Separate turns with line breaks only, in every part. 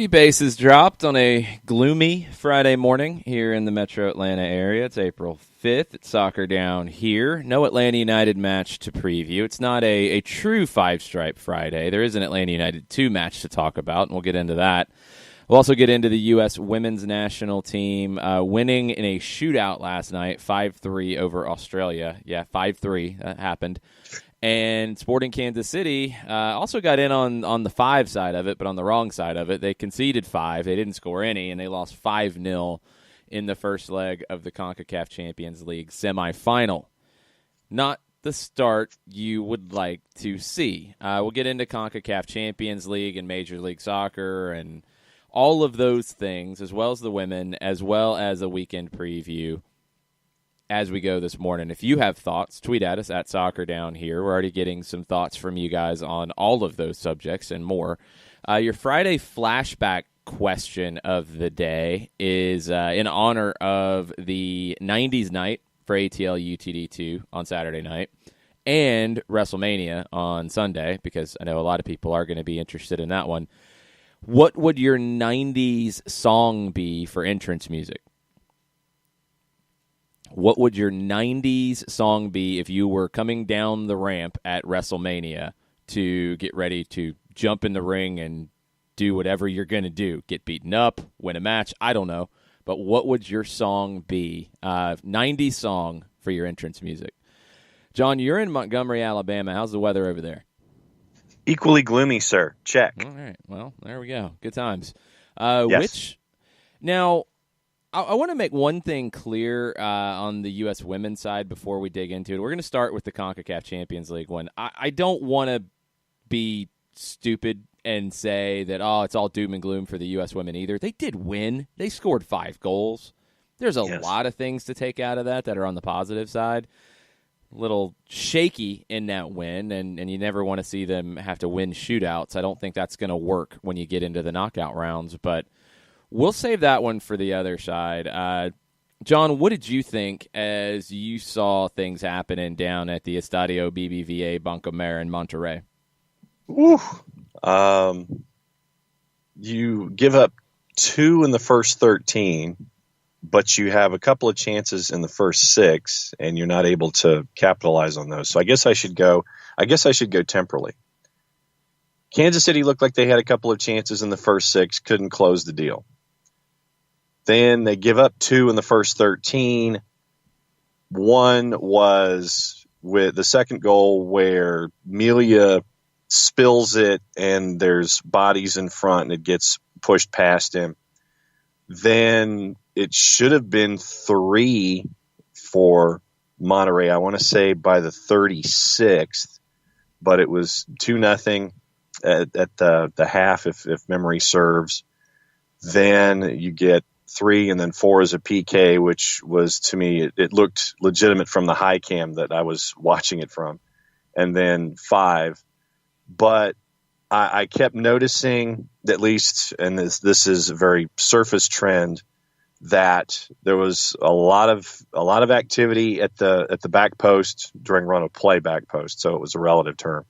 bases dropped on a gloomy Friday morning here in the metro Atlanta area. It's April 5th. It's Soccer Down here. No Atlanta United match to preview. It's not a true five-stripe Friday. There is an Atlanta United 2 match to talk about, and we'll get into that. We'll also get into the U.S. women's national team winning in a shootout last night, 5-3 over Australia. Yeah, 5-3. That happened. And Sporting Kansas City also got in on the 5 side of it, but on the wrong side of it. They conceded 5. They didn't score any, and they lost 5-0 in the first leg of the Concacaf Champions League semifinal. Not the start you would like to see. We'll get into Concacaf Champions League and Major League Soccer and all of those things, as well as the women, as well as a weekend preview as we go this morning. If you have thoughts, tweet at us at Soccer Down here. We're already getting some thoughts from you guys on all of those subjects and more. Your Friday flashback question of the day is in honor of the 90s night for ATL UTD2 on Saturday night and WrestleMania on Sunday, because I know a lot of people are going to be interested in that one. What would your 90s song be for entrance music? What would your 90s song be if you were coming down the ramp at WrestleMania to get ready to jump in the ring and do whatever you're going to do? Get beaten up, win a match, I don't know. But what would your song be? 90s song for your entrance music. John, you're in Montgomery, Alabama. How's the weather over there?
Equally gloomy, sir. Check.
All right. Well, there we go. Good times.
Yes.
Now, I want to make one thing clear on the U.S. women's side before we dig into it. We're going to start with the CONCACAF Champions League one. I don't want to be stupid and say that, it's all doom and gloom for the U.S. women either. They did win. They scored 5 goals. There's a lot of things to take out of that are on the positive side. A little shaky in that win, and you never want to see them have to win shootouts. I don't think that's going to work when you get into the knockout rounds, but we'll save that one for the other side. John, what did you think as you saw things happening down at the Estadio BBVA Bancomer in Monterrey?
You give up 2 in the first 13, but you have a couple of chances in the first 6, and you're not able to capitalize on those. So I guess I should go temporally. Kansas City looked like they had a couple of chances in the first 6, couldn't close the deal. Then they give up 2 in the first 13. One was with the second goal where Melia spills it and there's bodies in front and it gets pushed past him. Then it should have been 3 for Monterrey, I want to say by the 36th, but it was 2-0 at the half, if memory serves. Then you get 3 and then 4 as a PK, which was, to me, it looked legitimate from the high cam that I was watching it from. And then 5. But I kept noticing, at least, and this is a very surface trend, that there was a lot of activity at the back post during run of play back post. So it was a relative term.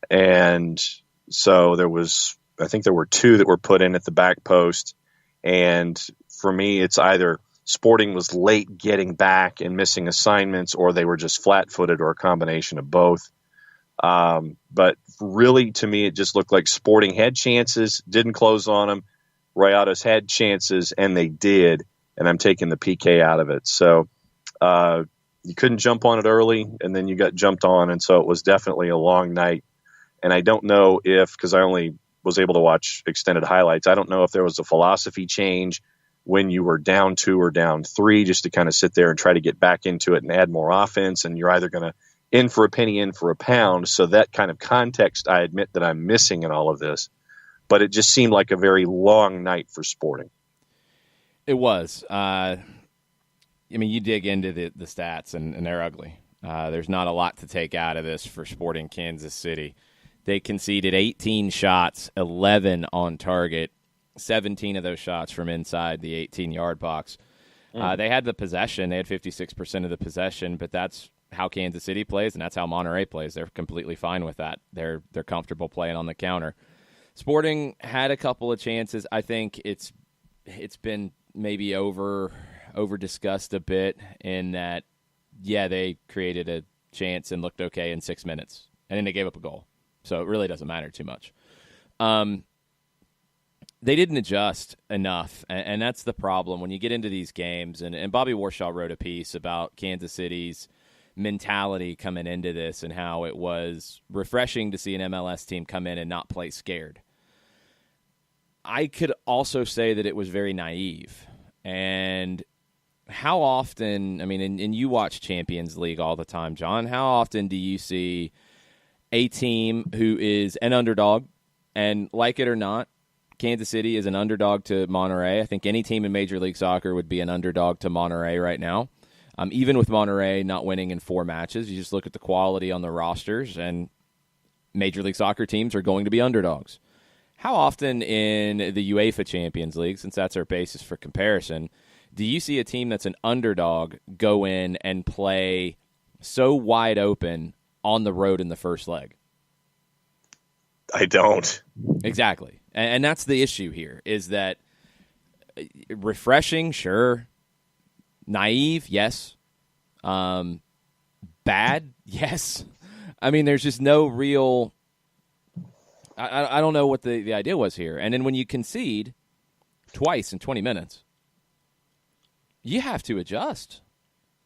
And so I think there were 2 that were put in at the back post. And for me, it's either Sporting was late getting back and missing assignments, or they were just flat-footed, or a combination of both. But really, to me, it just looked like Sporting had chances, didn't close on them. Rayados had chances, and they did. And I'm taking the PK out of it. So you couldn't jump on it early, and then you got jumped on. And so it was definitely a long night. And I don't know because I only was able to watch extended highlights, I don't know if there was a philosophy change when you were down 2 or down 3, just to kind of sit there and try to get back into it and add more offense. And you're either going to in for a penny, in for a pound. So that kind of context, I admit that I'm missing in all of this. But it just seemed like a very long night for Sporting.
It was. You dig into the stats, and they're ugly. There's not a lot to take out of this for Sporting Kansas City. They conceded 18 shots, 11 on target, 17 of those shots from inside the 18-yard box. They had the possession. They had 56% of the possession, but that's how Kansas City plays, and that's how Monterrey plays. They're completely fine with that. They're comfortable playing on the counter. Sporting had a couple of chances. I think it's been maybe over discussed a bit in that, yeah, they created a chance and looked okay in 6 minutes, and then they gave up a goal. So it really doesn't matter too much. They didn't adjust enough, and that's the problem when you get into these games. And Bobby Warshaw wrote a piece about Kansas City's mentality coming into this and how it was refreshing to see an MLS team come in and not play scared. I could also say that it was very naive. And how often, I mean, and you watch Champions League all the time, John, how often do you see a team who is an underdog, and like it or not, Kansas City is an underdog to Monterrey. I think any team in Major League Soccer would be an underdog to Monterrey right now. Even with Monterrey not winning in 4 matches, you just look at the quality on the rosters, and Major League Soccer teams are going to be underdogs. How often in the UEFA Champions League, since that's our basis for comparison, do you see a team that's an underdog go in and play so wide open on the road in the first leg?
I don't.
Exactly. And that's the issue here, is that refreshing, sure. Naive, yes. Bad, yes. I mean, there's just no real... I don't know what the idea was here. And then when you concede twice in 20 minutes, you have to adjust.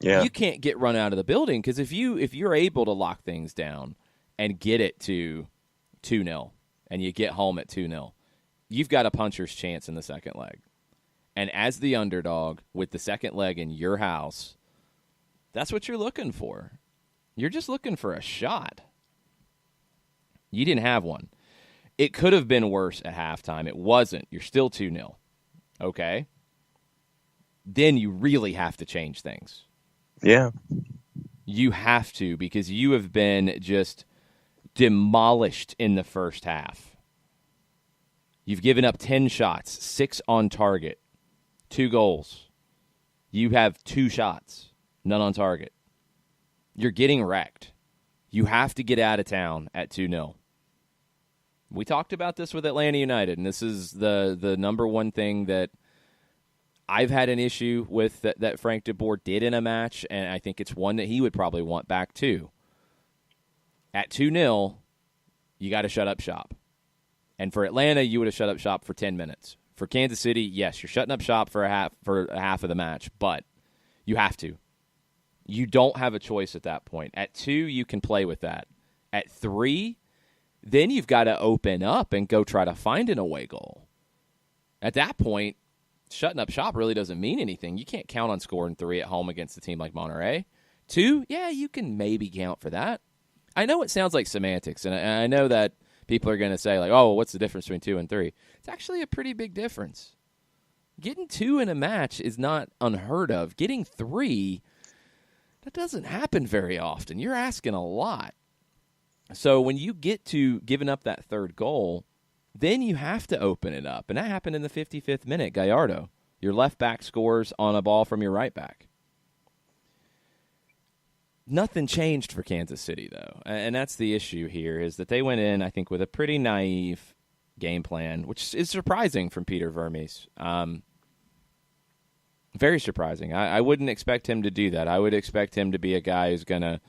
Yeah.
You can't get run out of the building, because if you're able to lock things down and get it to 2-0 and you get home at 2-0, you've got a puncher's chance in the second leg. And as the underdog with the second leg in your house, that's what you're looking for. You're just looking for a shot. You didn't have one. It could have been worse at halftime. It wasn't. You're still 2-0. Okay? Then you really have to change things.
Yeah.
You have to, because you have been just demolished in the first half. You've given up 10 shots, 6 on target, 2 goals. You have 2 shots, none on target. You're getting wrecked. You have to get out of town at 2-0. We talked about this with Atlanta United, and this is the number one thing that I've had an issue with that Frank de Boer did in a match, and I think it's one that he would probably want back too. At 2-0, you got to shut up shop. And for Atlanta, you would have shut up shop for 10 minutes. For Kansas City, yes, you're shutting up shop for a half of the match, but you have to. You don't have a choice at that point. At 2, you can play with that. At 3, then you've got to open up and go try to find an away goal. At that point, shutting up shop really doesn't mean anything. You can't count on scoring 3 at home against a team like Monterrey. 2, yeah, you can maybe count for that. I know it sounds like semantics, and I know that people are going to say, like, oh, what's the difference between 2 and 3? It's actually a pretty big difference. Getting 2 in a match is not unheard of. Getting 3, that doesn't happen very often. You're asking a lot. So when you get to giving up that third goal, then you have to open it up. And that happened in the 55th minute. Gallardo, your left back, scores on a ball from your right back. Nothing changed for Kansas City, though. And that's the issue here, is that they went in, I think, with a pretty naive game plan, which is surprising from Peter Vermes. Very surprising. I wouldn't expect him to do that. I would expect him to be a guy who's going to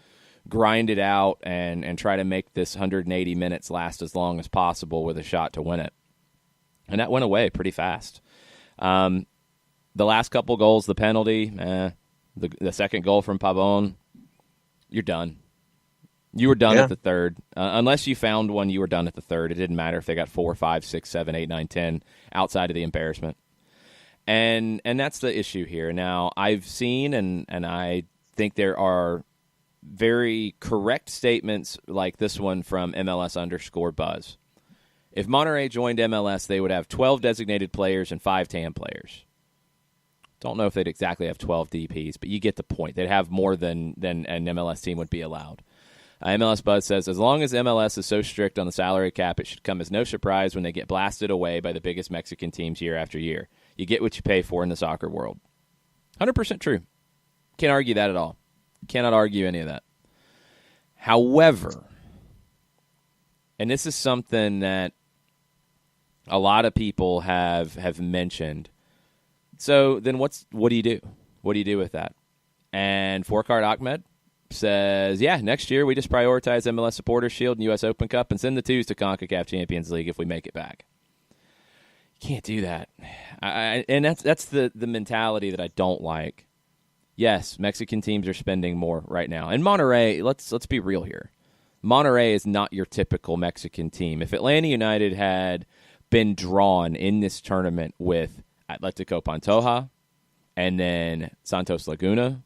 grind it out and try to make this 180 minutes last as long as possible with a shot to win it. And that went away pretty fast. The last couple goals, the penalty, the second goal from Pavon, you're done. You were done at the third. Unless you found one, you were done at the third. It didn't matter if they got 4, 5, 6, 7, 8, 9, 10 outside of the embarrassment. And that's the issue here. Now, I've seen, and I think there are very correct statements like this one from MLS_Buzz. If Monterrey joined MLS, they would have 12 designated players and 5 TAM players. Don't know if they'd exactly have 12 DPs, but you get the point. They'd have more than an MLS team would be allowed. MLS Buzz says, as long as MLS is so strict on the salary cap, it should come as no surprise when they get blasted away by the biggest Mexican teams year after year. You get what you pay for in the soccer world. 100% true. Can't argue that at all. Cannot argue any of that. However, and this is something that a lot of people have mentioned. So then what do you do? What do you do with that? And Fourcard Ahmed says, yeah, next year we just prioritize MLS Supporters Shield and U.S. Open Cup and send the twos to Concacaf Champions League if we make it back. You can't do that. And that's the mentality that I don't like. Yes, Mexican teams are spending more right now. And Monterrey, let's be real here. Monterrey is not your typical Mexican team. If Atlanta United had been drawn in this tournament with Atletico Pantoja and then Santos Laguna,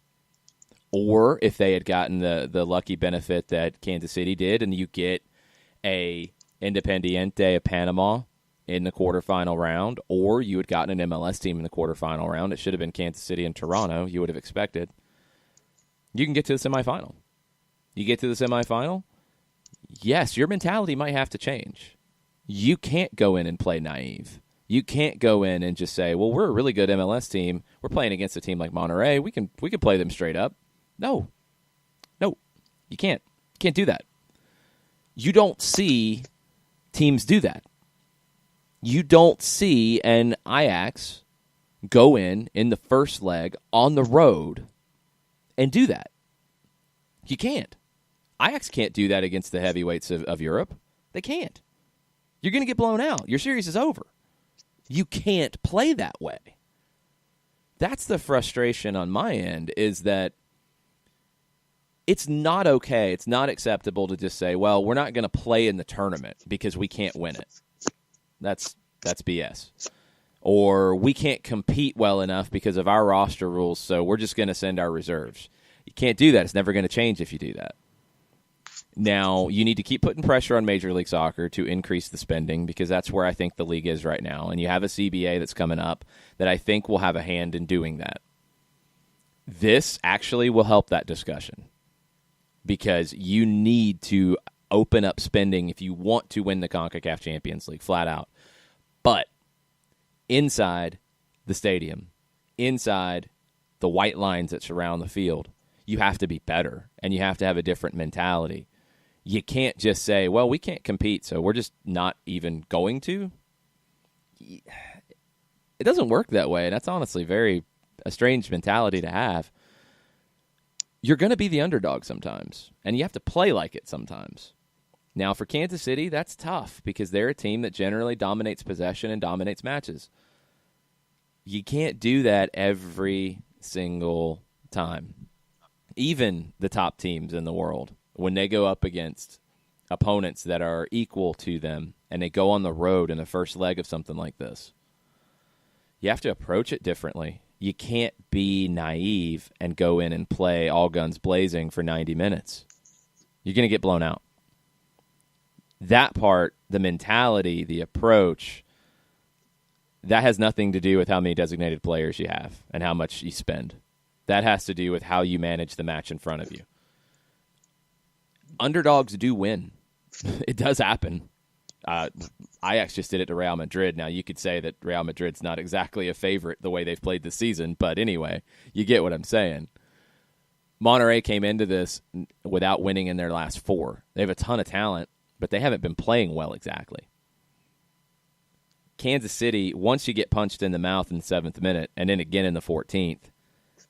or if they had gotten the lucky benefit that Kansas City did and you get a Independiente of Panama in the quarterfinal round, or you had gotten an MLS team in the quarterfinal round, it should have been Kansas City and Toronto, you would have expected. You can get to the semifinal. You get to the semifinal, yes, your mentality might have to change. You can't go in and play naive. You can't go in and just say, well, we're a really good MLS team. We're playing against a team like Monterrey. We can play them straight up. No, you can't. You can't do that. You don't see teams do that. You don't see an Ajax go in the first leg on the road and do that. You can't. Ajax can't do that against the heavyweights of Europe. They can't. You're going to get blown out. Your series is over. You can't play that way. That's the frustration on my end, is that it's not okay. It's not acceptable to just say, well, we're not going to play in the tournament because we can't win it. That's BS. Or we can't compete well enough because of our roster rules, so we're just going to send our reserves. You can't do that. It's never going to change if you do that. Now, you need to keep putting pressure on Major League Soccer to increase the spending, because that's where I think the league is right now. And you have a CBA that's coming up that I think will have a hand in doing that. This actually will help that discussion, because you need to open up spending if you want to win the Concacaf Champions League, flat out. But inside the stadium, inside the white lines that surround the field, you have to be better, and you have to have a different mentality. You can't just say, well, we can't compete, so we're just not even going to. It doesn't work that way, and that's honestly a strange mentality to have. You're going to be the underdog sometimes, and you have to play like it sometimes. Now, for Kansas City, that's tough, because they're a team that generally dominates possession and dominates matches. You can't do that every single time. Even the top teams in the world, when they go up against opponents that are equal to them and they go on the road in the first leg of something like this, you have to approach it differently. You can't be naive and go in and play all guns blazing for 90 minutes. You're going to get blown out. That part, the mentality, the approach, that has nothing to do with how many designated players you have and how much you spend. That has to do with how you manage the match in front of you. Underdogs do win. It does happen. Ajax just did it to Real Madrid. Now, you could say that Real Madrid's not exactly a favorite the way they've played this season, but anyway, you get what I'm saying. Monterrey came into this without winning in their last 4. They have a ton of talent, but they haven't been playing well exactly. Kansas City, once you get punched in the mouth in the 7th minute, and then again in the 14th,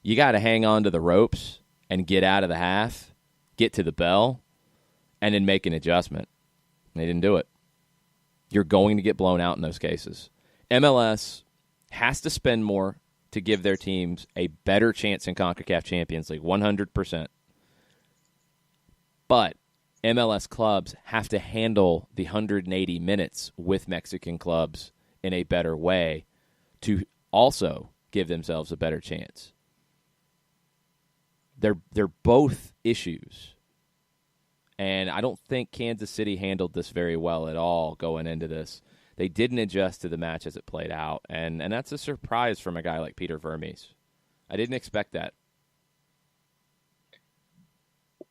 you got to hang on to the ropes and get out of the half, get to the bell, and then make an adjustment. They didn't do it. You're going to get blown out in those cases. MLS has to spend more to give their teams a better chance in CONCACAF Champions League, 100%. But MLS clubs have to handle the 180 minutes with Mexican clubs in a better way to also give themselves a better chance. They're both issues. And I don't think Kansas City handled this very well at all going into this. They didn't adjust to the match as it played out. And that's a surprise from a guy like Peter Vermes. I didn't expect that.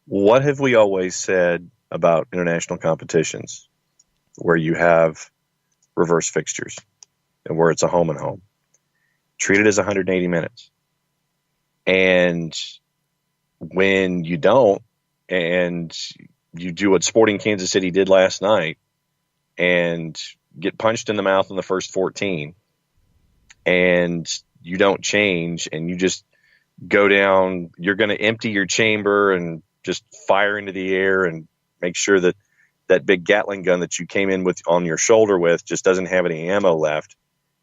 What have we always said about international competitions where you have reverse fixtures and where it's a home and home? Treat it as 180 minutes. And when you don't, and you do what Sporting Kansas City did last night, and get punched in the mouth in the first 14 and you don't change and you just go down, you're going to empty your chamber and just fire into the air and make sure that that big Gatling gun that you came in with on your shoulder with just doesn't have any ammo left,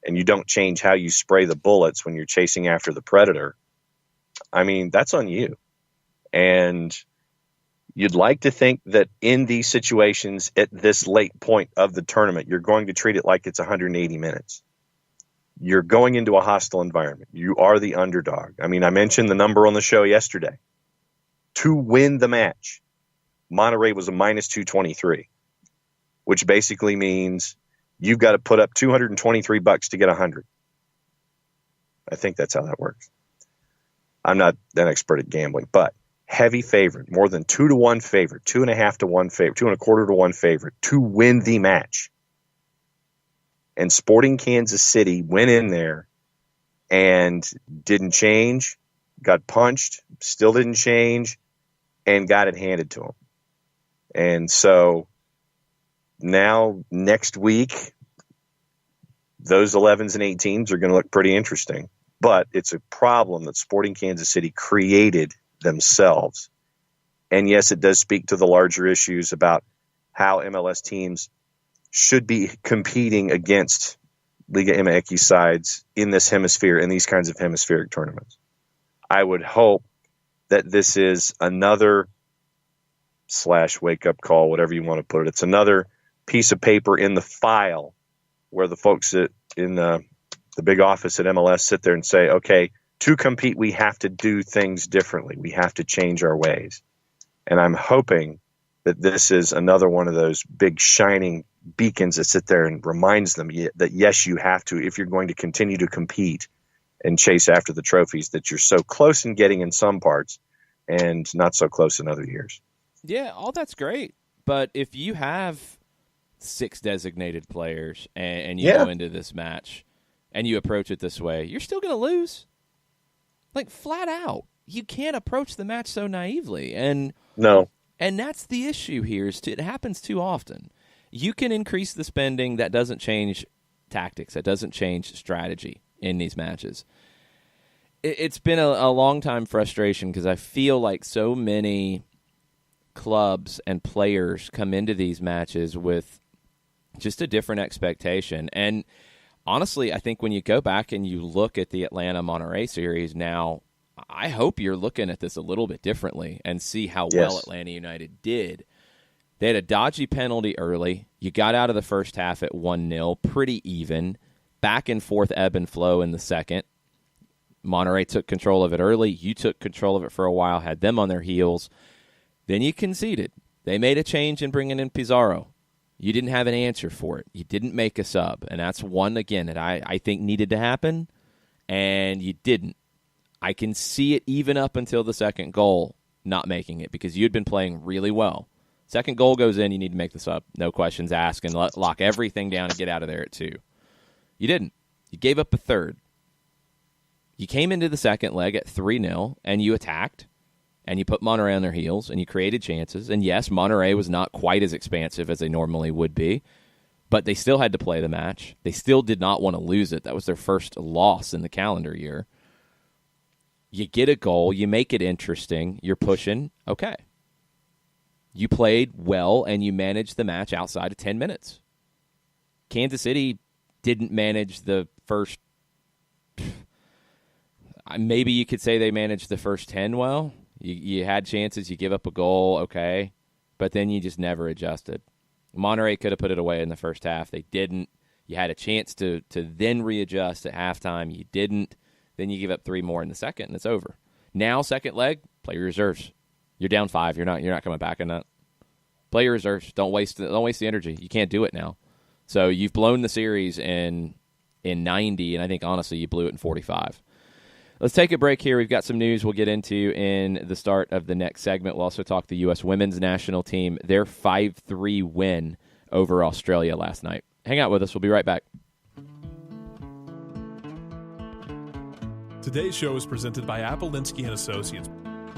and you don't change how you spray the bullets when you're chasing after the predator, I mean, that's on you. And you'd like to think that in these situations at this late point of the tournament, you're going to treat it like it's 180 minutes. You're going into a hostile environment. You are the underdog. I mean, I mentioned the number on the show yesterday. To win the match, Monterrey was a minus 223, which basically means you've got to put up $223 to get 100. I think that's how that works. I'm not an expert at gambling, but heavy favorite, more than 2-to-1 favorite, 2.5 to 1 favorite, 2.25 to 1 favorite to win the match. And Sporting Kansas City went in there and didn't change, got punched, still didn't change, and got it handed to them. And so now next week, those 11s and 18s are going to look pretty interesting. But it's a problem that Sporting Kansas City created themselves. And yes, it does speak to the larger issues about how MLS teams should be competing against Liga MX sides in this hemisphere, in these kinds of hemispheric tournaments. I would hope that this is another / wake-up call, whatever you want to put it. It's another piece of paper in the file where the folks in the big office at MLS sit there and say, okay, to compete, we have to do things differently. We have to change our ways. And I'm hoping that this is another one of those big shining beacons that sit there and reminds them that, yes, you have to, if you're going to continue to compete and chase after the trophies that you're so close in getting in some parts and not so close in other years.
Yeah, all that's great. But if you have 6 designated players and you go into this match and you approach it this way, you're still going to lose. Like, flat out. You can't approach the match so naively. And
no.
And that's the issue here. It happens too often. You can increase the spending. That doesn't change tactics. That doesn't change strategy in these matches. It's been a long-time frustration because I feel like so many clubs and players come into these matches with just a different expectation. And honestly, I think when you go back and you look at the Atlanta-Monterrey series now, I hope you're looking at this a little bit differently and see how well Atlanta United did. They had a dodgy penalty early. You got out of the first half at 1-0, pretty even. Back and forth ebb and flow in the second. Monterrey took control of it early. You took control of it for a while, had them on their heels. Then you conceded. They made a change in bringing in Pizarro. You didn't have an answer for it. You didn't make a sub. And that's one, again, that I think needed to happen, and you didn't. I can see it even up until the second goal not making it because you'd been playing really well. Second goal goes in, you need to make the sub. No questions asked, and lock everything down and get out of there at 2. You didn't. You gave up a third. You came into the second leg at 3-0, and you attacked, and you put Monterrey on their heels, and you created chances. And yes, Monterrey was not quite as expansive as they normally would be, but they still had to play the match. They still did not want to lose it. That was their first loss in the calendar year. You get a goal, you make it interesting, you're pushing, okay. You played well, and you managed the match outside of 10 minutes. Kansas City didn't manage the first... Maybe you could say they managed the first 10 well. You had chances, you give up a goal, okay, but then you just never adjusted. Monterrey could have put it away in the first half. They didn't. You had a chance to then readjust at halftime. You didn't. Then you give up 3 more in the second, and it's over. Now, second leg, play your reserves. You're down 5. You're not coming back in that. Play your reserves. Don't waste the energy. You can't do it now. So you've blown the series in 90, and I think, honestly, you blew it in 45. Let's take a break here. We've got some news we'll get into in the start of the next segment. We'll also talk the U.S. women's national team, their 5-3 win over Australia last night. Hang out with us. We'll be right back.
Today's show is presented by Appolinsky & Associates,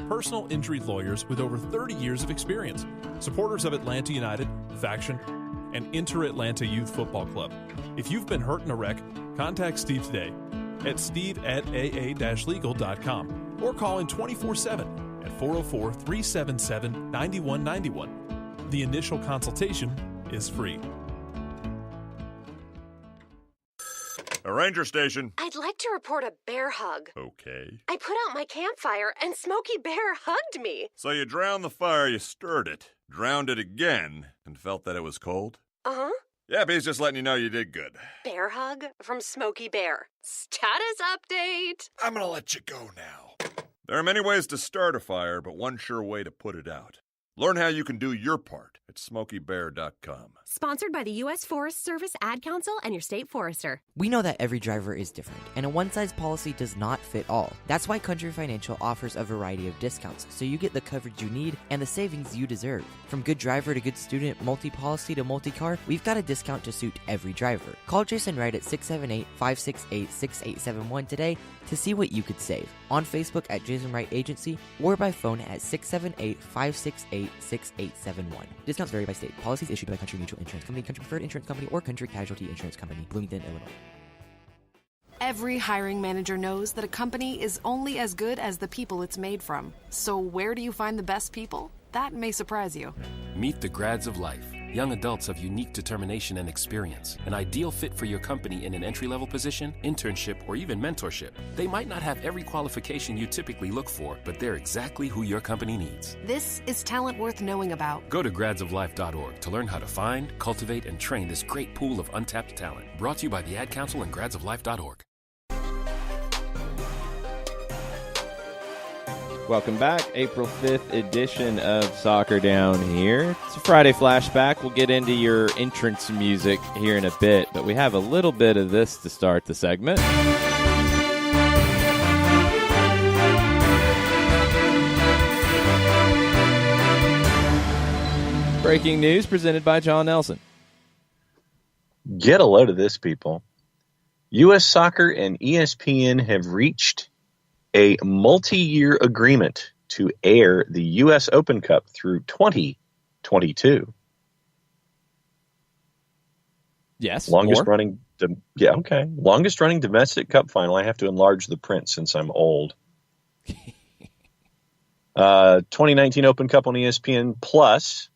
personal injury lawyers with over 30 years of experience, supporters of Atlanta United, Faction, and Inter-Atlanta Youth Football Club. If you've been hurt in a wreck, contact Steve today at steve@aa-legal.com or call in 24/7 at 404-377-9191. The initial consultation is free.
A ranger station.
I'd like to report a bear hug.
Okay.
I put out my campfire and Smokey Bear hugged me.
So you drowned the fire, you stirred it, drowned it again, and felt that it was cold?
Uh-huh.
Yeah, but he's just letting you know you did good.
Bear hug from Smokey Bear. Status update.
I'm gonna let you go now. There are many ways to start a fire, but one sure way to put it out. Learn how you can do your part at SmokeyBear.com.
Sponsored by the U.S. Forest Service, Ad Council, and your state forester.
We know that every driver is different, and a one-size policy does not fit all. That's why Country Financial offers a variety of discounts, so you get the coverage you need and the savings you deserve. From good driver to good student, multi-policy to multi-car, we've got a discount to suit every driver. Call Jason Wright at 678-568-6871 today to see what you could save. On Facebook at Jason Wright Agency or by phone at 678-568-6871. Discounts vary by state. Policies issued by Country Mutual Insurance Company, Country Preferred Insurance Company, or Country Casualty Insurance Company, Bloomington, Illinois.
Every hiring manager knows that a company is only as good as the people it's made from. So where do you find the best people? That may surprise you.
Meet the grads of life. Young adults of unique determination and experience. An ideal fit for your company in an entry-level position, internship, or even mentorship. They might not have every qualification you typically look for, but they're exactly who your company needs.
This is talent worth knowing about.
Go to gradsoflife.org to learn how to find, cultivate, and train this great pool of untapped talent. Brought to you by the Ad Council and gradsoflife.org.
Welcome back. April 5th edition of Soccer Down here. It's a Friday flashback. We'll get into your entrance music here in a bit, but we have a little bit of this to start the segment. Breaking news presented by John Nelson.
Get a load of this, people. U.S. Soccer and ESPN have reached a multi-year agreement to air the U.S. Open Cup through 2022.
Yes.
Longest running domestic cup final. I have to enlarge the print since I'm old. 2019 Open Cup on ESPN Plus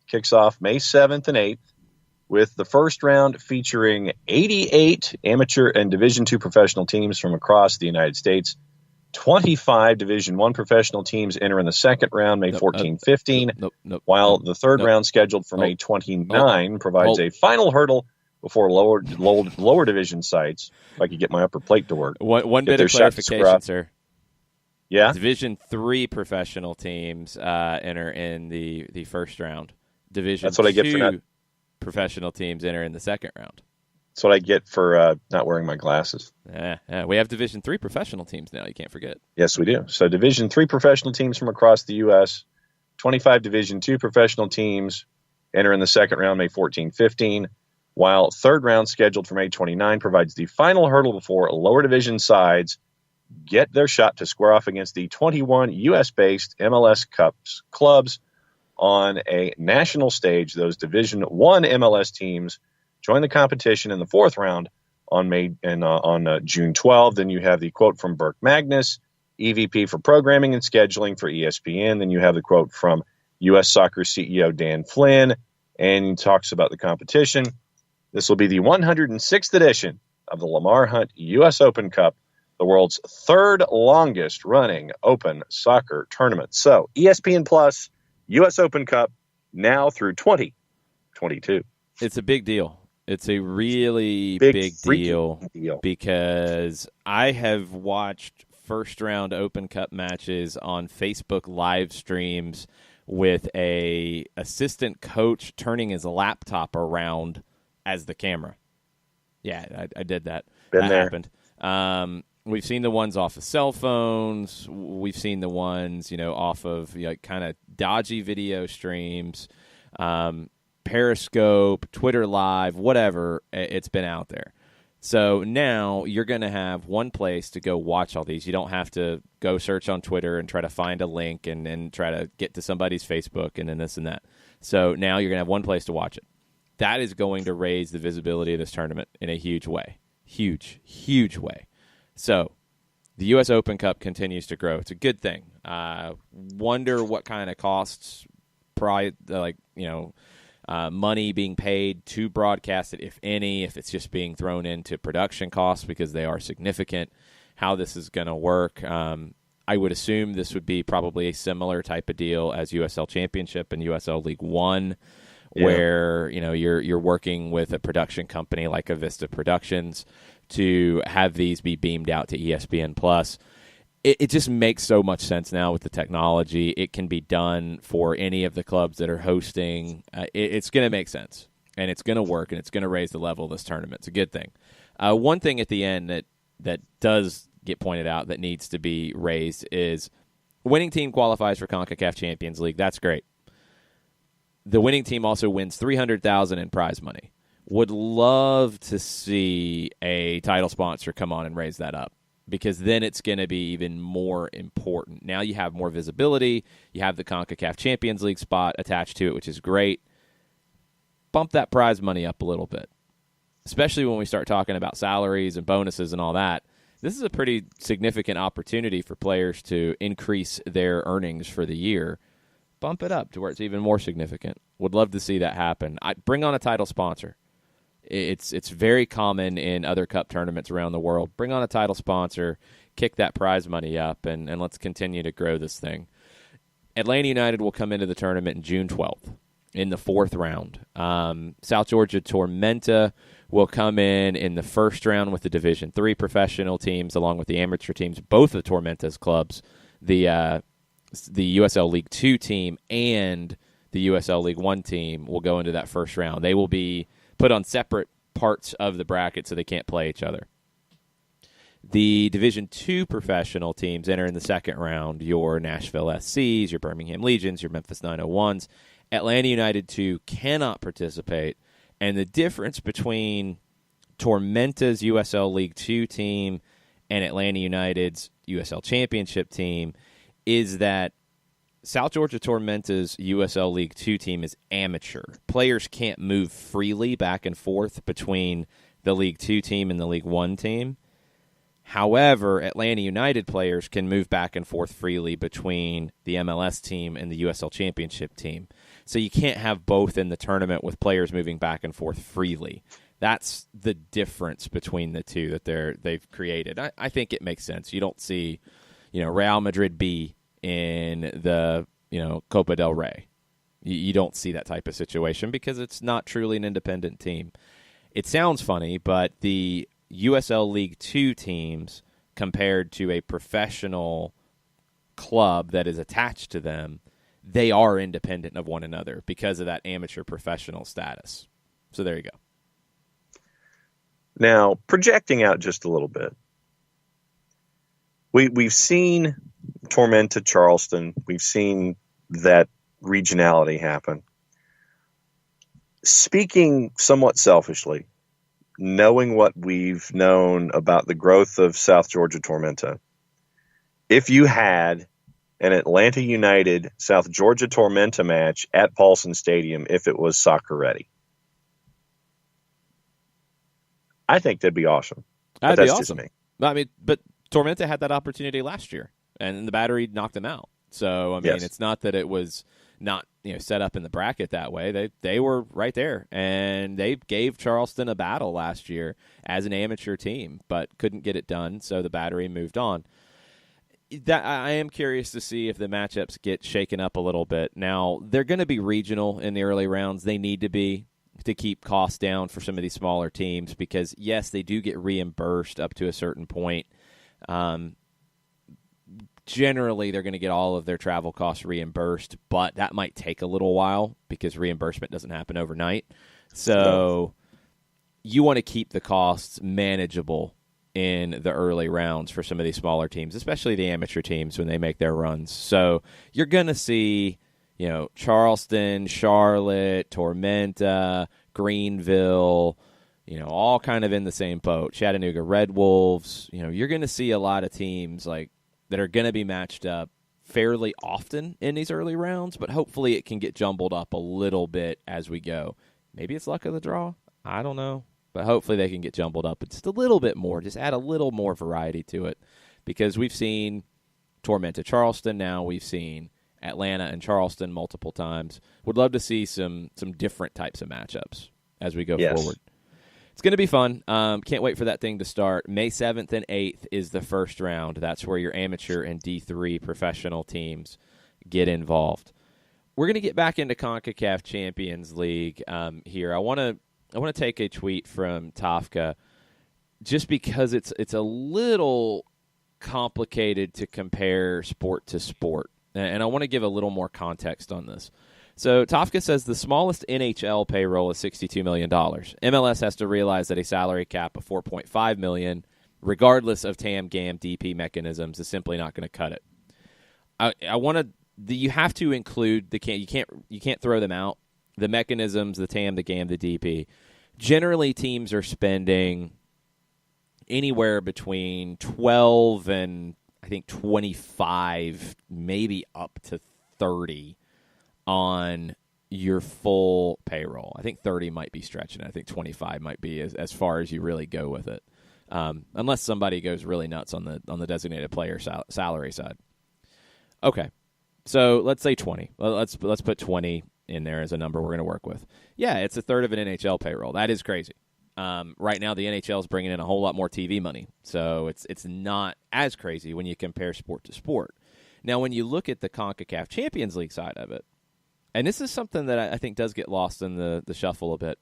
kicks off May 7th and 8th with the first round featuring 88 amateur and Division II professional teams from across the United States. 25 Division I professional teams enter in the second round, May 14-15, while the third round scheduled for May 29 provides a final hurdle before lower division sites. If I could get my upper plate to work.
One bit of clarification, sir.
Yeah?
Division III professional teams enter in the first round. Division
That's what I get for
II professional teams enter in the second round.
That's what I get for not wearing my glasses.
Yeah. We have Division III professional teams now. You can't forget.
Yes, we do. So Division III professional teams from across the U.S., 25 Division II professional teams enter in the second round, May 14-15, while third round scheduled for May 29 provides the final hurdle before lower division sides get their shot to square off against the 21 U.S.-based MLS Cups clubs on a national stage. Those Division I MLS teams join the competition in the fourth round on June 12th. Then you have the quote from Burke Magnus, EVP for programming and scheduling for ESPN. Then you have the quote from U.S. Soccer CEO Dan Flynn, and he talks about the competition. This will be the 106th edition of the Lamar Hunt U.S. Open Cup, the world's third longest running open soccer tournament. So ESPN Plus, U.S. Open Cup, now through 2022.
It's a big deal. It's a really big deal because I have watched first-round Open Cup matches on Facebook live streams with a assistant coach turning his laptop around as the camera. Yeah, I did that.
Been there.
Happened. We've seen the ones off of cell phones. We've seen the ones, off of kind of dodgy video streams. Periscope, Twitter Live, whatever, it's been out there. So now you're going to have one place to go watch all these. You don't have to go search on Twitter and try to find a link and try to get to somebody's Facebook and then this and that. So now you're going to have one place to watch it. that is going to raise the visibility of this tournament in a huge way. Huge way. So the U.S. Open Cup continues to grow. It's a good thing. Wonder what kind of costs, money being paid to broadcast it, if any, if it's just being thrown into production costs because they are significant, how this is going to work. I would assume this would be probably a similar type of deal as USL Championship and USL League One, where you're working with a production company like Avista Productions to have these be beamed out to ESPN Plus. It just makes so much sense now with the technology. It can be done for any of the clubs that are hosting. It's going to make sense, and it's going to work, and it's going to raise the level of this tournament. It's a good thing. One thing at the end that does get pointed out that needs to be raised is winning team qualifies for Concacaf Champions League. That's great. The winning team also wins $300,000 in prize money. Would love to see a title sponsor come on and raise that up, because then it's going to be even more important. Now you have more visibility. You have the Concacaf Champions League spot attached to it, which is great. Bump that prize money up a little bit, especially when we start talking about salaries and bonuses and all that. This is a pretty significant opportunity for players to increase their earnings for the year. Bump it up to where it's even more significant. Would love to see that happen. Bring on a title sponsor. It's very common in other cup tournaments around the world. Bring on a title sponsor, kick that prize money up, and let's continue to grow this thing. Atlanta United will come into the tournament in June 12th in the 4th round. South Georgia Tormenta will come in the first round with the Division III professional teams along with the amateur teams. Both of Tormenta's clubs, the USL League 2 team and the USL League 1 team, will go into that first round. They will be put on separate parts of the bracket so they can't play each other. The Division II professional teams enter in the second round. Your Nashville SCs, your Birmingham Legions, your Memphis 901s. Atlanta United 2 cannot participate. And the difference between Tormenta's USL League 2 team and Atlanta United's USL Championship team is that South Georgia Tormenta's USL League 2 team is amateur. Players can't move freely back and forth between the League 2 team and the League 1 team. However, Atlanta United players can move back and forth freely between the MLS team and the USL Championship team. So you can't have both in the tournament with players moving back and forth freely. That's the difference between the two that they've created. I think it makes sense. You don't see, Real Madrid B in the, Copa del Rey. You don't see that type of situation because it's not truly an independent team. It sounds funny, but the USL League 2 teams compared to a professional club that is attached to them, they are independent of one another because of that amateur professional status. So there you go.
Now, projecting out just a little bit, we've seen Tormenta Charleston. We've seen that regionality happen. Speaking somewhat selfishly, knowing what we've known about the growth of South Georgia Tormenta, if you had an Atlanta United South Georgia Tormenta match at Paulson Stadium, if it was soccer ready, I think that'd be awesome.
That'd be awesome. Just me. But Tormenta had that opportunity last year, and the Battery knocked them out. So, yes. It's not that it was not set up in the bracket that way. They were right there, and they gave Charleston a battle last year as an amateur team, but couldn't get it done, so the Battery moved on. That I am curious to see if the matchups get shaken up a little bit. Now, they're going to be regional in the early rounds. They need to be to keep costs down for some of these smaller teams because, yes, they do get reimbursed up to a certain point. Generally, they're going to get all of their travel costs reimbursed, but that might take a little while because reimbursement doesn't happen overnight. So you want to keep the costs manageable in the early rounds for some of these smaller teams, especially the amateur teams when they make their runs. So you're going to see, Charleston, Charlotte, Tormenta, Greenville, all kind of in the same boat. Chattanooga Red Wolves. You're going to see a lot of teams that are going to be matched up fairly often in these early rounds, but hopefully it can get jumbled up a little bit as we go. Maybe it's luck of the draw. I don't know. But hopefully they can get jumbled up just a little bit more. Just add a little more variety to it. Because we've seen Tormenta Charleston now. We've seen Atlanta and Charleston multiple times. Would love to see some different types of matchups as we go forward. It's going to be fun. Can't wait for that thing to start. May 7th and 8th is the first round. That's where your amateur and D3 professional teams get involved. We're going to get back into CONCACAF Champions League here. I want to take a tweet from Tafka just because it's a little complicated to compare sport to sport. And I want to give a little more context on this. So Tafka says the smallest NHL payroll is $62 million. MLS has to realize that a salary cap of $4.5 million, regardless of TAM, GAM, DP mechanisms, is simply not going to cut it. I want to. You have to include you can't throw them out. The mechanisms, the TAM, the GAM, the DP. Generally, teams are spending anywhere between 12 and I think 25, maybe up to 30 on your full payroll. I think 30 might be stretching. I think 25 might be as far as you really go with it, unless somebody goes really nuts on the designated player salary side. Okay, so let's say 20. Let's put 20 in there as a number we're going to work with. Yeah, it's a third of an NHL payroll. That is crazy. Right now, the NHL is bringing in a whole lot more TV money, so it's not as crazy when you compare sport to sport. Now, when you look at the CONCACAF Champions League side of it, and this is something that I think does get lost in the shuffle a bit,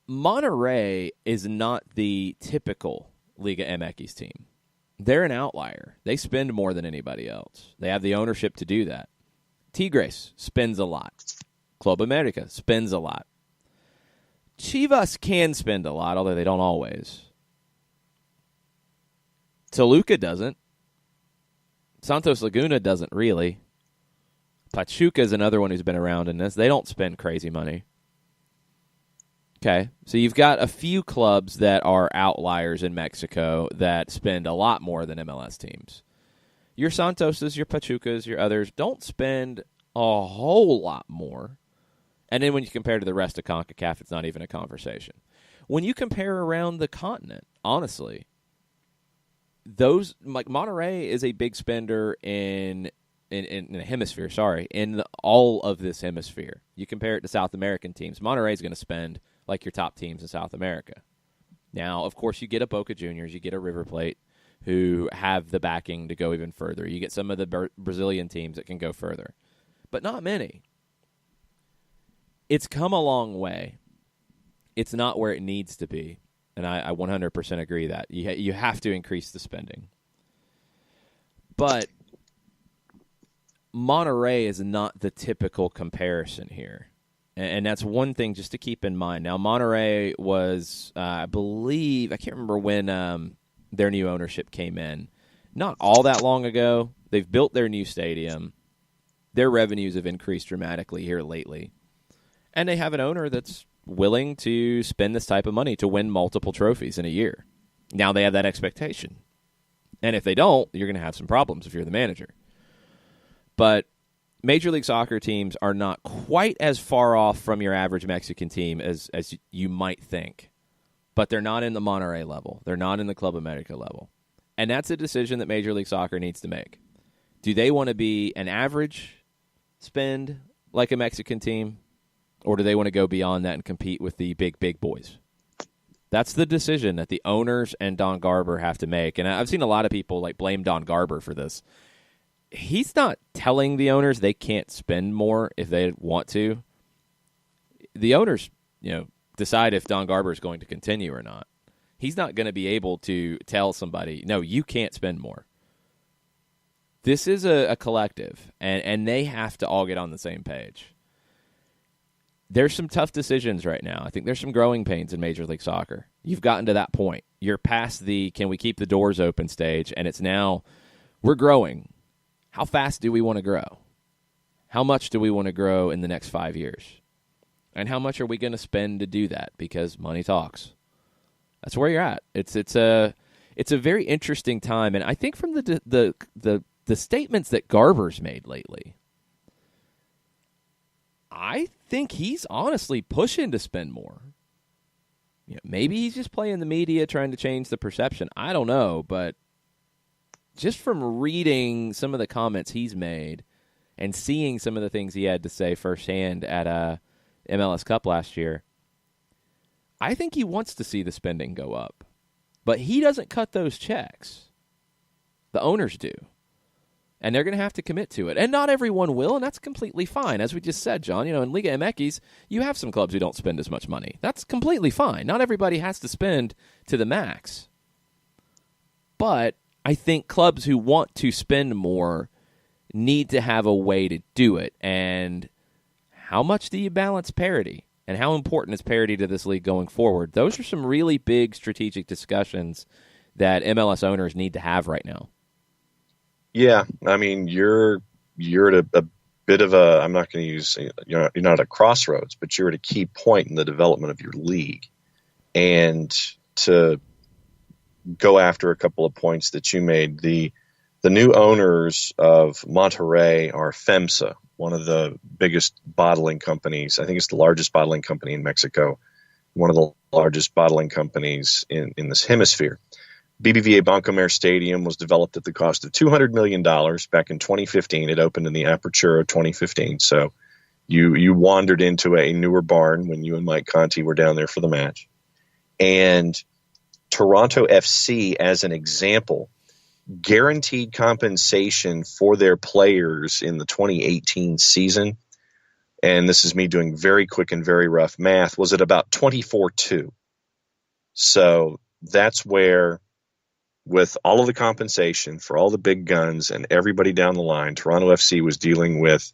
Monterrey is not the typical Liga MX team. They're an outlier. They spend more than anybody else. They have the ownership to do that. Tigres spends a lot. Club America spends a lot. Chivas can spend a lot, although they don't always. Toluca doesn't. Santos Laguna doesn't really. Pachuca is another one who's been around in this. They don't spend crazy money. Okay, so you've got a few clubs that are outliers in Mexico that spend a lot more than MLS teams. Your Santoses, your Pachucas, your others don't spend a whole lot more. And then when you compare to the rest of CONCACAF, it's not even a conversation. When you compare around the continent, honestly, those like Monterrey is a big spender in a hemisphere, in all of this hemisphere. You compare it to South American teams, Monterrey is going to spend like your top teams in South America. Now, of course, you get a Boca Juniors, you get a River Plate, who have the backing to go even further. You get some of the Brazilian teams that can go further, but not many. It's come a long way. It's not where it needs to be, and I 100% agree that. You have to increase the spending. But Monterrey is not the typical comparison here. And that's one thing just to keep in mind. Now, Monterrey was, I believe, I can't remember when their new ownership came in. Not all that long ago. They've built their new stadium. Their revenues have increased dramatically here lately. And they have an owner that's willing to spend this type of money to win multiple trophies in a year. Now they have that expectation. And if they don't, you're going to have some problems if you're the manager. But Major League Soccer teams are not quite as far off from your average Mexican team as you might think. But they're not in the Monterrey level. They're not in the Club America level. And that's a decision that Major League Soccer needs to make. Do they want to be an average spend like a Mexican team? Or do they want to go beyond that and compete with the big boys? That's the decision that the owners and Don Garber have to make. And I've seen a lot of people like blame Don Garber for this. He's not telling the owners they can't spend more if they want to. The owners, decide if Don Garber is going to continue or not. He's not going to be able to tell somebody, no, you can't spend more. This is a collective, and they have to all get on the same page. There's some tough decisions right now. I think there's some growing pains in Major League Soccer. You've gotten to that point. You're past the can we keep the doors open stage, and it's now we're growing. How fast do we want to grow? How much do we want to grow in the next 5 years? And how much are we going to spend to do that? Because money talks. That's where you're at. It's a very interesting time, and I think from the statements that Garber's made lately, I think he's honestly pushing to spend more. Maybe he's just playing the media, trying to change the perception. I don't know, but just from reading some of the comments he's made and seeing some of the things he had to say firsthand at MLS Cup last year, I think he wants to see the spending go up. But he doesn't cut those checks. The owners do. And they're going to have to commit to it. And not everyone will, and that's completely fine. As we just said, John, in Liga MX, you have some clubs who don't spend as much money. That's completely fine. Not everybody has to spend to the max. But I think clubs who want to spend more need to have a way to do it. And how much do you balance parity? And how important is parity to this league going forward? Those are some really big strategic discussions that MLS owners need to have right now.
Yeah, I mean, you're at a bit of a, I'm not going to use, you're not at a crossroads, but you're at a key point in the development of your league. And to go after a couple of points that you made, the new owners of Monterrey are FEMSA, one of the biggest bottling companies. I think it's the largest bottling company in Mexico, one of the largest bottling companies in this hemisphere. BBVA Bancomer Stadium was developed at the cost of $200 million back in 2015. It opened in the Apertura of 2015. So you wandered into a newer barn when you and Mike Conti were down there for the match. And Toronto FC, as an example, guaranteed compensation for their players in the 2018 season, and this is me doing very quick and very rough math, was at about 24-2. So that's where, with all of the compensation for all the big guns and everybody down the line, Toronto FC was dealing with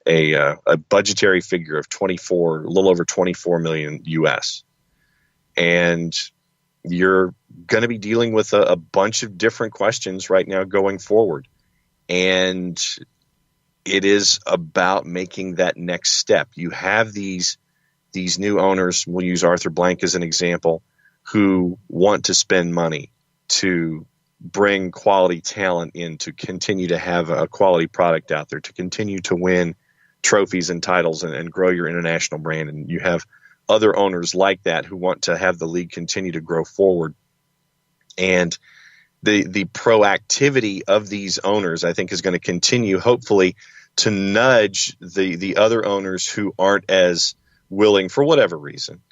a budgetary figure of a little over 24 million US. And you're going to be dealing with a bunch of different questions right now going forward. And it is about making that next step. You have these new owners, we'll use Arthur Blank as an example, who want to spend money to bring quality talent in, to continue to have a quality product out there, to continue to win trophies and titles and grow your international brand. And you have other owners like that who want to have the league continue to grow forward. And the proactivity of these owners, I think, is going to continue, hopefully, to nudge the other owners who aren't as willing, for whatever reason,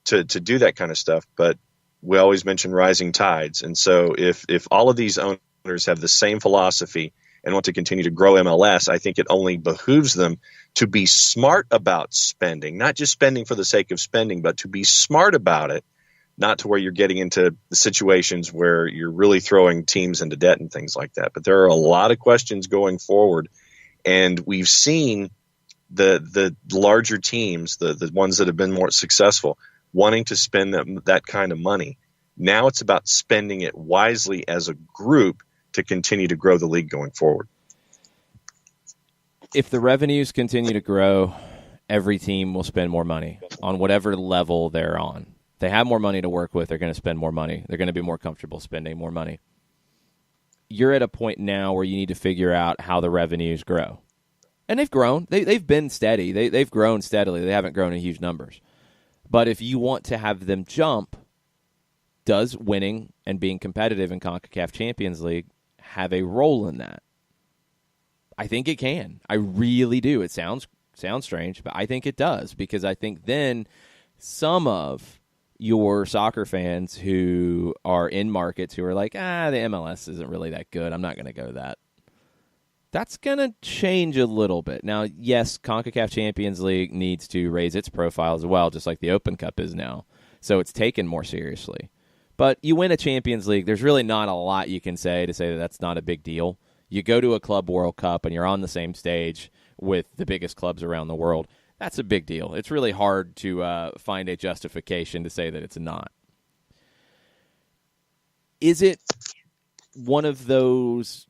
to do that kind of stuff. But we always mention rising tides. And so if all of these owners have the same philosophy and want to continue to grow MLS, I think it only behooves them to be smart about spending, not just spending for the sake of spending, but to be smart about it, not to where you're getting into situations where you're really throwing teams into debt and things like that. But there are a lot of questions going forward, and we've seen the larger teams, the ones that have been more successful, wanting to spend that kind of money. Now it's about spending it wisely as a group to continue to grow the league going forward.
If the revenues continue to grow, every team will spend more money on whatever level they're on. If they have more money to work with, they're going to spend more money. They're going to be more comfortable spending more money. You're at a point now where you need to figure out how the revenues grow. And they've grown. They've been steady. They've grown steadily. They haven't grown in huge numbers. But if you want to have them jump, does winning and being competitive in Concacaf Champions League have a role in that? I think it can. I really do. It sounds strange, but I think it does, because I think then some of your soccer fans who are in markets who are like, the MLS isn't really that good, I'm not going to go to that. That's going to change a little bit. Now, yes, Concacaf Champions League needs to raise its profile as well, just like the Open Cup is now. So it's taken more seriously. But you win a Champions League, there's really not a lot you can say to say that that's not a big deal. You go to a Club World Cup and you're on the same stage with the biggest clubs around the world. That's a big deal. It's really hard to find a justification to say that it's not. Is it one of those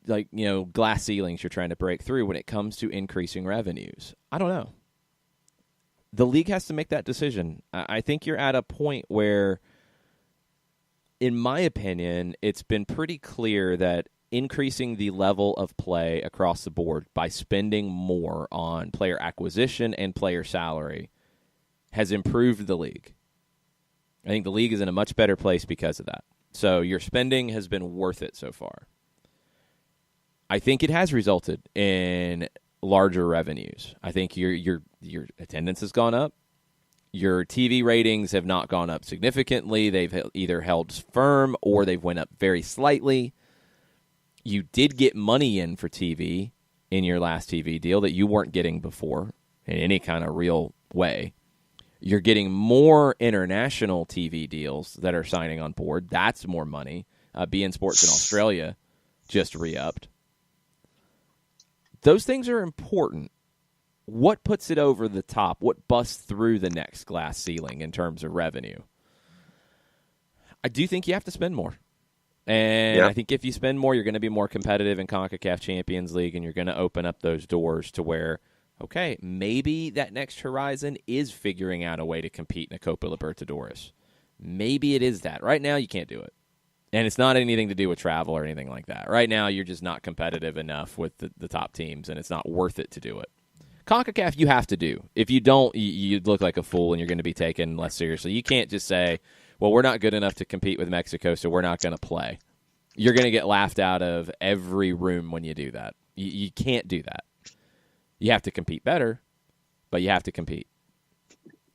glass ceilings you're trying to break through when it comes to increasing revenues? I don't know. The league has to make that decision. I think you're at a point where, in my opinion, it's been pretty clear that increasing the level of play across the board by spending more on player acquisition and player salary has improved the league. I think the league is in a much better place because of that. So your spending has been worth it so far. I think it has resulted in larger revenues. I think your attendance has gone up. Your TV ratings have not gone up significantly. They've either held firm or they've went up very slightly. You did get money in for TV in your last TV deal that you weren't getting before in any kind of real way. You're getting more international TV deals that are signing on board. That's more money. beIN Sports in Australia just re-upped. Those things are important. What puts it over the top? What busts through the next glass ceiling in terms of revenue? I do think you have to spend more. And I think if you spend more, you're going to be more competitive in Concacaf Champions League, and you're going to open up those doors to where, okay, maybe that next horizon is figuring out a way to compete in a Copa Libertadores. Maybe it is that. Right now, you can't do it. And it's not anything to do with travel or anything like that. Right now, you're just not competitive enough with the top teams, and it's not worth it to do it. CONCACAF, you have to do. If you don't, you look like a fool, and you're going to be taken less seriously. You can't just say, well, we're not good enough to compete with Mexico, so we're not going to play. You're going to get laughed out of every room when you do that. You can't do that. You have to compete better, but you have to compete.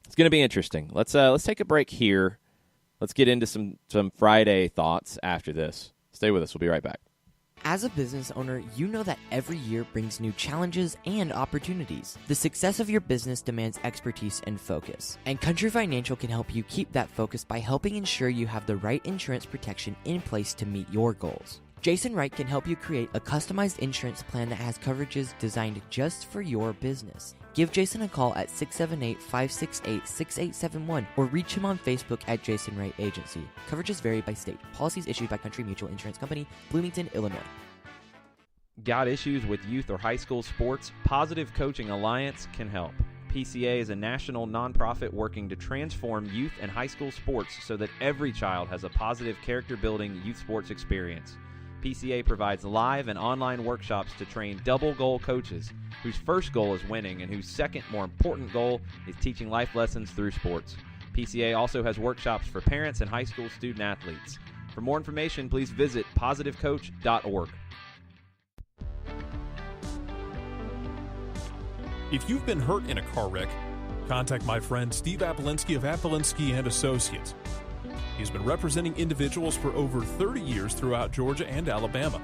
It's going to be interesting. Let's take a break here. Let's get into some Friday thoughts after this. Stay with us. We'll be right back.
As a business owner, you know that every year brings new challenges and opportunities. The success of your business demands expertise and focus. And Country Financial can help you keep that focus by helping ensure you have the right insurance protection in place to meet your goals. Jason Wright can help you create a customized insurance plan that has coverages designed just for your business. Give Jason a call at 678-568-6871 or reach him on Facebook at Jason Wright Agency. Coverages vary by state. Policies issued by Country Mutual Insurance Company, Bloomington, Illinois.
Got issues with youth or high school sports? Positive Coaching Alliance can help. PCA is a national nonprofit working to transform youth and high school sports so that every child has a positive character-building youth sports experience. PCA provides live and online workshops to train double-goal coaches whose first goal is winning and whose second, more important goal is teaching life lessons through sports. PCA also has workshops for parents and high school student athletes. For more information, please visit positivecoach.org.
If you've been hurt in a car wreck, contact my friend Steve Apolinski of Apolinski & Associates. He's been representing individuals for over 30 years throughout Georgia and Alabama.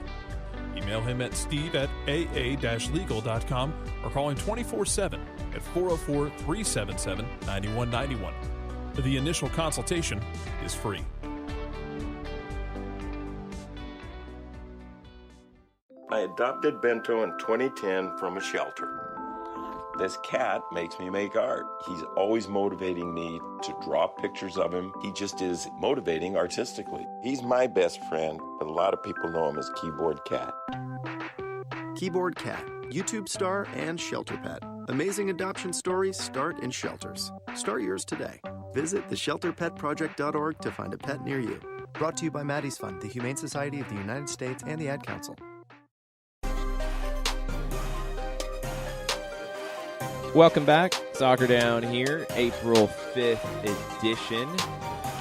Email him at steve@aa-legal.com or call him 24/7 at 404-377-9191. The initial consultation is free.
I adopted Bento in 2010 from a shelter. This cat makes me make art. He's always motivating me to draw pictures of him. He just is motivating artistically. He's my best friend, but a lot of people know him as Keyboard Cat.
Keyboard Cat, YouTube star and shelter pet. Amazing adoption stories start in shelters. Start yours today. Visit theshelterpetproject.org to find a pet near you. Brought to you by Maddie's Fund, the Humane Society of the United States, and the Ad Council.
Welcome back. Soccer Down here, April 5th edition.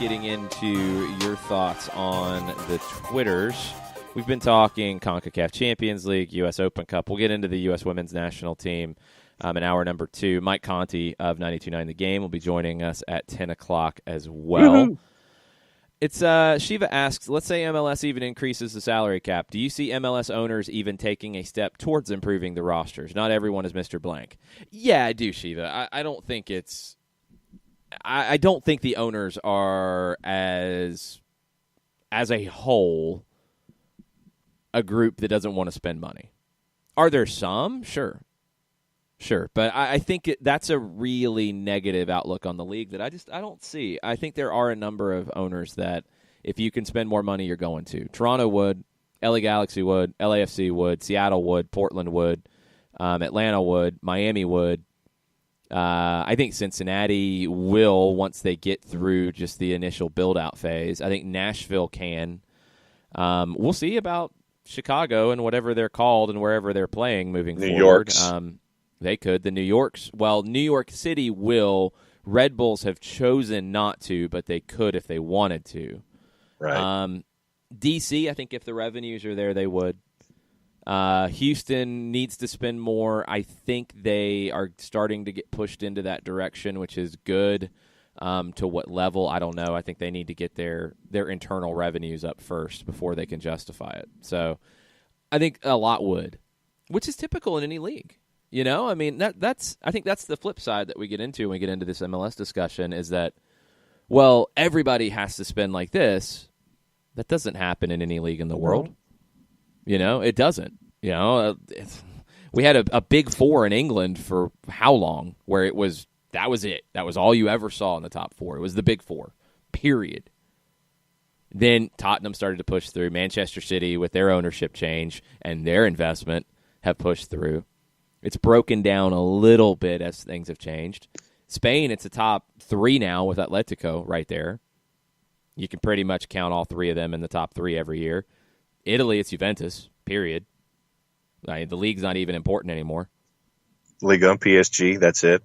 Getting into your thoughts on the Twitters. We've been talking CONCACAF Champions League, U.S. Open Cup. We'll get into the U.S. women's national team in hour number 2. Mike Conti of 92.9 The Game will be joining us at 10 o'clock as well. Woo-hoo. It's Shiva asks, let's say MLS even increases the salary cap. Do you see MLS owners even taking a step towards improving the rosters? Not everyone is Mr. Blank. Yeah, I do, Shiva. I don't think it's – I don't think the owners are as a whole a group that doesn't want to spend money. Are there some? Sure. But I think that's a really negative outlook on the league that I don't see. I think there are a number of owners that if you can spend more money, you're going to. Toronto would, LA Galaxy would, LAFC would, Seattle would, Portland would, Atlanta would, Miami would. I think Cincinnati will once they get through just the initial build-out phase. I think Nashville can. We'll see about Chicago and whatever they're called and wherever they're playing moving forward.
New York's.
They could. The New York City will Red Bulls have chosen not to, but they could if they wanted to.
Right.
DC, I think if the revenues are there, they would. Houston needs to spend more. I think they are starting to get pushed into that direction, which is good. To what level, I don't know. I think they need to get their internal revenues up first before they can justify it. So I think a lot would, which is typical in any league. I mean, I think that's the flip side that we get into when we get into this MLS discussion is that, well, everybody has to spend like this. That doesn't happen in any league in the world. It doesn't. We had a big four in England for how long where that was it. That was all you ever saw in the top four. It was the big four, period. Then Tottenham started to push through. Manchester City, with their ownership change and their investment, have pushed through. It's broken down a little bit as things have changed. Spain, it's a top three now with Atletico right there. You can pretty much count all three of them in the top three every year. Italy, it's Juventus, period. The league's not even important anymore.
Liga and PSG, that's it.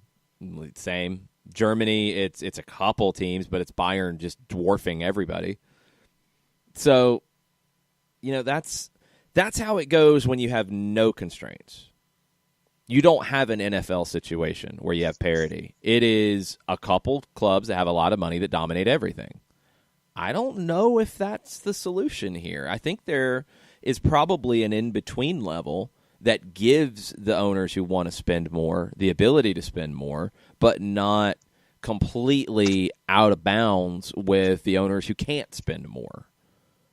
Same. Germany, it's a couple teams, but it's Bayern just dwarfing everybody. So, that's how it goes when you have no constraints. You don't have an NFL situation where you have parity. It is a couple clubs that have a lot of money that dominate everything. I don't know if that's the solution here. I think there is probably an in-between level that gives the owners who want to spend more the ability to spend more, but not completely out of bounds with the owners who can't spend more.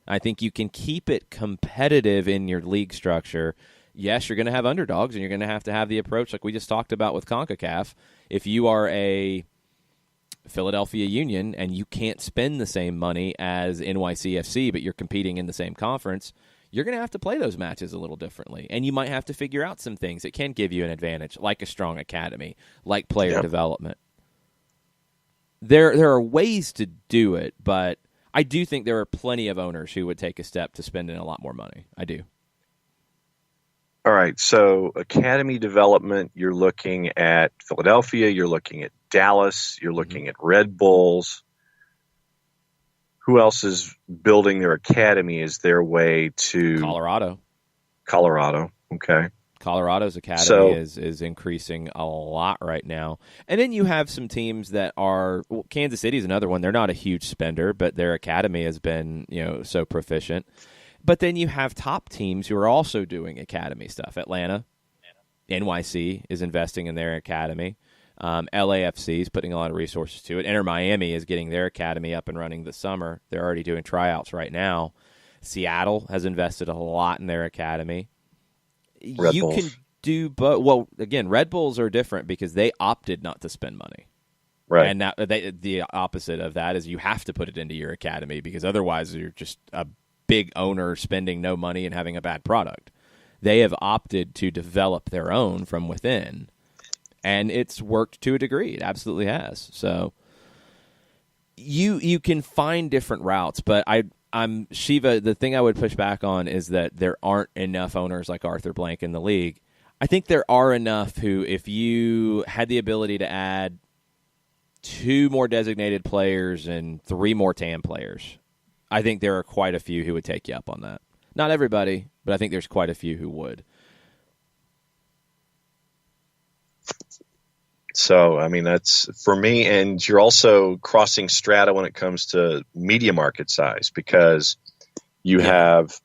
I think you can keep it competitive in your league structure. Yes, you're going to have underdogs, and you're going to have the approach like we just talked about with Concacaf. If you are a Philadelphia Union and you can't spend the same money as NYCFC, but you're competing in the same conference, you're going to have to play those matches a little differently. And you might have to figure out some things that can give you an advantage, like a strong academy, like player development. There are ways to do it, but I do think there are plenty of owners who would take a step to spending a lot more money. I do.
All right, so academy development, you're looking at Philadelphia, you're looking at Dallas, you're looking at Red Bulls. Who else is building their academy as their way to... Colorado, okay.
Colorado's academy is increasing a lot right now. And then you have some teams that are... Well, Kansas City is another one. They're not a huge spender, but their academy has been so proficient. But then you have top teams who are also doing academy stuff. Atlanta, NYC is investing in their academy. LAFC is putting a lot of resources to it. Inter Miami is getting their academy up and running this summer. They're already doing tryouts right now. Seattle has invested a lot in their academy.
Red Bulls
can do both. Well, again, Red Bulls are different because they opted not to spend money.
Right.
And now the opposite of that is you have to put it into your academy because otherwise you're just a big owner spending no money and having a bad product. They have opted to develop their own from within, and it's worked to a degree. It absolutely has. So you can find different routes, but I'm Shiva. The thing I would push back on is that there aren't enough owners like Arthur Blank in the league. I think there are enough who, if you had the ability to add 2 more designated players and 3 more TAM players, I think there are quite a few who would take you up on that. Not everybody, but I think there's quite a few who would.
So, I mean, that's for me. And you're also crossing strata when it comes to media market size because you have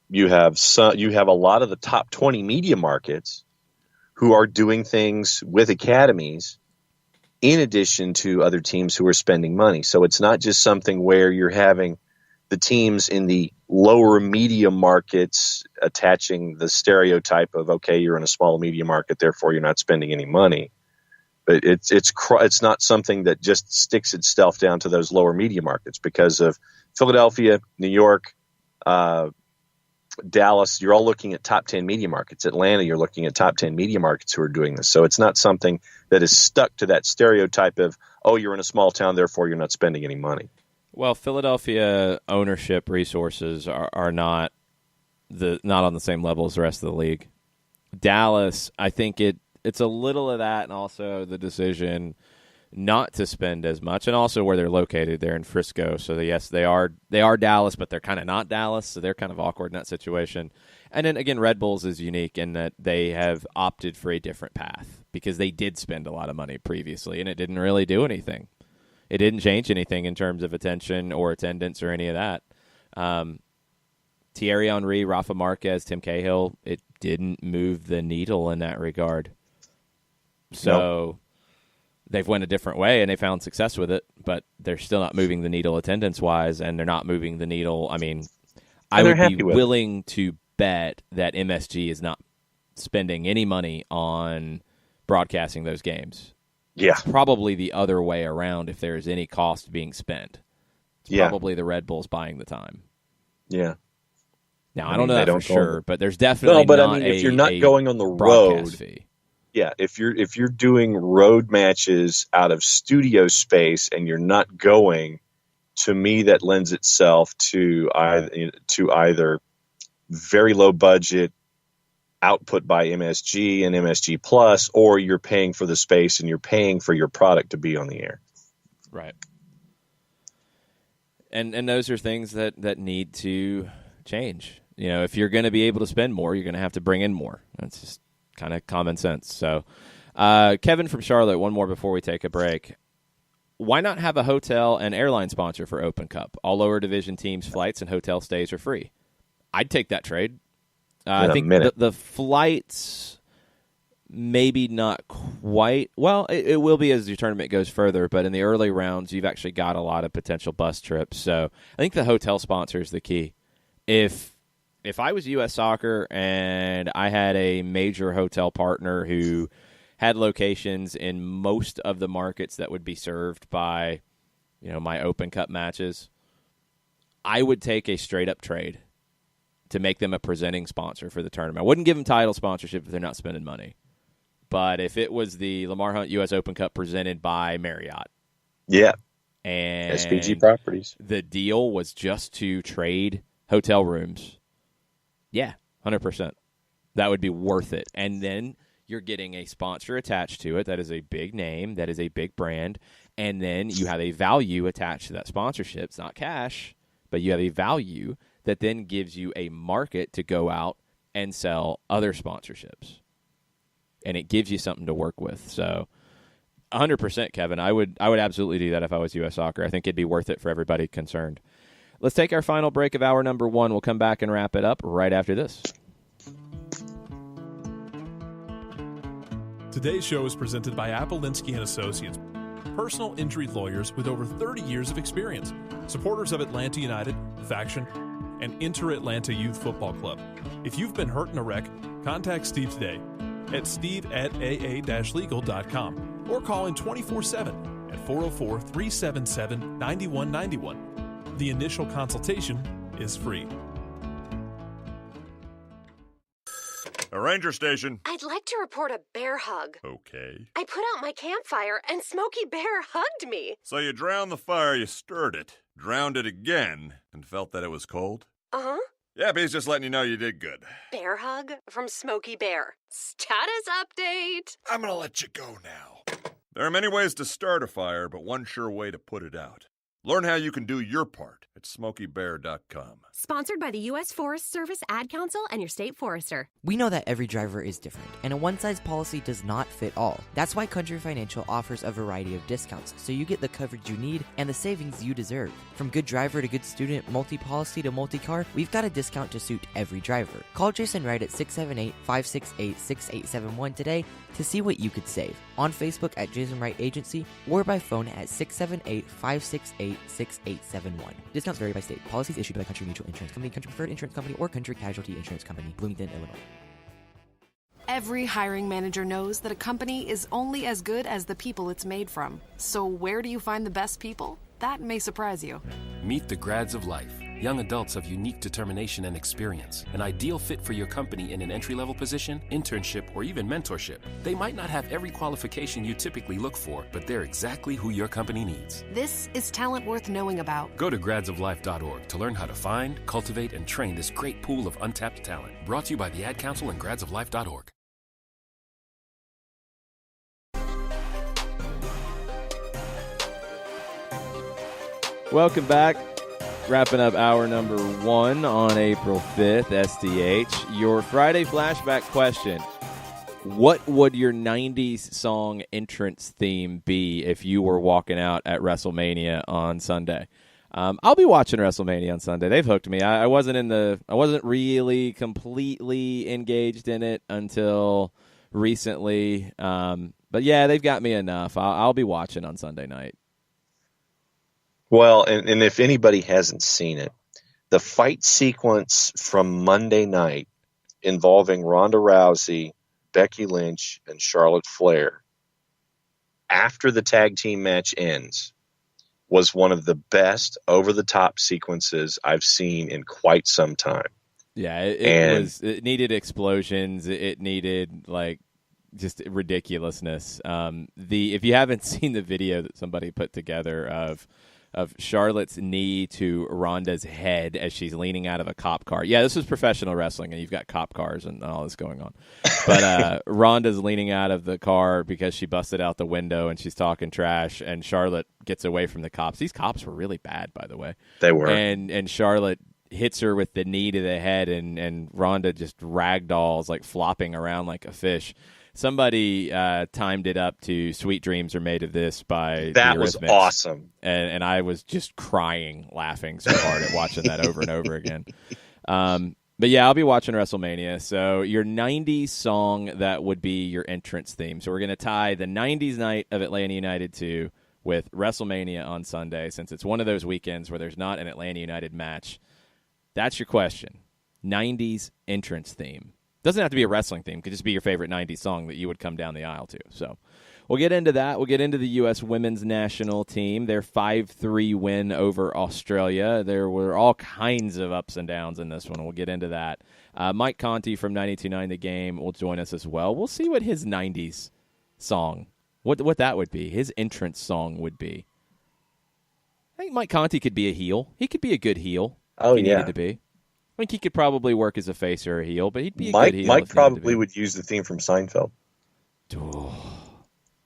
a lot of the top 20 media markets who are doing things with academies in addition to other teams who are spending money. So it's not just something where you're having the teams in the lower media markets attaching the stereotype of, okay, you're in a small media market, therefore you're not spending any money. But it's not something that just sticks itself down to those lower media markets because of Philadelphia, New York, Dallas, you're all looking at top 10 media markets. Atlanta, you're looking at top 10 media markets who are doing this. So it's not something that is stuck to that stereotype of, oh, you're in a small town, therefore you're not spending any money.
Well, Philadelphia ownership resources are not on the same level as the rest of the league. Dallas, I think it's a little of that, and also the decision not to spend as much, and also where they're located. They're in Frisco, so yes, they are Dallas, but they're kind of not Dallas, so they're kind of awkward in that situation. And then again, Red Bulls is unique in that they have opted for a different path because they did spend a lot of money previously, and it didn't really do anything. It didn't change anything in terms of attention or attendance or any of that. Thierry Henry, Rafa Marquez, Tim Cahill, it didn't move the needle in that regard. So they've went a different way, and they found success with it, but they're still not moving the needle attendance-wise, and they're not moving the needle. I mean, I would be willing to bet that MSG is not spending any money on broadcasting those games.
Yeah.
It's probably the other way around if there is any cost being spent. It's probably the Red Bulls buying the time.
Yeah.
Now, I don't know that for sure, but there's definitely
if you're not going on the road fee. Yeah, if you're doing road matches out of studio space and you're not going, to me that lends itself to either very low budget output by MSG and MSG Plus, or you're paying for the space and you're paying for your product to be on the air.
Right. And those are things that need to change. You know, if you're going to be able to spend more, you're going to have to bring in more. That's just kind of common sense. So, Kevin from Charlotte, one more before we take a break. Why not have a hotel and airline sponsor for Open Cup? All lower division teams' flights and hotel stays are free. I'd take that trade. I think the flights maybe not quite. Well, it will be as your tournament goes further, but in the early rounds, you've actually got a lot of potential bus trips. So I think the hotel sponsor is the key. If I was U.S. Soccer and I had a major hotel partner who had locations in most of the markets that would be served by, my Open Cup matches, I would take a straight-up trade to make them a presenting sponsor for the tournament. I wouldn't give them title sponsorship if they're not spending money. But if it was the Lamar Hunt U.S. Open Cup presented by Marriott.
Yeah.
And
SPG Properties.
The deal was just to trade hotel rooms. Yeah, 100%. That would be worth it. And then you're getting a sponsor attached to it that is a big name, that is a big brand, and then you have a value attached to that sponsorship. It's not cash, but you have a value that then gives you a market to go out and sell other sponsorships. And it gives you something to work with. So 100%, Kevin. I would absolutely do that if I was U.S. Soccer. I think it'd be worth it for everybody concerned. Let's take our final break of hour number 1. We'll come back and wrap it up right after this.
Today's show is presented by Appolinsky & Associates, personal injury lawyers with over 30 years of experience, supporters of Atlanta United, Faction, and Inter-Atlanta Youth Football Club. If you've been hurt in a wreck, contact Steve today at steve@aa-legal.com or call in 24/7 at 404-377-9191. The initial consultation is free.
A ranger station.
I'd like to report a bear hug.
Okay.
I put out my campfire and Smokey Bear hugged me.
So you drowned the fire, you stirred it, drowned it again, and felt that it was cold?
Uh-huh.
Yeah, he's just letting you know you did good.
Bear hug from Smokey Bear. Status update.
I'm gonna let you go now. There are many ways to start a fire, but one sure way to put it out. Learn how you can do your part at SmokeyBear.com.
Sponsored by the U.S. Forest Service, Ad Council, and your state forester.
We know that every driver is different, and a one-size policy does not fit all. That's why Country Financial offers a variety of discounts, so you get the coverage you need and the savings you deserve. From good driver to good student, multi-policy to multi-car, we've got a discount to suit every driver. Call Jason Wright at 678-568-6871 today to see what you could save. On Facebook at Jason Wright Agency or by phone at 678-568-6871. Discounts vary by state. Policies issued by Country Mutual Insurance Company, Country Preferred Insurance Company, or Country Casualty Insurance Company, Bloomington, Illinois.
Every hiring manager knows that a company is only as good as the people it's made from. So where do you find the best people? That may surprise you.
Meet the grads of life. Young adults of unique determination and experience. An ideal fit for your company in an entry-level position, internship, or even mentorship. They might not have every qualification you typically look for, but they're exactly who your company needs.
This is talent worth knowing about.
Go to gradsoflife.org to learn how to find, cultivate, and train this great pool of untapped talent. Brought to you by the Ad Council and gradsoflife.org.
Welcome back. Wrapping up hour number 1 on April 5th, SDH. Your Friday flashback question. What would your 90s song entrance theme be if you were walking out at WrestleMania on Sunday? I'll be watching WrestleMania on Sunday. They've hooked me. I wasn't really completely engaged in it until recently. But yeah, they've got me enough. I'll be watching on Sunday night.
Well, and if anybody hasn't seen it, the fight sequence from Monday night involving Ronda Rousey, Becky Lynch, and Charlotte Flair after the tag team match ends was one of the best over-the-top sequences I've seen in quite some time.
Yeah, it needed explosions. It needed, just ridiculousness. If you haven't seen the video that somebody put together of Charlotte's knee to Ronda's head as she's leaning out of a cop car. Yeah, this is professional wrestling, and you've got cop cars and all this going on. But Ronda's leaning out of the car because she busted out the window, and she's talking trash, and Charlotte gets away from the cops. These cops were really bad, by the way.
They were.
And Charlotte hits her with the knee to the head, and Ronda just ragdolls, flopping around like a fish. Somebody timed it up to "Sweet Dreams Are Made of This" by
That was awesome.
And I was just crying, laughing so hard at watching that over and over again. But yeah, I'll be watching WrestleMania. So your 90s song, that would be your entrance theme. So we're going to tie the 90s night of Atlanta United 2 with WrestleMania on Sunday, since it's one of those weekends where there's not an Atlanta United match. That's your question. 90s entrance theme. Doesn't have to be a wrestling theme. It could just be your favorite 90s song that you would come down the aisle to. So we'll get into that. We'll get into the U.S. women's national team. Their 5-3 win over Australia. There were all kinds of ups and downs in this one. We'll get into that. Mike Conti from 92.9 The Game will join us as well. We'll see what his 90s song, what that would be, his entrance song would be. I think Mike Conti could be a heel. He could be a good heel if he needed to be. I think he could probably work as a face or a heel, but he'd be a good heel.
Mike probably would use the theme from Seinfeld.
I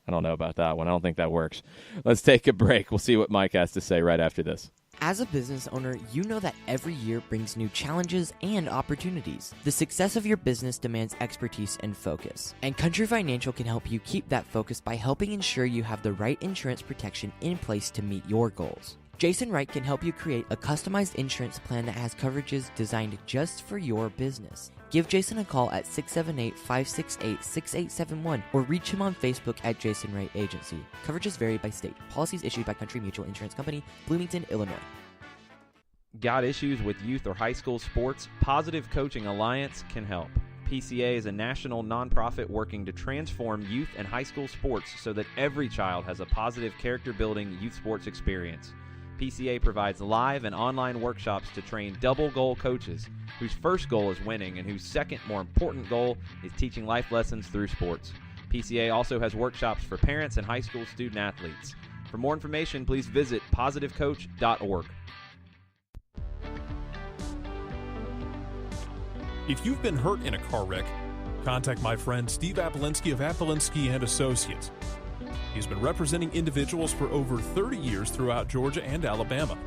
don't know about that one. I don't think that works. Let's take a break. We'll see what Mike has to say right after this.
As a business owner, you know that every year brings new challenges and opportunities. The success of your business demands expertise and focus. And Country Financial can help you keep that focus by helping ensure you have the right insurance protection in place to meet your goals. Jason Wright can help you create a customized insurance plan that has coverages designed just for your business. Give Jason a call at 678-568-6871 or reach him on Facebook at Jason Wright Agency. Coverages vary by state. Policies issued by Country Mutual Insurance Company, Bloomington, Illinois.
Got issues with youth or high school sports? Positive Coaching Alliance can help. PCA is a national nonprofit working to transform youth and high school sports so that every child has a positive character-building youth sports experience. PCA provides live and online workshops to train double-goal coaches whose first goal is winning and whose second, more important goal is teaching life lessons through sports. PCA also has workshops for parents and high school student-athletes. For more information, please visit positivecoach.org.
If you've been hurt in a car wreck, contact my friend Steve Apolensky of Apolensky & Associates. He's been representing individuals for over 30 years throughout Georgia and Alabama.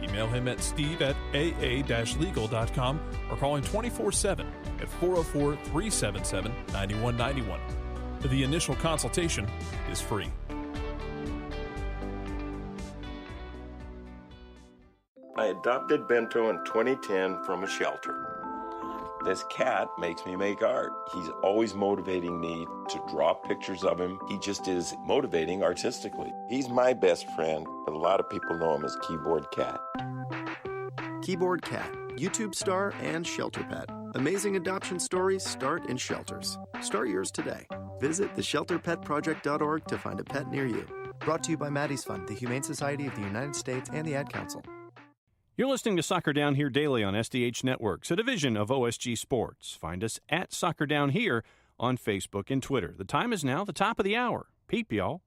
Email him at steve@aa-legal.com or call him 24/7 at 404-377-9191. The initial consultation is free.
I adopted Bento in 2010 from a shelter. This cat makes me make art. He's always motivating me to draw pictures of him. He just is motivating artistically. He's my best friend, but a lot of people know him as Keyboard Cat.
Keyboard Cat, YouTube star and shelter pet. Amazing adoption stories start in shelters. Start yours today. Visit theshelterpetproject.org to find a pet near you. Brought to you by Maddie's Fund, the Humane Society of the United States, and the Ad Council.
You're listening to Soccer Down Here daily on SDH Networks, a division of OSG Sports. Find us at Soccer Down Here on Facebook and Twitter. The time is now the top of the hour. Peep, y'all.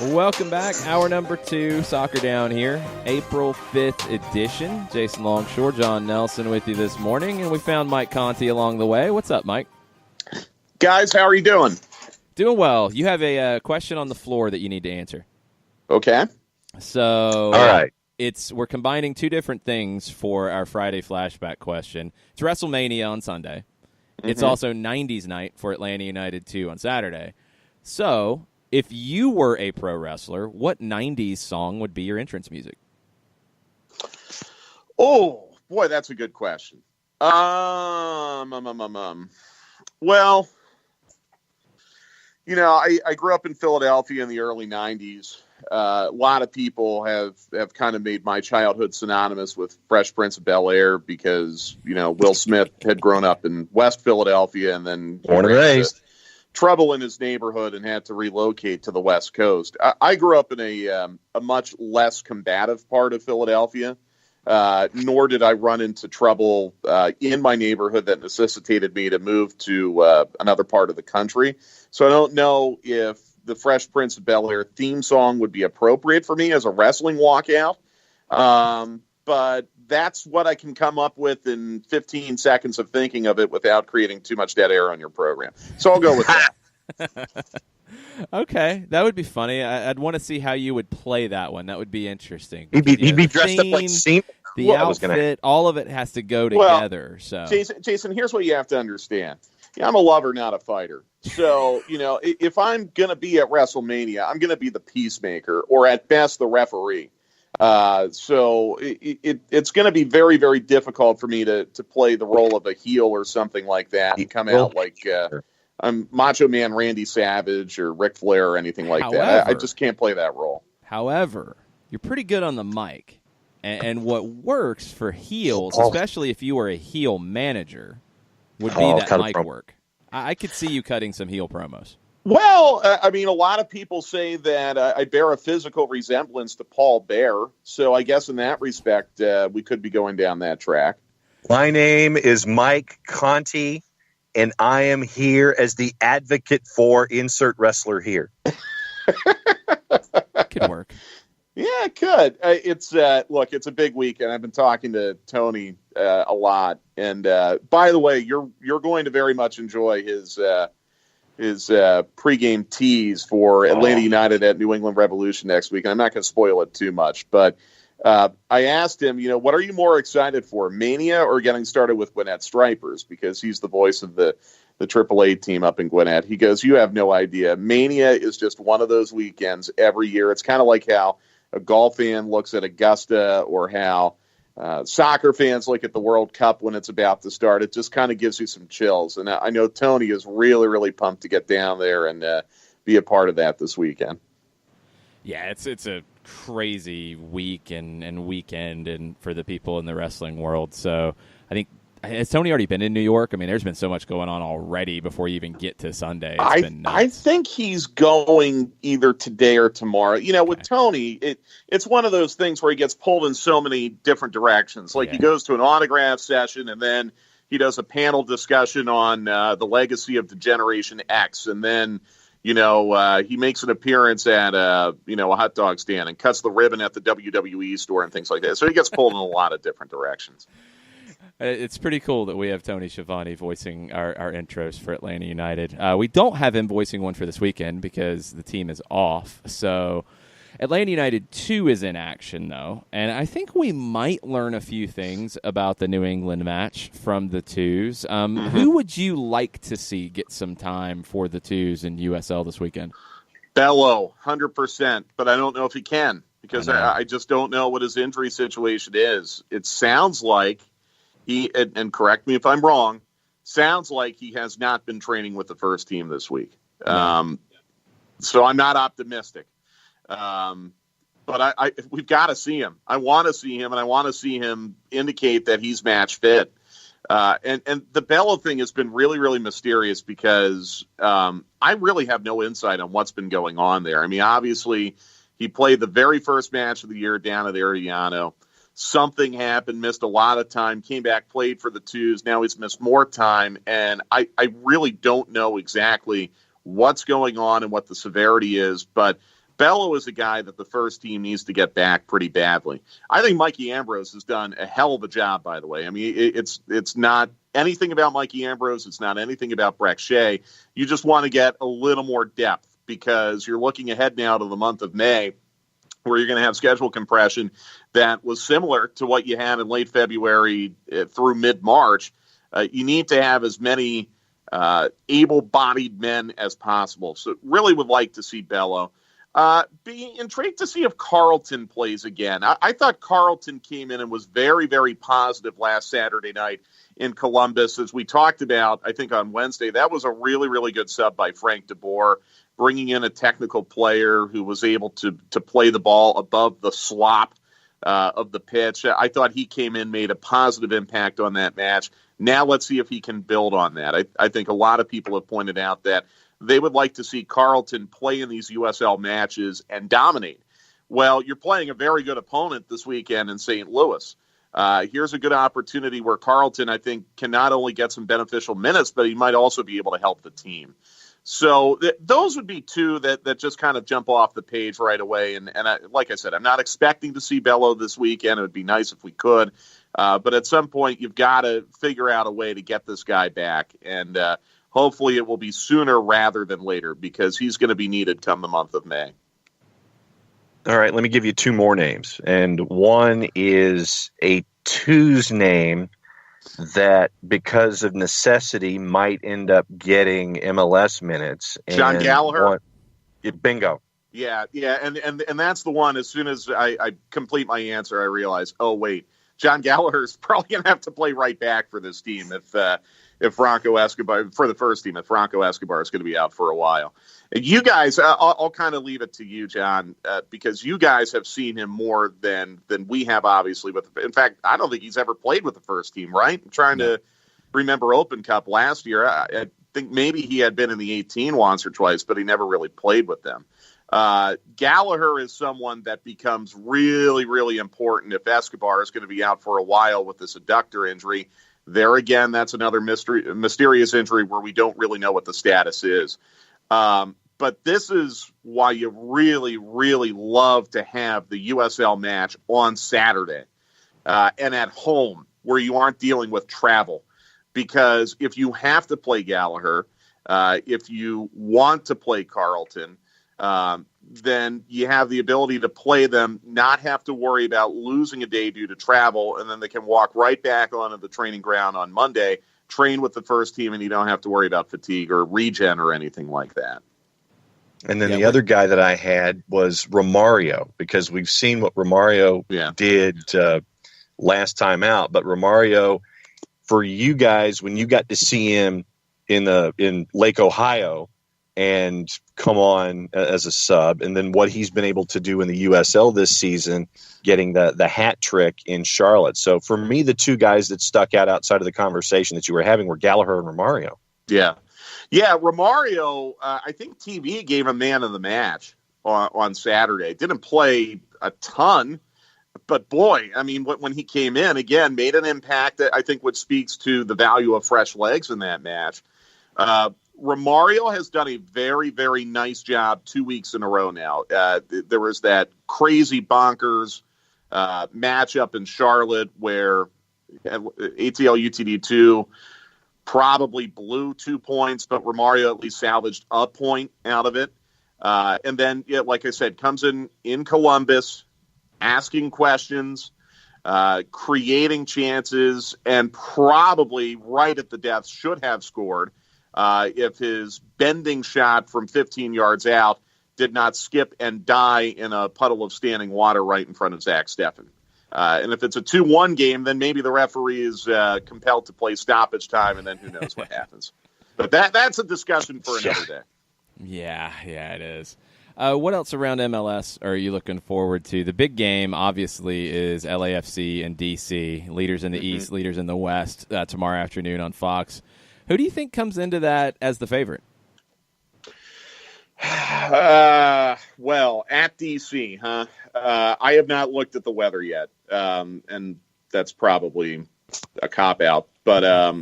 Welcome back. Hour number 2, Soccer Down Here, April 5th edition. Jason Longshore, John Nelson with you this morning, and we found Mike Conti along the way. What's up, Mike?
Guys, how are you doing?
Doing well. You have a question on the floor that you need to answer.
Okay.
So,
all right.
We're combining two different things for our Friday flashback question. It's WrestleMania on Sunday. Mm-hmm. It's also 90s night for Atlanta United 2 on Saturday. So, if you were a pro wrestler, what 90s song would be your entrance music?
Oh, boy, that's a good question. Well, I grew up in Philadelphia in the early 90s. A lot of people have kind of made my childhood synonymous with Fresh Prince of Bel-Air because, Will Smith had grown up in West Philadelphia and then
born and raised.
Trouble in his neighborhood and had to relocate to the West Coast. I grew up in a much less combative part of Philadelphia. Nor did I run into trouble in my neighborhood that necessitated me to move to another part of the country. So I don't know if the Fresh Prince of Bel-Air theme song would be appropriate for me as a wrestling walkout. But that's what I can come up with in 15 seconds of thinking of it without creating too much dead air on your program. So I'll go with that.
Okay, that would be funny. I'd want to see how you would play that one. That would be interesting.
He'd be dressed up like Cena.
The outfit, all of it has to go together. So,
Jason, here's what you have to understand. I'm a lover, not a fighter. So, if I'm going to be at WrestleMania, I'm going to be the peacemaker or at best the referee. So it's going to be very, very difficult for me to play the role of a heel or something like that and come out like I'm Macho Man Randy Savage or Ric Flair or anything like that. I just can't play that role.
However, you're pretty good on the mic. And what works for heels, especially if you were a heel manager, would be that mic work. I could see you cutting some heel promos.
Well, a lot of people say that I bear a physical resemblance to Paul Bear. So I guess in that respect, we could be going down that track.
My name is Mike Conti, and I am here as the advocate for insert wrestler here.
Could work.
Yeah, it could. It's a big weekend. I've been talking to Tony a lot, and by the way, you're going to very much enjoy his pregame tease for Atlanta United at New England Revolution next week. And I'm not going to spoil it too much, but I asked him, what are you more excited for, Mania or getting started with Gwinnett Stripers? Because he's the voice of the AAA team up in Gwinnett. He goes, you have no idea. Mania is just one of those weekends every year. It's kind of like how a golf fan looks at Augusta or how soccer fans look at the World Cup when it's about to start. It just kind of gives you some chills. And I know Tony is really, really pumped to get down there and be a part of that this weekend.
Yeah, it's a crazy week and weekend and for the people in the wrestling world. So I think, has Tony already been in New York? There's been so much going on already before you even get to Sunday. It's been nuts.
I think he's going either today or tomorrow. With Tony, it's one of those things where he gets pulled in so many different directions. Like he goes to an autograph session, and then he does a panel discussion on the legacy of the Generation X, and then he makes an appearance at a hot dog stand and cuts the ribbon at the WWE store and things like that. So he gets pulled in a lot of different directions.
It's pretty cool that we have Tony Schiavone voicing our intros for Atlanta United. We don't have him voicing one for this weekend because the team is off. So Atlanta United 2 is in action, though. And I think we might learn a few things about the New England match from the Twos. Who would you like to see get some time for the Twos in USL this weekend?
Bello, 100%. But I don't know if he can because I just don't know what his injury situation is. It sounds like he, and correct me if I'm wrong, sounds like he has not been training with the first team this week. So I'm not optimistic. But we've got to see him. I want to see him, and I want to see him indicate that he's match fit. And the Bello thing has been really, really mysterious because I really have no insight on what's been going on there. Obviously, he played the very first match of the year down at Arellano. Something happened, missed a lot of time, came back, played for the Twos. Now he's missed more time, and I really don't know exactly what's going on and what the severity is. But Bello is a guy that the first team needs to get back pretty badly. I think Mikey Ambrose has done a hell of a job, by the way. I mean, it's not anything about Mikey Ambrose. It's not anything about Breck Shea. You just want to get a little more depth because you're looking ahead now to the month of May, where you're going to have schedule compression that was similar to what you had in late February through mid-March. You need to have as many able-bodied men as possible. So really would like to see Bello. Be intrigued to see if Carlton plays again. I thought Carlton came in and was very, very positive last Saturday night in Columbus. As we talked about, I think on Wednesday, that was a really, really good sub by Frank DeBoer, bringing in a technical player who was able to play the ball above the slop of the pitch. I thought he came in, made a positive impact on that match. Now let's see if he can build on that. I think a lot of people have pointed out that they would like to see Carlton play in these USL matches and dominate. Well, you're playing a very good opponent this weekend in St. Louis. Here's a good opportunity where Carlton, I think, can not only get some beneficial minutes, but he might also be able to help the team. So those would be two that just kind of jump off the page right away. And like I said, I'm not expecting to see Bello this weekend. It would be nice if we could. But at some point, you've got to figure out a way to get this guy back. And hopefully it will be sooner rather than later because he's going to be needed come the month of May.
All right, let me give you two more names. And one is a twos name that, because of necessity, might end up getting MLS minutes.
John Gallagher?
Bingo.
Yeah, and that's the one. As soon as I complete my answer, I realize, oh, wait, John Gallagher is probably going to have to play right back for this team if Franco Escobar, for the first team, if Franco Escobar is going to be out for a while. And you guys, I'll kind of leave it to you, John, because you guys have seen him more than we have, obviously. In fact, I don't think he's ever played with the first team, right? I'm trying to remember Open Cup last year. I think maybe he had been in the 18 once or twice, but he never really played with them. Gallagher is someone that becomes really, really important if Escobar is going to be out for a while with this adductor injury. There again, that's another mysterious injury where we don't really know what the status is. But this is why you really, really love to have the USL match on Saturday and at home where you aren't dealing with travel. Because if you have to play Gallagher, if you want to play Carlton, then you have the ability to play them, not have to worry about losing a day due to travel, and then they can walk right back onto the training ground on Monday, train with the first team, and you don't have to worry about fatigue or regen or anything like that.
And then the other guy that I had was Romario, because we've seen what Romario did last time out. But Romario, for you guys, when you got to see him in Lake Ohio and come on as a sub, and then what he's been able to do in the USL this season, getting the hat trick in Charlotte. So for me, the two guys that stuck out outside of the conversation that you were having were Gallagher and Romario.
Yeah, Romario, I think TV gave him man of the match on Saturday. Didn't play a ton, but boy, I mean, when he came in, again, made an impact that I think what speaks to the value of fresh legs in that match. Romario has done a very, very nice job 2 weeks in a row now. There was that crazy bonkers matchup in Charlotte where ATL UTD2 probably blew 2 points, but Romario at least salvaged a point out of it. And then, like I said, comes in Columbus, asking questions, creating chances, and probably right at the death should have scored if his bending shot from 15 yards out did not skip and die in a puddle of standing water right in front of Zach Steffen. And if it's a 2-1 game, then maybe the referee is compelled to play stoppage time, and then who knows what happens. But that's a discussion for another day.
Yeah, it is. What else around MLS are you looking forward to? The big game, obviously, is LAFC and DC, leaders in the East, leaders in the West, tomorrow afternoon on Fox. Who do you think comes into that as the favorite?
Well, at DC, huh? I have not looked at the weather yet, and that's probably a cop-out. But,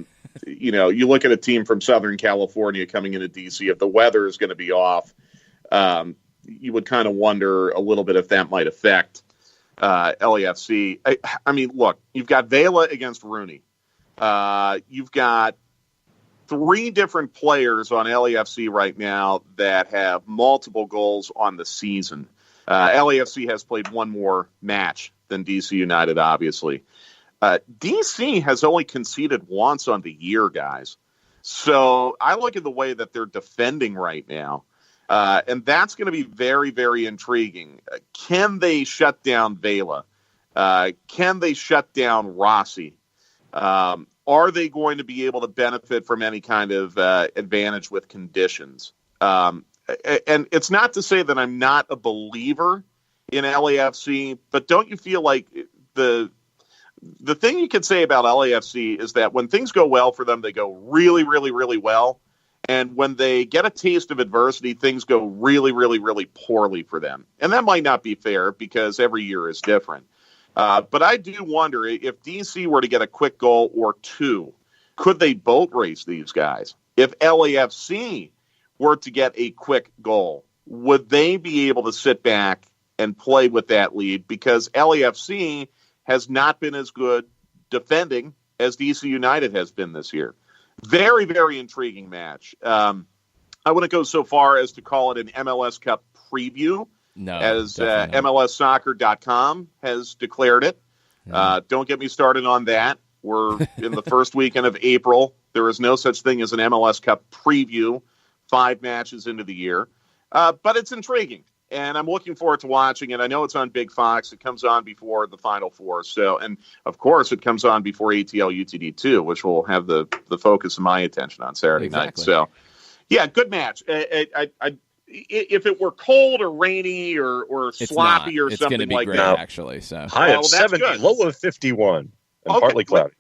you look at a team from Southern California coming into DC, if the weather is going to be off, you would kind of wonder a little bit if that might affect LAFC. I mean, look, you've got Vela against Rooney. You've got 3 different players on LAFC right now that have multiple goals on the season. LAFC has played one more match than DC United, obviously. DC has only conceded once on the year, guys. So I look at the way that they're defending right now, and that's going to be very, very intriguing. Can they shut down Vela? Can they shut down Rossi? Are they going to be able to benefit from any kind of advantage with conditions? And it's not to say that I'm not a believer in LAFC, but don't you feel like the thing you could say about LAFC is that when things go well for them, they go really, really, really well. And when they get a taste of adversity, things go really, really, really poorly for them. And that might not be fair because every year is different. But I do wonder if DC were to get a quick goal or 2, could they boat race these guys? If LAFC were to get a quick goal, would they be able to sit back and play with that lead? Because LAFC has not been as good defending as DC United has been this year. Very, very intriguing match. I wouldn't go so far as to call it an MLS Cup preview, as MLSsoccer.com has declared it. Don't get me started on that. We're in the first weekend of April. There is no such thing as an MLS Cup preview 5 matches into the year. But it's intriguing. And I'm looking forward to watching it. I know it's on Big Fox. It comes on before the Final Four. So, and of course, it comes on before ATL UTD 2, which will have the focus of my attention on Saturday night. So, yeah, good match. If it were cold or rainy or sloppy or something like
great,
that,
actually. So
high of 70, low of 51, and partly cloudy.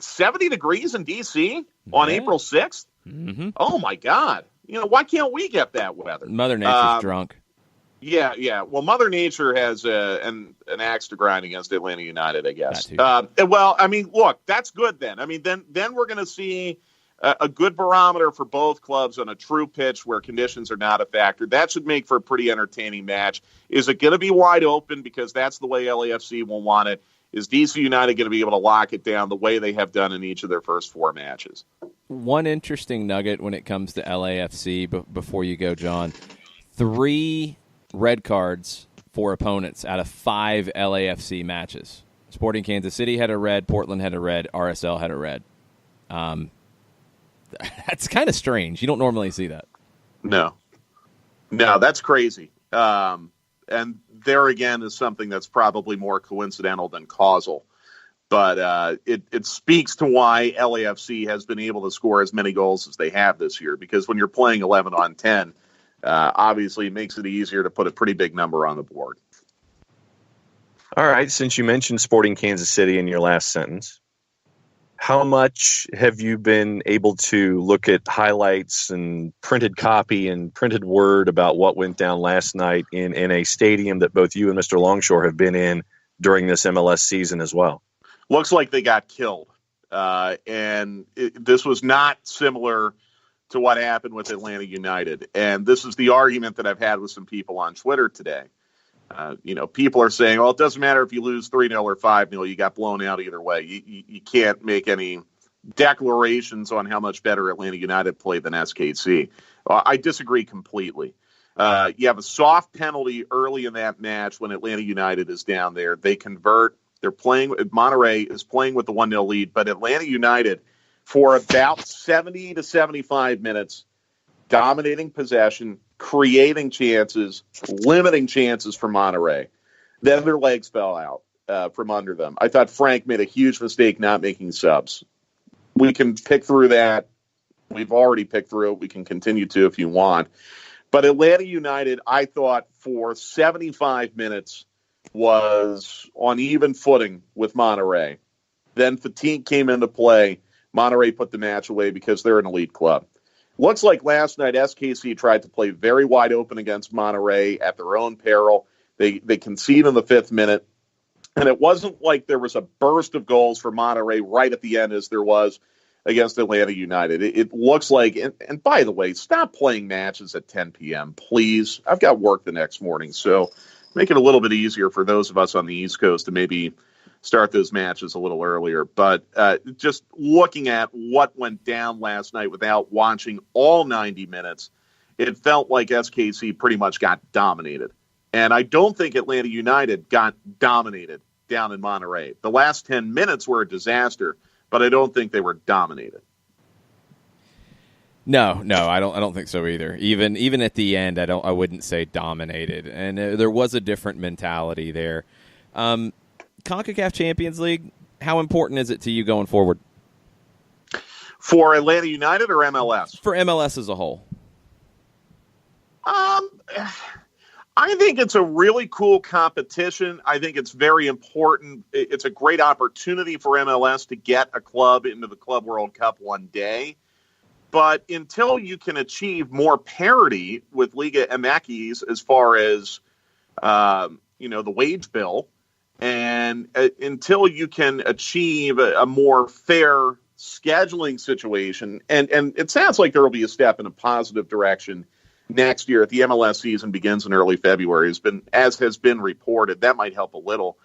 70 degrees in DC on April 6th.
Mm-hmm.
Oh my God! Why can't we get that weather?
Mother Nature's drunk.
Yeah. Well, Mother Nature has an axe to grind against Atlanta United, I guess.
Well,
I mean, look, that's good then. I mean, then we're going to see a good barometer for both clubs on a true pitch where conditions are not a factor. That should make for a pretty entertaining match. Is it going to be wide open because that's the way LAFC will want it? Is DC United going to be able to lock it down the way they have done in each of their first 4 matches?
One interesting nugget when it comes to LAFC, before you go, John, 3 red cards for opponents out of 5 LAFC matches. Sporting Kansas City had a red, Portland had a red, RSL had a red. That's kind of strange. You don't normally see that.
No, that's crazy. And there again is something that's probably more coincidental than causal. But it speaks to why LAFC has been able to score as many goals as they have this year. Because when you're playing 11 on 10, obviously it makes it easier to put a pretty big number on the board.
All right, since you mentioned Sporting Kansas City in your last sentence, how much have you been able to look at highlights and printed copy and printed word about what went down last night in a stadium that both you and Mr. Longshore have been in during this MLS season as well?
Looks like they got killed. This was not similar to what happened with Atlanta United. And this is the argument that I've had with some people on Twitter today. People are saying, well, it doesn't matter if you lose 3-0 or 5-0, you got blown out either way. You can't make any declarations on how much better Atlanta United played than SKC. I disagree completely. You have a soft penalty early in that match when Atlanta United is down there. They convert. They're playing. Monterrey is playing with the 1-0 lead, but Atlanta United, for about 70 to 75 minutes, dominating possession, creating chances, limiting chances for Monterrey. Then their legs fell out from under them. I thought Frank made a huge mistake not making subs. We can pick through that. We've already picked through it. We can continue to if you want. But Atlanta United, I thought, for 75 minutes was on even footing with Monterrey. Then fatigue came into play. Monterrey put the match away because they're an elite club. Looks like last night SKC tried to play very wide open against Monterrey at their own peril. They concede in the 5th minute. And it wasn't like there was a burst of goals for Monterrey right at the end as there was against Atlanta United. It looks like, and by the way, stop playing matches at 10 p.m., please. I've got work the next morning, so make it a little bit easier for those of us on the East Coast to maybe start those matches a little earlier. But just looking at what went down last night without watching all 90 minutes, it felt like SKC pretty much got dominated. And I don't think Atlanta United got dominated down in Monterrey. The last 10 minutes were a disaster, but I don't think they were dominated.
No, I don't think so either. Even at the end, I wouldn't say dominated, and there was a different mentality there. Concacaf Champions League, how important is it to you going forward?
For Atlanta United or MLS?
For MLS as a whole.
I think it's a really cool competition. I think it's very important. It's a great opportunity for MLS to get a club into the Club World Cup one day. But until you can achieve more parity with Liga MX as far as, the wage bill, and until you can achieve a more fair scheduling situation, and it sounds like there will be a step in a positive direction next year. The MLS season begins in early February, as has been reported. That might help a little.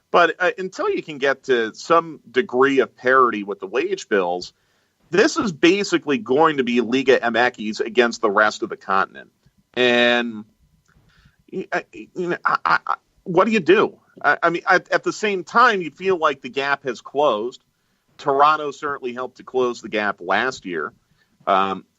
But until you can get to some degree of parity with the wage bills, this is basically going to be Liga MX against the rest of the continent. And what do you do? I mean, at the same time, you feel like the gap has closed. Toronto certainly helped to close the gap last year.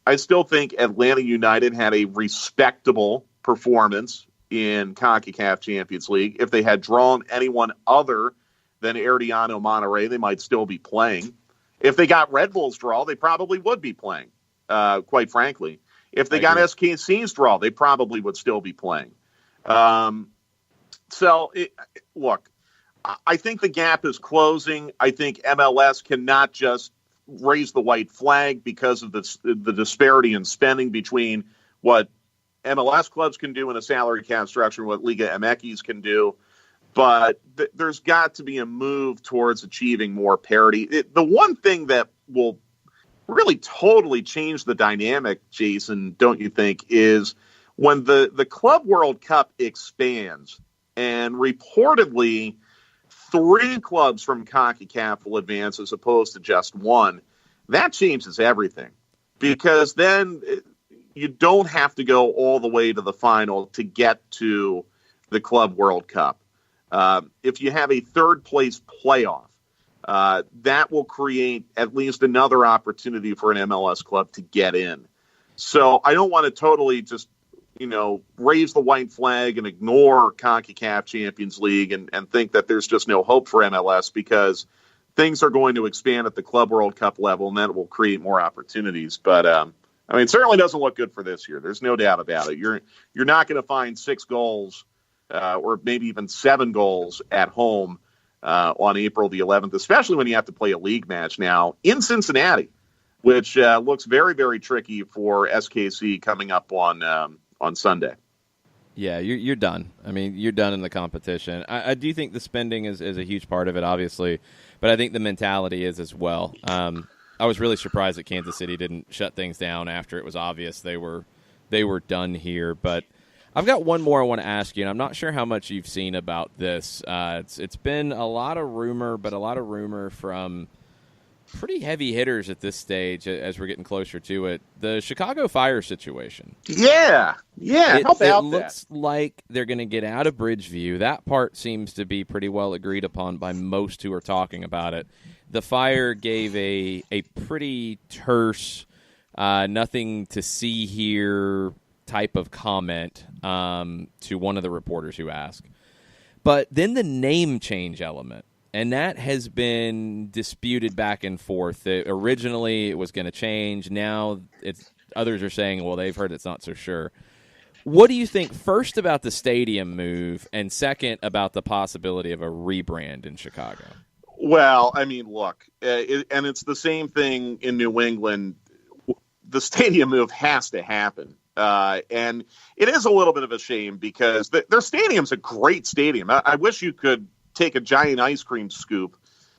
I still think Atlanta United had a respectable performance in CONCACAF Champions League. If they had drawn anyone other than Herediano Monterrey, they might still be playing. If they got Red Bull's draw, they probably would be playing, quite frankly. If they got SKC's draw, they probably would still be playing. Look, I think the gap is closing. I think MLS cannot just raise the white flag because of the disparity in spending between what MLS clubs can do in a salary cap structure and what Liga MX can do. But there's got to be a move towards achieving more parity. The one thing that will really totally change the dynamic, Jason, don't you think, is when the Club World Cup expands, and reportedly 3 clubs from CONCACAF will advance as opposed to just 1. That changes everything, because then you don't have to go all the way to the final to get to the Club World Cup. If you have a third-place playoff, that will create at least another opportunity for an MLS club to get in. So I don't want to totally just, raise the white flag and ignore CONCACAF Champions League and think that there's just no hope for MLS, because things are going to expand at the Club World Cup level, and that will create more opportunities. But, it certainly doesn't look good for this year. There's no doubt about it. You're not going to find 6 goals or maybe even 7 goals at home on April the 11th, especially when you have to play a league match now in Cincinnati, which looks very, very tricky for SKC coming up on Sunday.
Yeah, you're done. I mean, you're done in the competition. I do think the spending is a huge part of it, obviously, but I think the mentality is as well. I was really surprised that Kansas City didn't shut things down after it was obvious they were done here. But I've got one more I want to ask you, and I'm not sure how much you've seen about this. It's been a lot of rumor from pretty heavy hitters at this stage as we're getting closer to it. The Chicago Fire situation.
Yeah. How about that?
It looks like they're going to get out of Bridgeview. That part seems to be pretty well agreed upon by most who are talking about it. The Fire gave a pretty terse, nothing to see here type of comment to one of the reporters who asked. But then the name change element. And that has been disputed back and forth. Originally, it was going to change. Now, others are saying, well, they've heard it's not so sure. What do you think, first, about the stadium move, and second, about the possibility of a rebrand in Chicago?
Well, I mean, look, and it's the same thing in New England. The stadium move has to happen. And it is a little bit of a shame, because their stadium's a great stadium. I wish you could take a giant ice cream scoop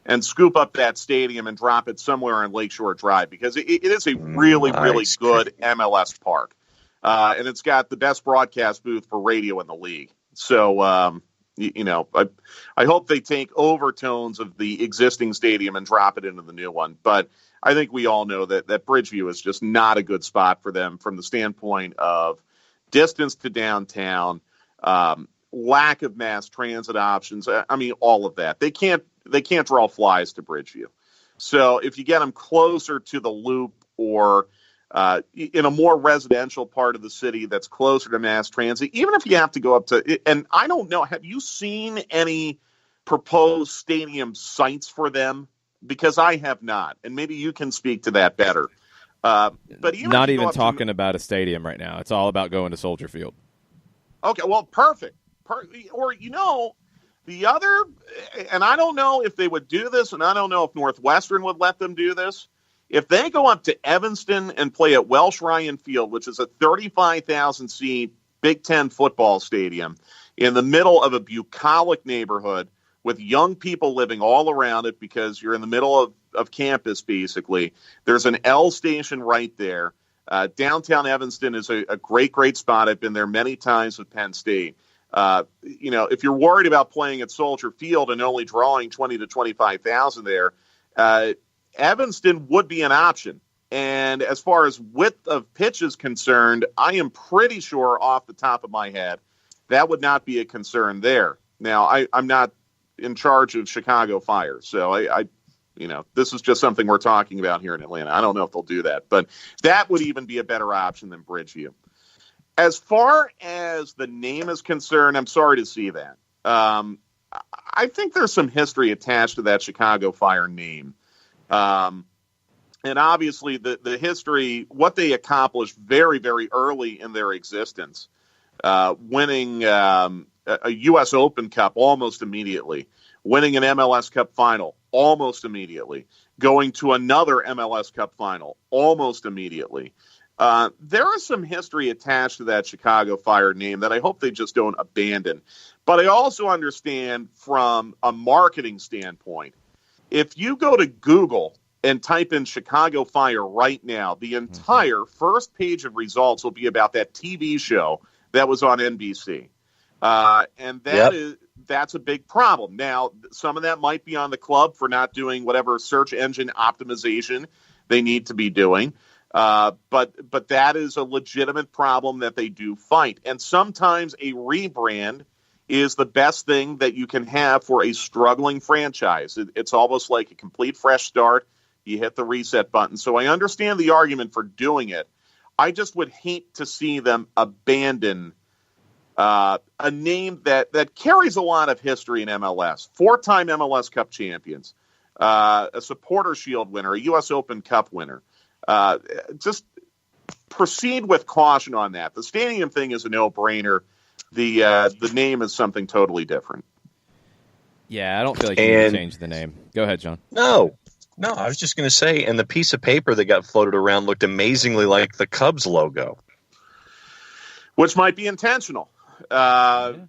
and scoop up that stadium and drop it somewhere on Lakeshore Drive, because it is a really, really good MLS park. And it's got the best broadcast booth for radio in the league. So, I hope they take overtones of the existing stadium and drop it into the new one. But I think we all know that Bridgeview is just not a good spot for them from the standpoint of distance to downtown, lack of mass transit options. I mean, all of that. They can't draw flies to Bridgeview. So if you get them closer to the Loop or in a more residential part of the city that's closer to mass transit, even if you have to go up to, and I don't know, have you seen any proposed stadium sites for them? Because I have not, and maybe you can speak to that better. But
not even talking about a stadium right now. It's all about going to Soldier Field.
Okay, well, perfect. Or, the other, and I don't know if they would do this, and I don't know if Northwestern would let them do this. If they go up to Evanston and play at Welsh Ryan Field, which is a 35,000-seat Big Ten football stadium in the middle of a bucolic neighborhood with young people living all around it because you're in the middle of campus, basically. There's an L station right there. Downtown Evanston is a great, great spot. I've been there many times with Penn State. If you're worried about playing at Soldier Field and only drawing 20 to 25,000 there, Evanston would be an option. And as far as width of pitch is concerned, I am pretty sure off the top of my head that would not be a concern there. Now, I'm not in charge of Chicago Fire, so I this is just something we're talking about here in Atlanta. I don't know if they'll do that, but that would even be a better option than Bridgeview. As far as the name is concerned, I'm sorry to see that. I think there's some history attached to that Chicago Fire name. And obviously the history, what they accomplished very, very early in their existence, winning a U.S. Open Cup almost immediately, winning an MLS Cup final almost immediately, going to another MLS Cup final almost immediately. There is some history attached to that Chicago Fire name that I hope they just don't abandon. But I also understand from a marketing standpoint, if you go to Google and type in Chicago Fire right now, the entire first page of results will be about that TV show that was on NBC. And that's a big problem. Now, some of that might be on the club for not doing whatever search engine optimization they need to be doing. But that is a legitimate problem that they do fight. And sometimes a rebrand is the best thing that you can have for a struggling franchise. It's almost like a complete fresh start. You hit the reset button. So I understand the argument for doing it. I just would hate to see them abandon a name that carries a lot of history in MLS. 4-time MLS Cup champions, a Supporter Shield winner, a U.S. Open Cup winner. Just proceed with caution on that. The stadium thing is a no-brainer. The name is something totally different.
Yeah, I don't feel like you need to change the name. Go ahead, John.
No, I was just going to say, and the piece of paper that got floated around looked amazingly like the Cubs logo.
Which might be intentional. I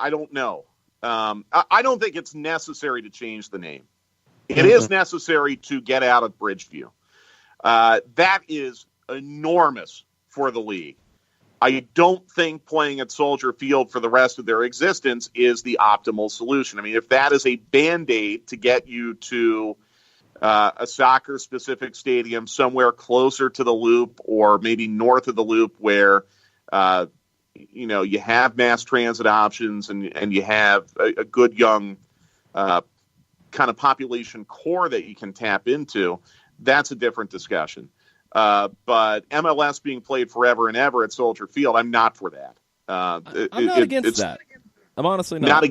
don't know. I don't think it's necessary to change the name. It is necessary to get out of Bridgeview. That is enormous for the league. I don't think playing at Soldier Field for the rest of their existence is the optimal solution. I mean, if that is a Band-Aid to get you to a soccer-specific stadium somewhere closer to the Loop or maybe north of the Loop where, you have mass transit options and you have a good young kind of population core that you can tap into, that's a different discussion. But MLS being played forever and ever at Soldier Field, I'm not for that.
I'm not against that. I'm honestly not.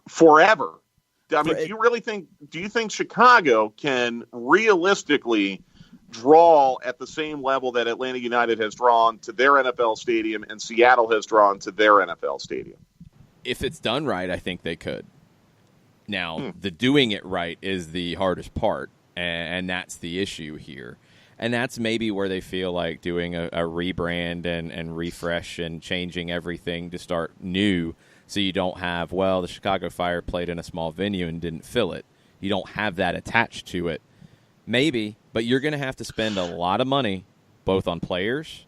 Forever. I mean, do you think Chicago can realistically draw at the same level that Atlanta United has drawn to their NFL stadium and Seattle has drawn to their NFL stadium?
If it's done right, I think they could. Now, the doing it right is the hardest part, and that's the issue here. And that's maybe where they feel like doing a rebrand and refresh and changing everything to start new so you don't have, the Chicago Fire played in a small venue and didn't fill it. You don't have that attached to it. Maybe, but you're going to have to spend a lot of money both on players,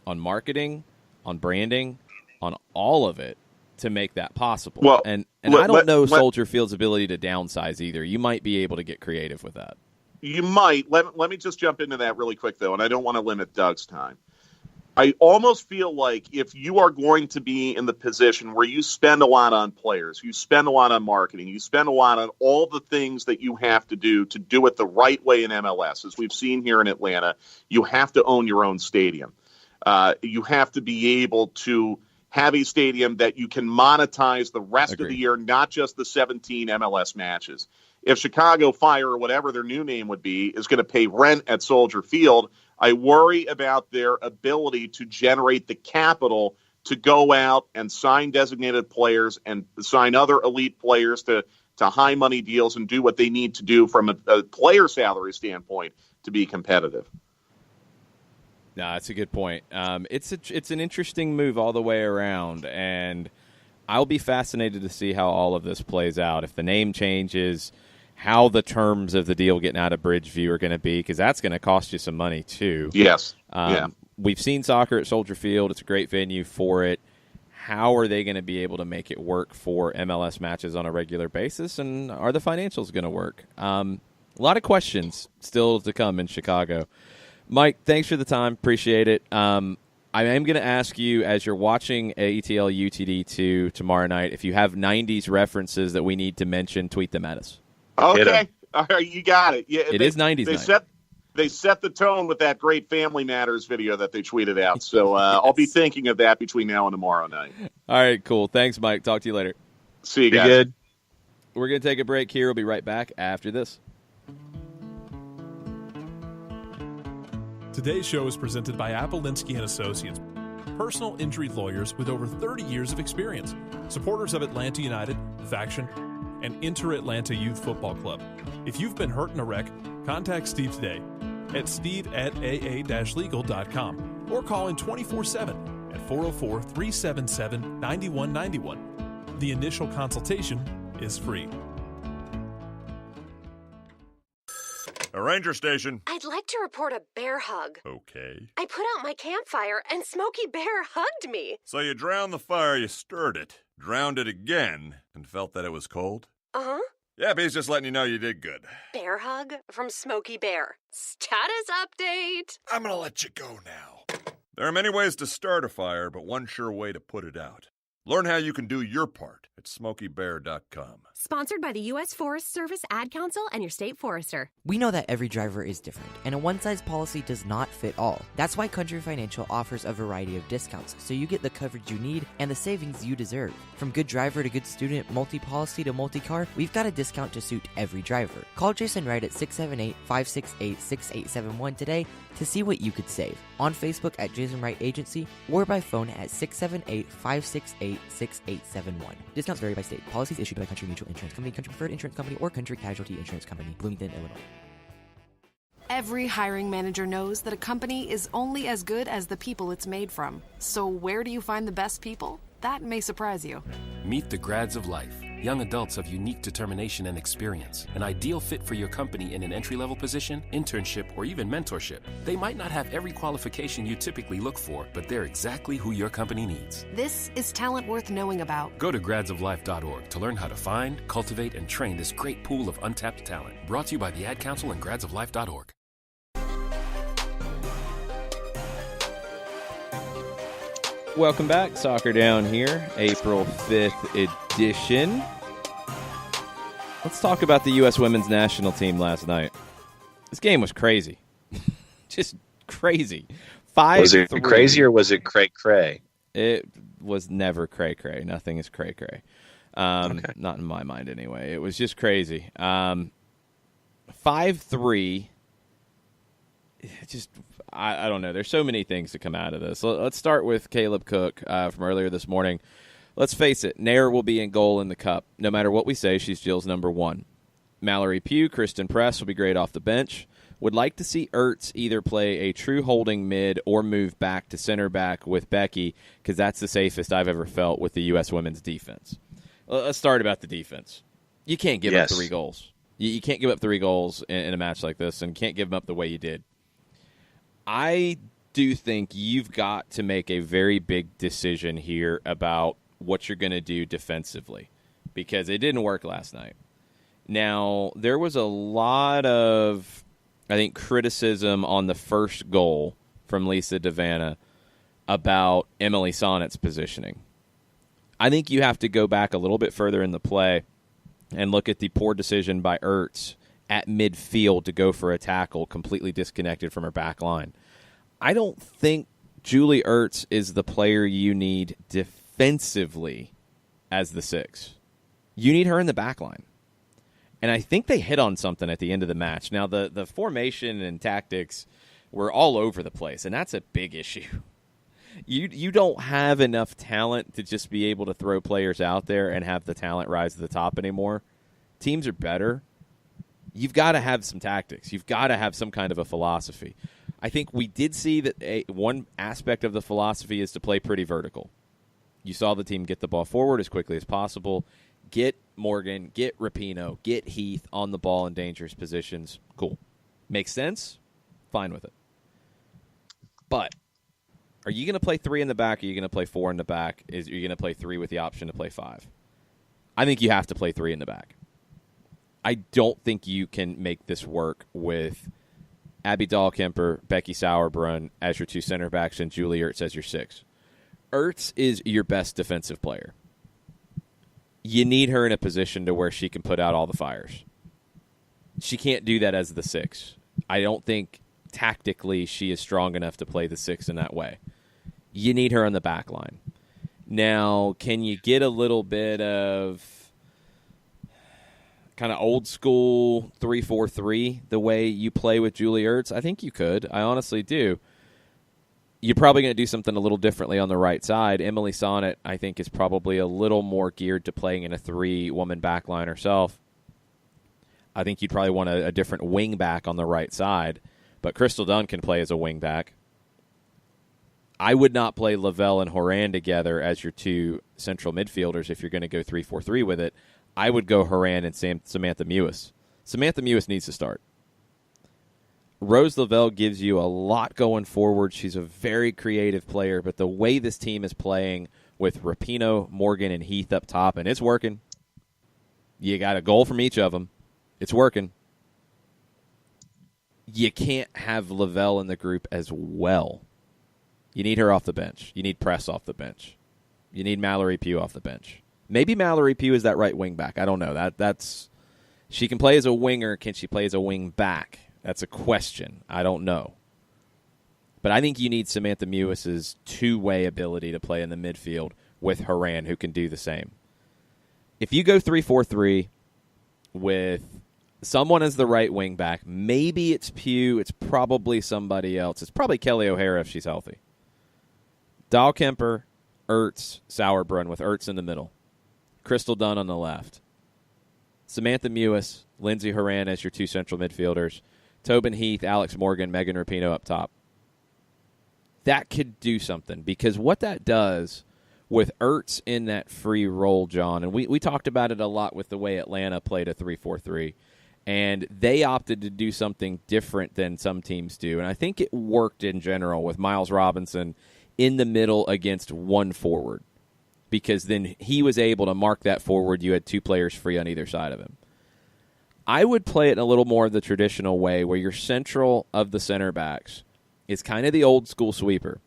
on marketing, on branding, on all of it to make that possible.
Well,
and I don't know Soldier Field's ability to downsize either. You might be able to get creative with that.
You might. Let me just jump into that really quick, though, and I don't want to limit Doug's time. I almost feel like if you are going to be in the position where you spend a lot on players, you spend a lot on marketing, you spend a lot on all the things that you have to do it the right way in MLS, as we've seen here in Atlanta, you have to own your own stadium. You have to be able to have a stadium that you can monetize the rest of the year, not just the 17 MLS matches. If Chicago Fire, or whatever their new name would be, is going to pay rent at Soldier Field, I worry about their ability to generate the capital to go out and sign designated players and sign other elite players to high money deals and do what they need to do from a player salary standpoint to be competitive.
No, that's a good point. It's an interesting move all the way around, and I'll be fascinated to see how all of this plays out. If the name changes, how the terms of the deal getting out of Bridgeview are going to be, because that's going to cost you some money too.
Yes.
We've seen soccer at Soldier Field. It's a great venue for it. How are they going to be able to make it work for MLS matches on a regular basis, and are the financials going to work? A lot of questions still to come in Chicago. Mike, thanks for the time. Appreciate it. I am going to ask you, as you're watching AETL UTD2 tomorrow night, if you have 90s references that we need to mention, tweet them at us.
Okay. All right, you got it. Yeah,
it is 90s night.
They set the tone with that great Family Matters video that they tweeted out. So
yes.
I'll be thinking of that between now and tomorrow night.
All right, cool. Thanks, Mike. Talk to you later.
See you guys.
Be good.
We're going to take a break here. We'll be right back after this.
Today's show is presented by Apelinsky & Associates, personal injury lawyers with over 30 years of experience, supporters of Atlanta United, the Faction, and Inter-Atlanta Youth Football Club. If you've been hurt in a wreck, contact Steve today at steve@aa-legal.com or call in 24/7 at 404-377-9191. The initial consultation is free.
A ranger station.
I'd like to report a bear hug.
Okay.
I put out my campfire and Smokey Bear hugged me.
So you drowned the fire, you stirred it, drowned it again, and felt that it was cold?
Uh-huh.
Yeah, but he's just letting you know you did good.
Bear hug from Smokey Bear. Status update.
I'm gonna let you go now. There are many ways to start a fire, but one sure way to put it out. Learn how you can do your part at SmokeyBear.com.
Sponsored by the U.S. Forest Service Ad Council and your state forester.
We know that every driver is different, and a one-size policy does not fit all. That's why Country Financial offers a variety of discounts, so you get the coverage you need and the savings you deserve. From good driver to good student, multi-policy to multi-car, we've got a discount to suit every driver. Call Jason Wright at 678-568-6871 today to see what you could save. On Facebook at Jason Wright Agency or by phone at 678-568-6871. Discounts vary by state. Policies issued by Country Mutual Insurance Company, Country Preferred Insurance Company, or Country Casualty Insurance Company, Bloomington, Illinois.
Every hiring manager knows that a company is only as good as the people it's made from. So where do you find the best people? That may surprise you.
Meet the grads of life. Young adults of unique determination and experience. An ideal fit for your company in an entry-level position, internship, or even mentorship. They might not have every qualification you typically look for, but they're exactly who your company needs.
This is talent worth knowing about.
Go to gradsoflife.org to learn how to find, cultivate, and train this great pool of untapped talent. Brought to you by the Ad Council and gradsoflife.org.
Welcome back. Soccer Down here, April 5th edition. Let's talk about the U.S. women's national team last night. This game was crazy. Just crazy. 5-3.
Was it crazy or was it cray-cray?
It was never cray-cray. Nothing is cray-cray.
Okay.
Not in my mind anyway. It was just crazy. 5-3. Just, I don't know. There's so many things to come out of this. Let's start with Caleb Cook from earlier this morning. Let's face it, Nair will be in goal in the Cup. No matter what we say, she's Jill's number one. Mallory Pugh, Kristen Press will be great off the bench. Would like to see Ertz either play a true holding mid or move back to center back with Becky, because that's the safest I've ever felt with the U.S. women's defense. Let's start about the defense. You can't give up 3 goals. You can't give up 3 goals in a match like this, and can't give them up the way you did. I do think you've got to make a very big decision here about what you're going to do defensively, because it didn't work last night. Now, there was a lot of, I think, criticism on the first goal from Lisa DeVanna about Emily Sonnet's positioning. I think you have to go back a little bit further in the play and look at the poor decision by Ertz at midfield to go for a tackle completely disconnected from her back line. I don't think Julie Ertz is the player you need defensively as the 6. You need her in the back line. And I think they hit on something at the end of the match. Now, the formation and tactics were all over the place, and that's a big issue. You don't have enough talent to just be able to throw players out there and have the talent rise to the top anymore. Teams are better. You've got to have some tactics. You've got to have some kind of a philosophy. I think we did see that one aspect of the philosophy is to play pretty vertical. You saw the team get the ball forward as quickly as possible, get Morgan, get Rapinoe, get Heath on the ball in dangerous positions. Cool. Makes sense? Fine with it. But are you going to play 3 in the back, or are you going to play 4 in the back? Are you going to play 3 with the option to play 5? I think you have to play 3 in the back. I don't think you can make this work with Abby Dahlkemper, Becky Sauerbrunn as your 2 center backs, and Julie Ertz as your 6. Ertz is your best defensive player. You need her in a position to where she can put out all the fires. She can't do that as the 6. I don't think tactically she is strong enough to play the 6 in that way. You need her on the back line. Now, can you get a little bit of kind of old school 3-4-3 the way you play with Julie Ertz? I think you could. I honestly do. You're probably going to do something a little differently on the right side. Emily Sonnet, I think, is probably a little more geared to playing in a 3-woman back line herself. I think you'd probably want a different wing back on the right side, but Crystal Dunn can play as a wing back. I would not play Lavelle and Horan together as your 2 central midfielders if you're going to go 3-4-3 with it. I would go Horan and Samantha Mewis. Samantha Mewis needs to start. Rose Lavelle gives you a lot going forward. She's a very creative player, but the way this team is playing with Rapinoe, Morgan, and Heath up top, and it's working. You got a goal from each of them. It's working. You can't have Lavelle in the group as well. You need her off the bench. You need Press off the bench. You need Mallory Pugh off the bench. Maybe Mallory Pugh is that right wing back. I don't know. That's she can play as a winger. Can she play as a wing back? That's a question. I don't know. But I think you need Samantha Mewis's 2-way ability to play in the midfield with Horan, who can do the same. If you go 3-4-3 with someone as the right wing back, maybe it's Pugh, it's probably somebody else. It's probably Kelly O'Hara if she's healthy. Dahlkemper, Ertz, Sauerbrunn with Ertz in the middle. Crystal Dunn on the left. Samantha Mewis, Lindsay Horan as your 2 central midfielders. Tobin Heath, Alex Morgan, Megan Rapinoe up top. That could do something, because what that does with Ertz in that free role, John, and we talked about it a lot with the way Atlanta played a 3-4-3, and they opted to do something different than some teams do, and I think it worked in general with Miles Robinson in the middle against 1 forward, because then he was able to mark that forward. You had 2 players free on either side of him. I would play it in a little more of the traditional way where your central of the center backs is kind of the old school sweeper.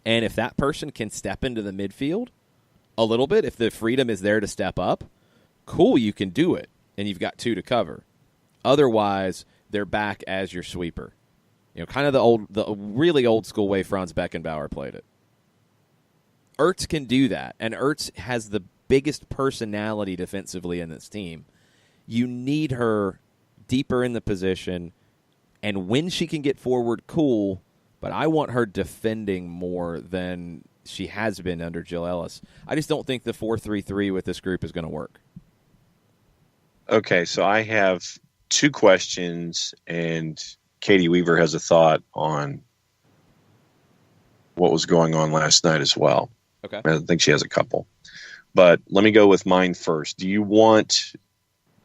And if that person can step into the midfield a little bit, if the freedom is there to step up, cool, you can do it. And you've got 2 to cover. Otherwise, they're back as your sweeper. You know, kind of the really old school way Franz Beckenbauer played it. Ertz can do that, and Ertz has the biggest personality defensively in this team. You need her deeper in the position, and when she can get forward, cool, but I want her defending more than she has been under Jill Ellis. I just don't think the 4-3-3 with this group is going to work.
Okay, so I have 2 questions, and Katie Weaver has a thought on what was going on last night as well. Okay. I think she has a couple. But let me go with mine first. Do you want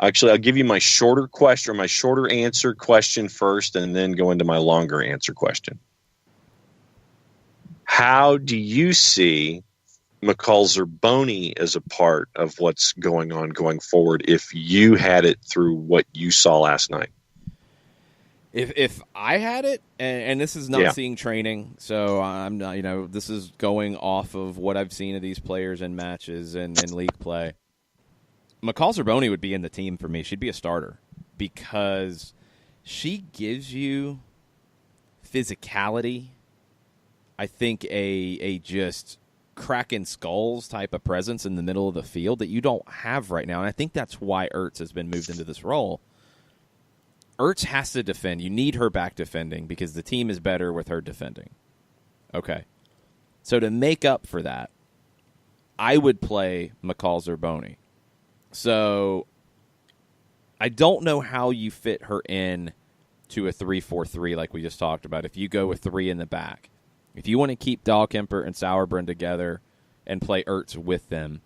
Actually, I'll give you my shorter question, or my shorter answer question first, and then go into my longer answer question. How do you see McCall-Zerboni as a part of what's going on going forward if you had it through what you saw last night?
If I had it, and this is not seeing training, so I'm not, this is going off of what I've seen of these players in matches and in league play. McCall-Zerboni would be in the team for me. She'd be a starter because she gives you physicality. I think a just cracking skulls type of presence in the middle of the field that you don't have right now, and I think that's why Ertz has been moved into this role. Ertz has to defend. You need her back defending because the team is better with her defending. Okay. So to make up for that, I would play McCall-Zerboni. So I don't know how you fit her in to a 3-4-3 like we just talked about. If you go with 3 in the back, if you want to keep Dahlkemper and Sauerbrunn together and play Ertz with them,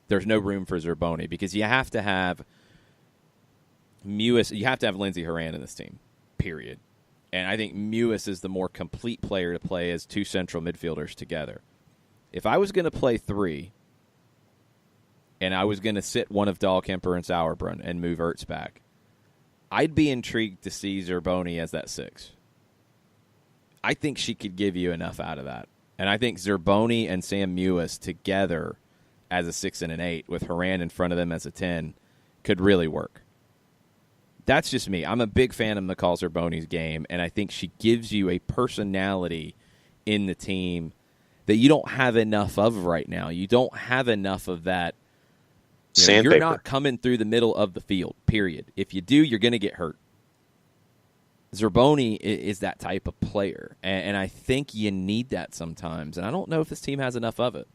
there's no room for Zerboni because you have to have Mewis, you have to have Lindsey Horan in this team, period. And I think Mewis is the more complete player to play as 2 central midfielders together. If I was going to play 3, and I was going to sit one of Dahlkemper and Sauerbrunn and move Ertz back, I'd be intrigued to see Zerboni as that 6. I think she could give you enough out of that. And I think Zerboni and Sam Mewis together as a 6 and an 8 with Horan in front of them as a 10 could really work. That's just me. I'm a big fan of McCall-Zerboni's game, and I think she gives you a personality in the team that you don't have enough of right now. You don't have enough of that. You're not coming through the middle of the field, period. If you do, you're going to get hurt. Zerboni is that type of player, and I think you need that sometimes, and I don't know if this team has enough of it.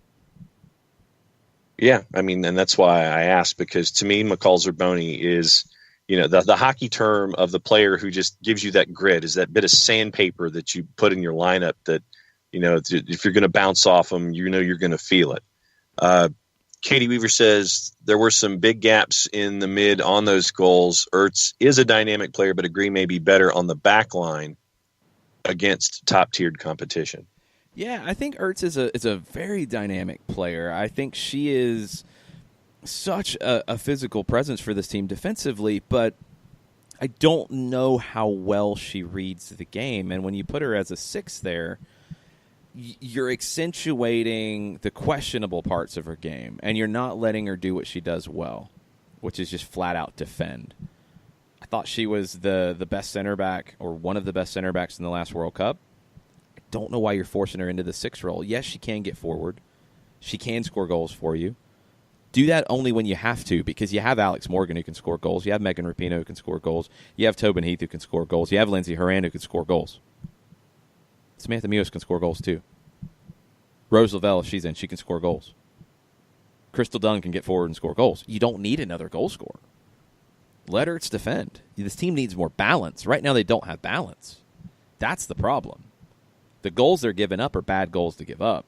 Yeah, I mean, and that's why I asked, because to me, McCall-Zerboni is, the hockey term of the player who just gives you that grit, is that bit of sandpaper that you put in your lineup that, if you're going to bounce off them, you're going to feel it. Katie Weaver says there were some big gaps in the mid on those goals. Ertz is a dynamic player, but agree may be better on the back line against top-tiered competition.
Yeah, I think Ertz is a very dynamic player. I think she is such a physical presence for this team defensively, but I don't know how well she reads the game. And when you put her as a 6 there, you're accentuating the questionable parts of her game, and you're not letting her do what she does well, which is just flat-out defend. I thought she was the best center back, or one of the best center backs in the last World Cup. I don't know why you're forcing her into the 6 role. Yes, she can get forward. She can score goals for you. Do that only when you have to, because you have Alex Morgan who can score goals. You have Megan Rapinoe who can score goals. You have Tobin Heath who can score goals. You have Lindsey Horan who can score goals. Samantha Mewis can score goals too. Rose Lavelle, if she's in, she can score goals. Crystal Dunn can get forward and score goals. You don't need another goal scorer. Let Ertz defend. This team needs more balance. Right now they don't have balance. That's the problem. The goals they're giving up are bad goals to give up.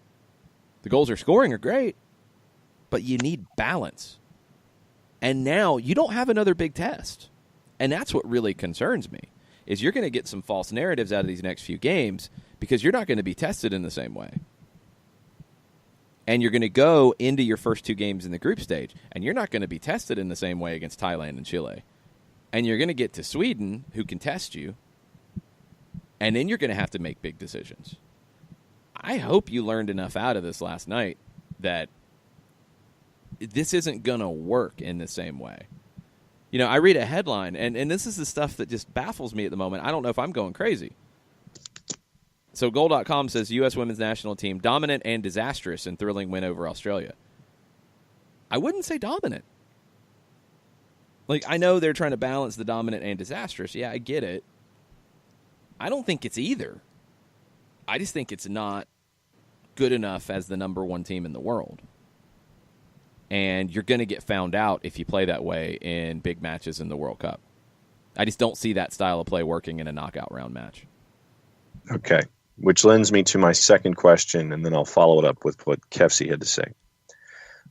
The goals they're scoring are great, but you need balance. And now you don't have another big test. And that's what really concerns me, is you're going to get some false narratives out of these next few games because you're not going to be tested in the same way. And you're going to go into your first 2 games in the group stage, and you're not going to be tested in the same way against Thailand and Chile. And you're going to get to Sweden, who can test you, and then you're going to have to make big decisions. I hope you learned enough out of this last night that this isn't going to work in the same way. I read a headline, and this is the stuff that just baffles me at the moment. I don't know if I'm going crazy. So Goal.com says U.S. women's national team dominant and disastrous in thrilling win over Australia. I wouldn't say dominant. I know they're trying to balance the dominant and disastrous. Yeah, I get it. I don't think it's either. I just think it's not good enough as the number 1 team in the world. And you're going to get found out if you play that way in big matches in the World Cup. I just don't see that style of play working in a knockout round match.
Okay, which lends me to my second question, and then I'll follow it up with what Kefsey had to say.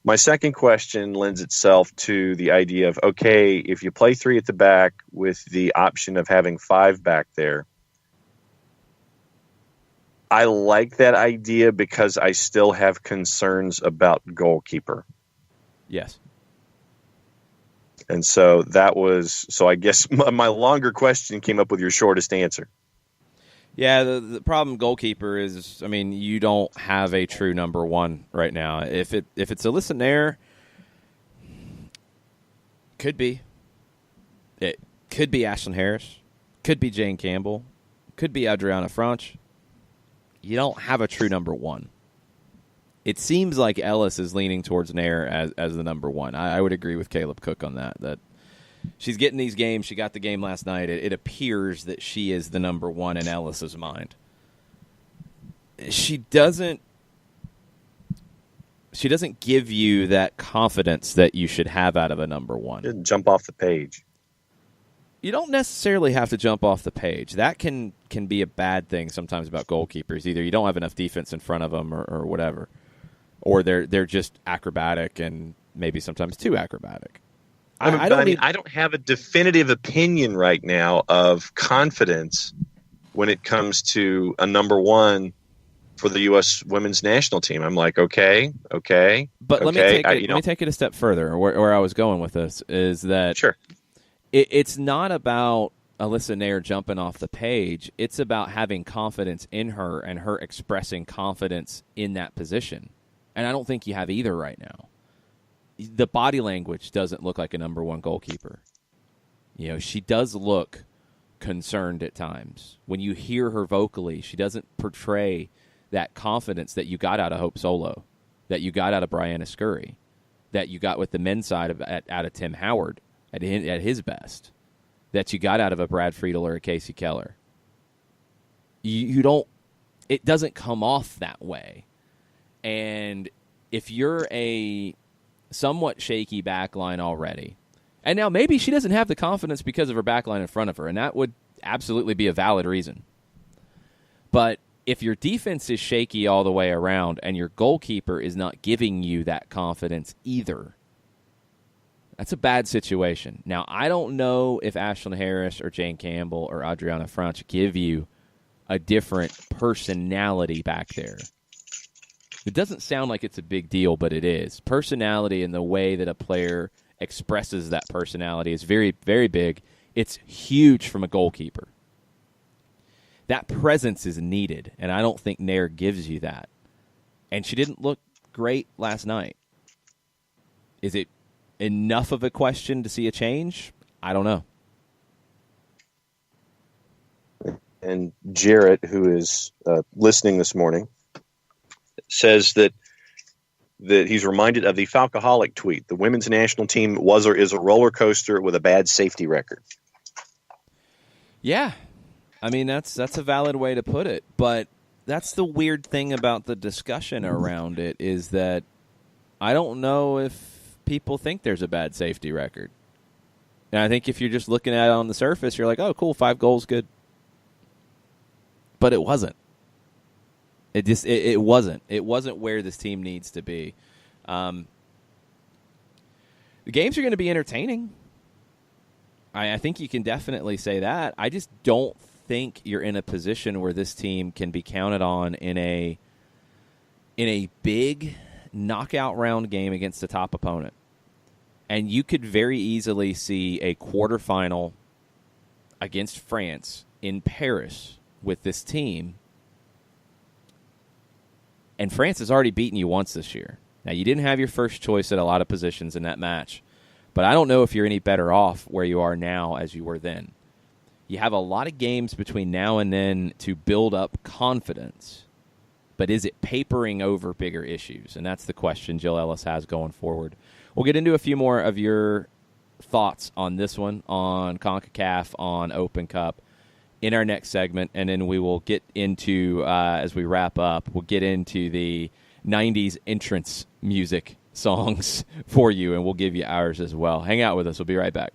My second question lends itself to the idea of, okay, if you play 3 at the back with the option of having 5 back there, I like that idea because I still have concerns about goalkeeper.
Yes.
And so I guess my longer question came up with your shortest answer.
Yeah, the problem goalkeeper is, I mean, you don't have a true number one right now. If it's Alyssa Nair, could be. It could be Ashlyn Harris, could be Jane Campbell, could be Adriana Franch. You don't have a true number one. It seems like Ellis is leaning towards Nair as the number one. I would agree with Caleb Cook on that she's getting these games. She got the game last night. It appears that she is the number one in Ellis's mind. She doesn't give you that confidence that you should have out of a number one.
Didn't jump off the page.
You don't necessarily have to jump off the page. That can be a bad thing sometimes about goalkeepers. Either you don't have enough defense in front of them or whatever, or they're just acrobatic and maybe sometimes too acrobatic.
I don't have a definitive opinion right now of confidence when it comes to a number one for the U.S. women's national team. I'm like, okay.
But let me take it a step further. Where I was going with this is that
sure,
it's not about Alyssa Nair jumping off the page. It's about having confidence in her and her expressing confidence in that position. And I don't think you have either right now. The body language doesn't look like a number one goalkeeper. You know, she does look concerned at times. When you hear her vocally, she doesn't portray that confidence that you got out of Hope Solo, that you got out of Brianna Scurry, that you got with the men's side out of Tim Howard at his best, that you got out of a Brad Friedel or a Casey Keller. It doesn't come off that way. And if you're a somewhat shaky backline already, and now maybe she doesn't have the confidence because of her backline in front of her, and that would absolutely be a valid reason. But if your defense is shaky all the way around and your goalkeeper is not giving you that confidence either, that's a bad situation. Now, I don't know if Ashlyn Harris or Jane Campbell or Adriana Franch give you a different personality back there. It doesn't sound like it's a big deal, but it is. Personality and the way that a player expresses that personality is very, very big. It's huge from a goalkeeper. That presence is needed, and I don't think Nair gives you that. And she didn't look great last night. Is it enough of a question to see a change? I don't know.
And Jarrett, who is listening this morning, says that he's reminded of the Falcoholic tweet. The women's national team was or is a roller coaster with a bad safety record.
Yeah. I mean, that's a valid way to put it. But that's the weird thing about the discussion around it is that I don't know if people think there's a bad safety record. And I think if you're just looking at it on the surface, you're like, oh, cool, 5 goals, good. But it wasn't. It wasn't. It wasn't where this team needs to be. The games are going to be entertaining. I think you can definitely say that. I just don't think you're in a position where this team can be counted on in a big knockout round game against a top opponent. And you could very easily see a quarterfinal against France in Paris with this team. And France has already beaten you once this year. Now, you didn't have your first choice at a lot of positions in that match, but I don't know if you're any better off where you are now as you were then. You have a lot of games between now and then to build up confidence, but is it papering over bigger issues? And that's the question Jill Ellis has going forward. We'll get into a few more of your thoughts on this one, on CONCACAF, on Open Cup, in our next segment, and then we will get into, as we wrap up, we'll get into the 90s entrance music songs for you, and we'll give you ours as well. Hang out with us. We'll be right back.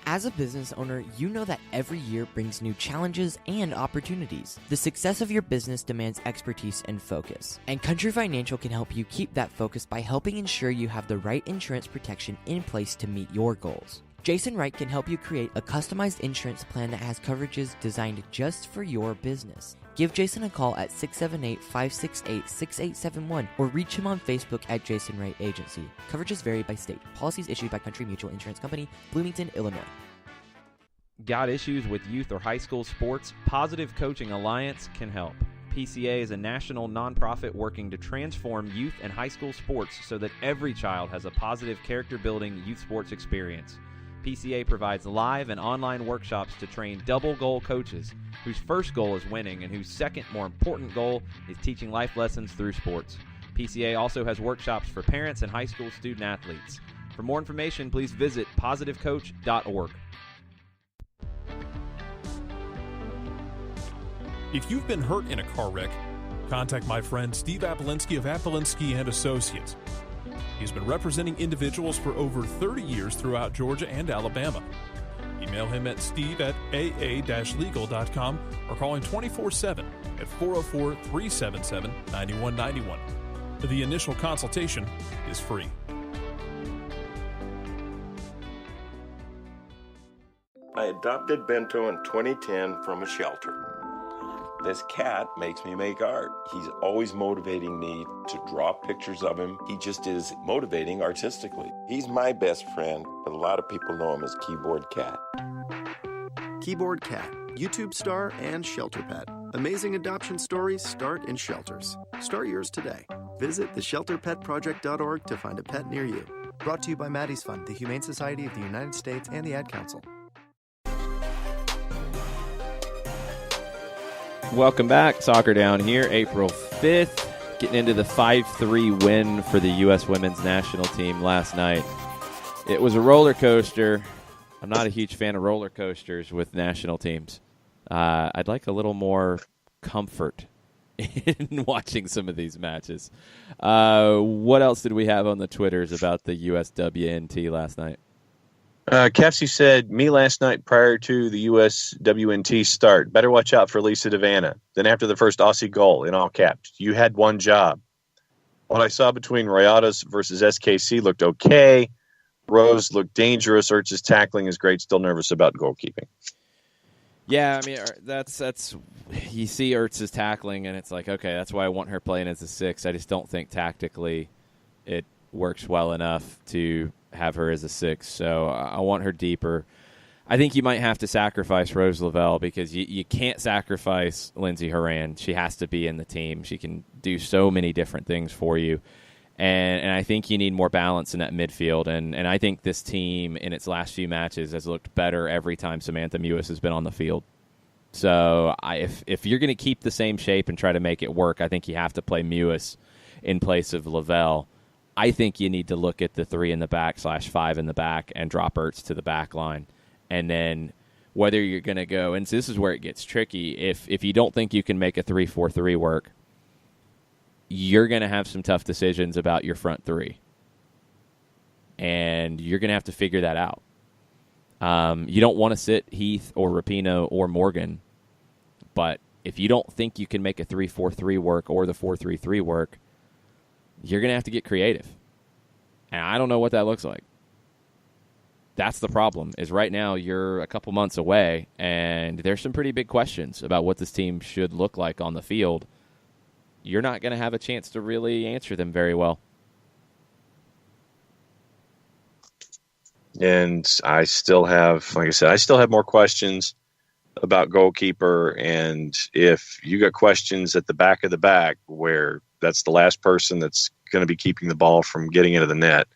As a business owner, you know that every year brings new challenges and opportunities. The success of your business demands expertise and focus. And Country Financial can help you keep that focus by helping ensure you have the right insurance protection in place to meet your goals. Jason Wright can help you create a customized insurance plan that has coverages designed just for your business. Give Jason a call at 678-568-6871 or reach him on Facebook at Jason Wright Agency. Coverages vary by state. Policies issued by Country Mutual Insurance Company, Bloomington, Illinois.
Got issues with youth or high school sports? Positive Coaching Alliance can help. PCA is a national nonprofit working to transform youth and high school sports so that every child has a positive character-building youth sports experience. PCA provides live and online workshops to train double-goal coaches whose first goal is winning and whose second, more important goal is teaching life lessons through sports. PCA also has workshops for parents and high school student-athletes. For more information, please visit positivecoach.org.
If you've been hurt in a car wreck, contact my friend Steve Apolinsky of Apolinsky and Associates. He's been representing individuals for over 30 years throughout Georgia and Alabama. Email him at steve@aa-legal.com or call him 24/7 at 404-377-9191. The initial consultation is free.
I adopted Bento in 2010 from a shelter. This cat makes me make art. He's always motivating me to draw pictures of him. He just is motivating artistically. He's my best friend, but a lot of people know him as Keyboard Cat.
Keyboard Cat, YouTube star and shelter pet. Amazing adoption stories start in shelters. Start yours today. Visit theshelterpetproject.org to find a pet near you. Brought to you by Maddie's Fund, the Humane Society of the United States, and the Ad Council.
Welcome back. Soccer Down here, April 5th. Getting into the 5-3 win for the U.S. women's national team last night. It was a roller coaster. I'm not a huge fan of roller coasters with national teams. I'd like a little more comfort in watching some of these matches. What else did we have on the Twitters about the USWNT last night?
Capsy said, me last night prior to the USWNT start, better watch out for Lisa Devanna. Then after the first Aussie goal, in all caps, you had one job. What I saw between Rayadas versus SKC looked okay. Rose looked dangerous. Ertz's tackling is great. Still nervous about goalkeeping.
Yeah, I mean, that's you see Ertz's tackling, and it's like, okay, that's why I want her playing as a 6. I just don't think tactically it works well enough to have her as a 6, so I want her deeper. I think you might have to sacrifice Rose Lavelle because you can't sacrifice Lindsey Horan. She has to be in the team. She can do so many different things for you, and I think you need more balance in that midfield, and I think this team in its last few matches has looked better every time Samantha Mewis has been on the field. So if you're going to keep the same shape and try to make it work, I think you have to play Mewis in place of Lavelle. I think you need to look at the 3 in the back / 5 in the back and drop Ertz to the back line. And then whether you're going to go, and this is where it gets tricky, if you don't think you can make a 3-4-3 work, you're going to have some tough decisions about your front 3. And you're going to have to figure that out. You don't want to sit Heath or Rapinoe or Morgan, but if you don't think you can make a 3-4-3 work or the 4-3-3 work, you're going to have to get creative. And I don't know what that looks like. That's the problem, is right now you're a couple months away, and there's some pretty big questions about what this team should look like on the field. You're not going to have a chance to really answer them very well.
And I still have, like I said, I still have more questions about goalkeeper. And if you got questions at the back of the back where that's the last person that's going to be keeping the ball from getting into the net,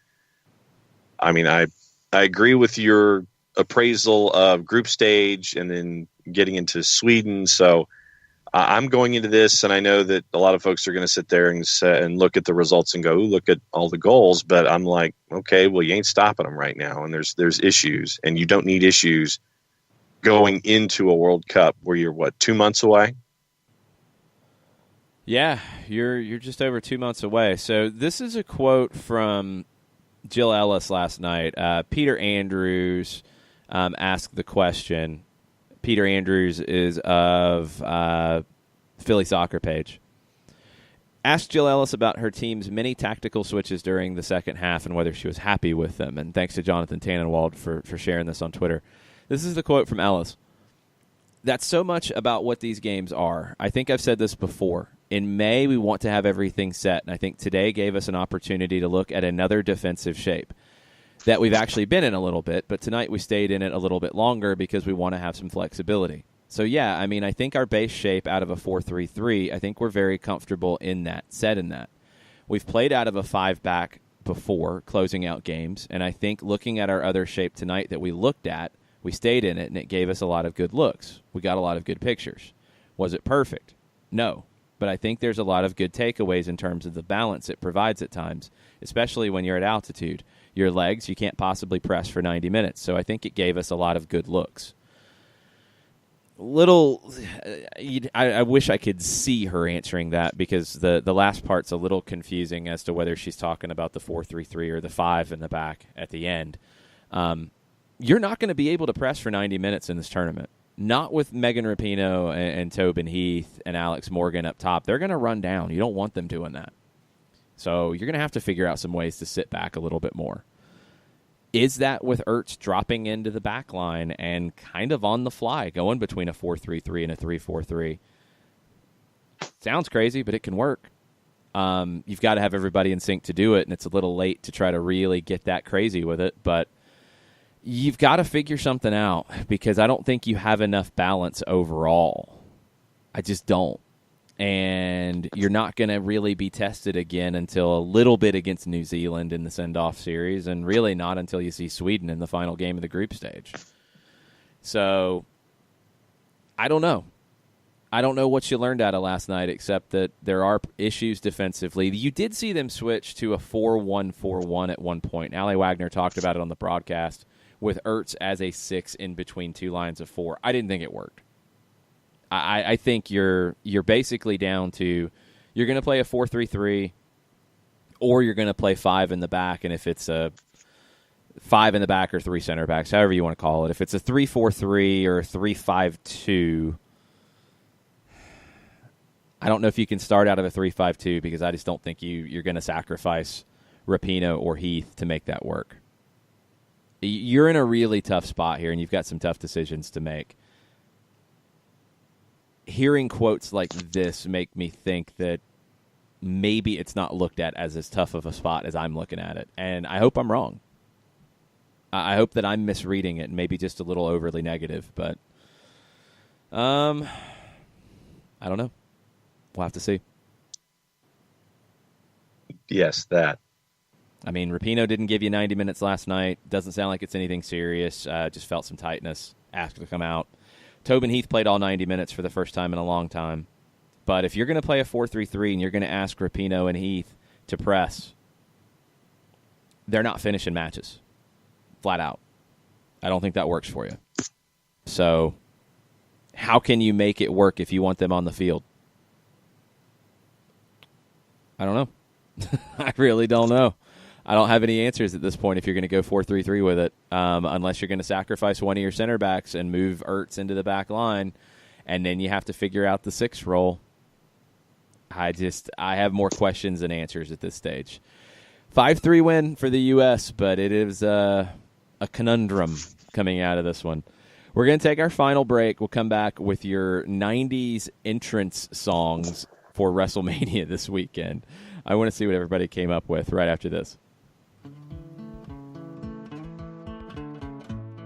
I mean, I agree with your appraisal of group stage and then getting into Sweden. So I'm going into this, and I know that a lot of folks are going to sit there and look at the results and go, ooh, look at all the goals. But I'm like, okay, well, you ain't stopping them right now. And there's issues, and you don't need issues going into a World Cup where you're, 2 months away?
Yeah, you're just over 2 months away. So this is a quote from Jill Ellis last night. Peter Andrews asked the question. Peter Andrews is of Philly Soccer Page. Asked Jill Ellis about her team's many tactical switches during the second half and whether she was happy with them. And thanks to Jonathan Tannenwald for sharing this on Twitter. This is the quote from Ellis. That's so much about what these games are. I think I've said this before. In May, we want to have everything set, and I think today gave us an opportunity to look at another defensive shape that we've actually been in a little bit, but tonight we stayed in it a little bit longer because we want to have some flexibility. So, yeah, I mean, I think our base shape out of a 4-3-3, I think we're very comfortable in that, set in that. We've played out of a 5-back before, closing out games, and I think looking at our other shape tonight that we looked at, we stayed in it, and it gave us a lot of good looks. We got a lot of good pictures. Was it perfect? No. But I think there's a lot of good takeaways in terms of the balance it provides at times, especially when you're at altitude. Your legs, you can't possibly press for 90 minutes, so I think it gave us a lot of good looks. I wish I could see her answering that because the last part's a little confusing as to whether she's talking about the 4-3-3 or the 5 in the back at the end. You're not going to be able to press for 90 minutes in this tournament. Not with Megan Rapinoe and Tobin Heath and Alex Morgan up top. They're going to run down. You don't want them doing that. So you're going to have to figure out some ways to sit back a little bit more. Is that with Ertz dropping into the back line and kind of on the fly, going between a 4-3-3 and a 3-4-3? Sounds crazy, but it can work. You've got to have everybody in sync to do it, and it's a little late to try to really get that crazy with it, but you've got to figure something out because I don't think you have enough balance overall. I just don't. And you're not going to really be tested again until a little bit against New Zealand in the send-off series, and really not until you see Sweden in the final game of the group stage. So, I don't know. I don't know what you learned out of last night, except that there are issues defensively. You did see them switch to a 4-1-4-1 at one point. Allie Wagner talked about it on the broadcast with Ertz as a 6 in between two lines of 4. I didn't think it worked. I think you're basically down to you're going to play a 4-3-3 or you're going to play 5 in the back, and if it's a 5 in the back or 3 center backs, however you want to call it, if it's a 3-4-3 or a 3-5-2, I don't know if you can start out of a 3-5-2 because I just don't think you're going to sacrifice Rapinoe or Heath to make that work. You're in a really tough spot here, and you've got some tough decisions to make. Hearing quotes like this make me think that maybe it's not looked at as tough of a spot as I'm looking at it. And I hope I'm wrong. I hope that I'm misreading it and maybe just a little overly negative. But I don't know. We'll have to see.
Yes, that.
I mean, Rapinoe didn't give you 90 minutes last night. Doesn't sound like it's anything serious. Just felt some tightness. Asked to come out. Tobin Heath played all 90 minutes for the first time in a long time. But if you're going to play a 4-3-3 and you're going to ask Rapinoe and Heath to press, they're not finishing matches. Flat out. I don't think that works for you. So how can you make it work if you want them on the field? I don't know. I really don't know. I don't have any answers at this point if you're going to go 4-3-3 with it, unless you're going to sacrifice one of your center backs and move Ertz into the back line, and then you have to figure out the 6 role. I have more questions than answers at this stage. 5-3 win for the U.S., but it is a conundrum coming out of this one. We're going to take our final break. We'll come back with your 90s entrance songs for WrestleMania this weekend. I want to see what everybody came up with right after this.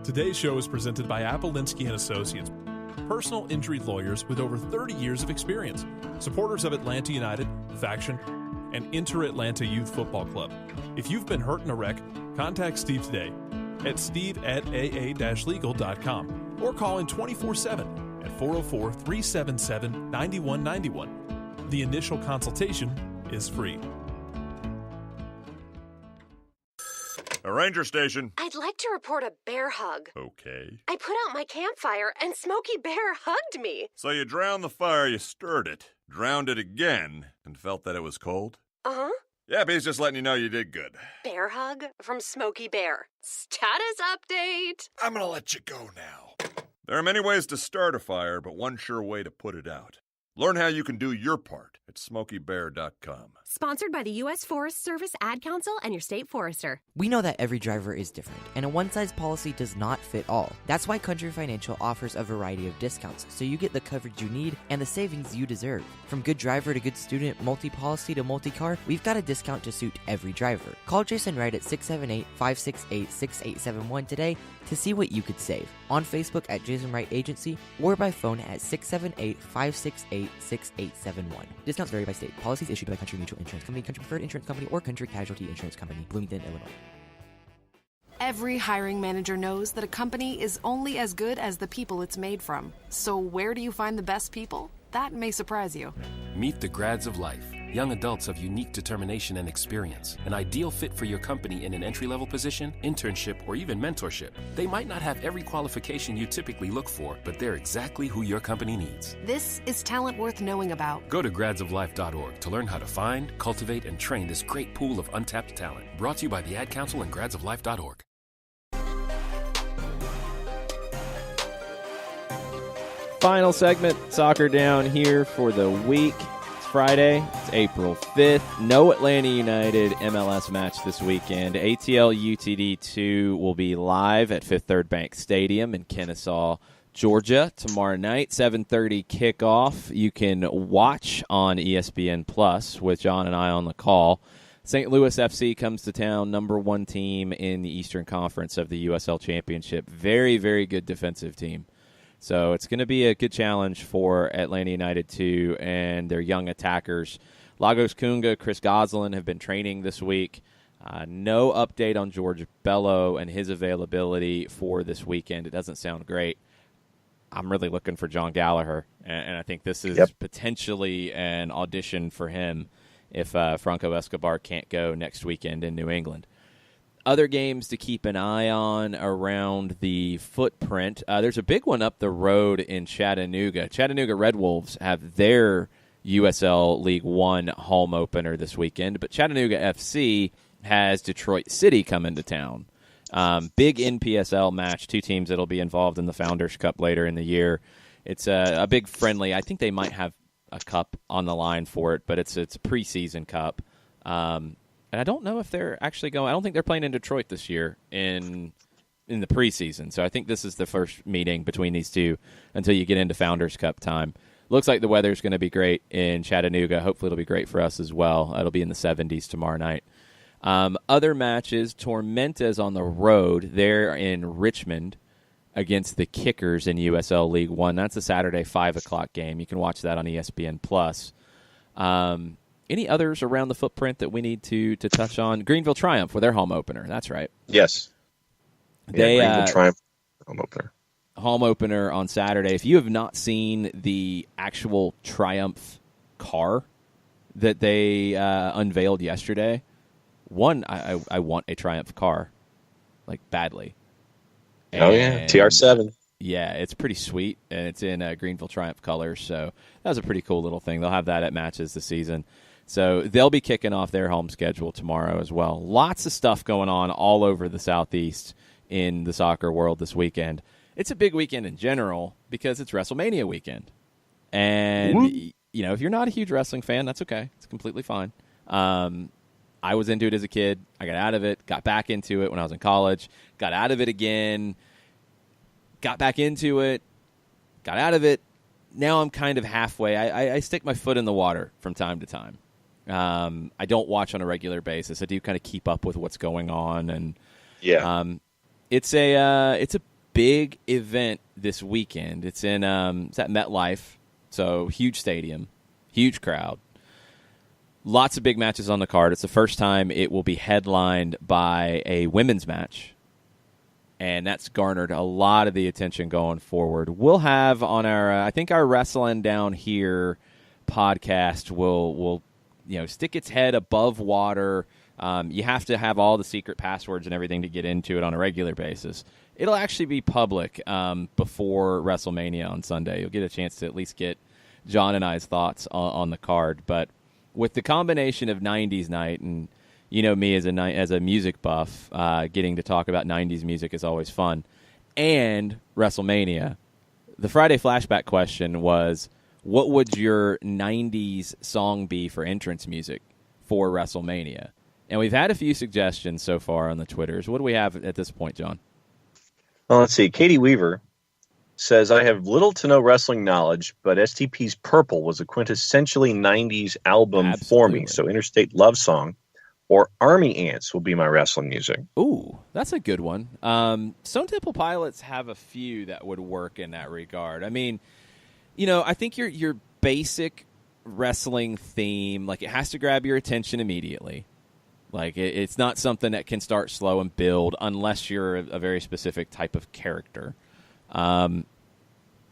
Today's show is presented by Apelinsky & Associates, personal injury lawyers with over 30 years of experience, supporters of Atlanta United, Faction, and Inter-Atlanta Youth Football Club. If you've been hurt in a wreck, contact Steve today at steve@aa-legal.com or call in 24/7 at 404-377-9191. The initial consultation is free.
A ranger station.
I'd like to report a bear hug.
Okay.
I put out my campfire and Smokey Bear hugged me.
So you drowned the fire, you stirred it, drowned it again, and felt that it was cold?
Uh-huh.
Yeah, but he's just letting you know you did good.
Bear hug from Smokey Bear. Status update.
I'm going to let you go now. There are many ways to start a fire, but one sure way to put it out. Learn how you can do your part at SmokeyBear.com.
Sponsored by the U.S. Forest Service Ad Council and your state forester.
We know that every driver is different, and a one-size policy does not fit all. That's why Country Financial offers a variety of discounts, so you get the coverage you need and the savings you deserve. From good driver to good student, multi-policy to multi-car, we've got a discount to suit every driver. Call Jason Wright at 678-568-6871 today to see what you could save. On Facebook at Jason Wright Agency or by phone at 678-568-6871. Discounts vary by state. Policies issued by Country Mutual Insurance Company, Country Preferred Insurance Company, or Country Casualty Insurance Company, Bloomington, Illinois.
Every hiring manager knows that a company is only as good as the people it's made from. So where do you find the best people? That may surprise you.
Meet the grads of life. Young adults of unique determination and experience. An ideal fit for your company in an entry-level position, internship, or even mentorship. They might not have every qualification you typically look for, but they're exactly who your company needs.
This is talent worth knowing about.
Go to gradsoflife.org to learn how to find, cultivate, and train this great pool of untapped talent. Brought to you by the Ad Council and gradsoflife.org.
Final segment, Soccer Down here for the week. It's Friday. It's April 5th. No Atlanta United MLS match this weekend. ATL UTD 2 will be live at Fifth Third Bank Stadium in Kennesaw, Georgia tomorrow night, 7:30 kickoff. You can watch on ESPN Plus with John and I on the call. St. Louis FC comes to town, number one team in the Eastern Conference of the USL Championship. Very, very good defensive team. So it's going to be a good challenge for Atlanta United 2 and their young attackers. Lagos Kunga, Chris Goslin have been training this week. No update on George Bello and his availability for this weekend. It doesn't sound great. I'm really looking for John Gallagher, and I think this is potentially an audition for him if Franco Escobar can't go next weekend in New England. Other games to keep an eye on around the footprint. There's a big one up the road in Chattanooga. Chattanooga Red Wolves have their USL League One home opener this weekend, but Chattanooga FC has Detroit City coming to town. Big NPSL match, two teams that will be involved in the Founders Cup later in the year. It's a big friendly. I think they might have a cup on the line for it, but it's a preseason cup. And I don't know if they're actually going. I don't think they're playing in Detroit this year in the preseason. So I think this is the first meeting between these two until you get into Founders Cup time. Looks like the weather's going to be great in Chattanooga. Hopefully it'll be great for us as well. It'll be in the 70s tomorrow night. Other matches, Tormentas on the road. They're in Richmond against the Kickers in USL League One. That's a Saturday 5 o'clock game. You can watch that on ESPN Plus. Any others around the footprint that we need to touch on? Greenville Triumph with their home opener. That's right.
Yes. Greenville Triumph home opener.
Home opener on Saturday. If you have not seen the actual Triumph car that they unveiled yesterday, I want a Triumph car, like badly.
Oh, yeah. TR7.
Yeah, it's pretty sweet, and it's in Greenville Triumph colors, so that was a pretty cool little thing. They'll have that at matches this season. So they'll be kicking off their home schedule tomorrow as well. Lots of stuff going on all over the Southeast in the soccer world this weekend. It's a big weekend in general because it's WrestleMania weekend. And, you know, if you're not a huge wrestling fan, that's okay. It's completely fine. I was into it as a kid. I got out of it, got back into it when I was in college, got out of it again, got back into it, got out of it. Now I'm kind of halfway. I stick my foot in the water from time to time. I don't watch on a regular basis. I do kind of keep up with what's going on, and it's a big event this weekend. It's at MetLife, so huge stadium, huge crowd, lots of big matches on the card. It's the first time it will be headlined by a women's match, and that's garnered a lot of the attention going forward. We'll have on our I think our Wrestling Down Here podcast will stick its head above water. You have to have all the secret passwords and everything to get into it on a regular basis. It'll actually be public before WrestleMania on Sunday. You'll get a chance to at least get John and I's thoughts on the card. But with the combination of 90s night, and you know me as a music buff, getting to talk about 90s music is always fun, and WrestleMania. The Friday flashback question was, what would your 90s song be for entrance music for WrestleMania? And we've had a few suggestions so far on the Twitters. What do we have at this point, John?
Well, let's see. Katie Weaver says, I have little to no wrestling knowledge, but STP's Purple was a quintessentially 90s album for me. So Interstate Love Song or Army Ants will be my wrestling music.
Ooh, that's a good one. Stone Temple Pilots have a few that would work in that regard. I mean, you know, I think your basic wrestling theme, like, it has to grab your attention immediately. Like, it's not something that can start slow and build unless you're a very specific type of character. Stone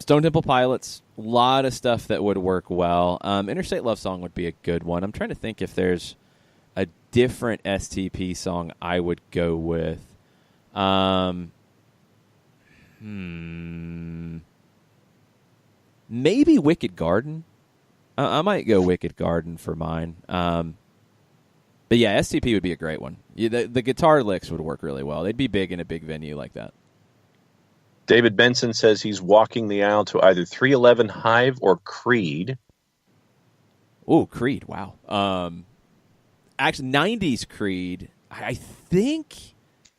Temple Pilots, a lot of stuff that would work well. Interstate Love Song would be a good one. I'm trying to think if there's a different STP song I would go with. Maybe Wicked Garden. I might go Wicked Garden for mine. But yeah, STP would be a great one. The guitar licks would work really well. They'd be big in a big venue like that.
David Benson says he's walking the aisle to either 311 Hive or Creed.
Oh, Creed! Wow. Actually, 90s Creed. I think.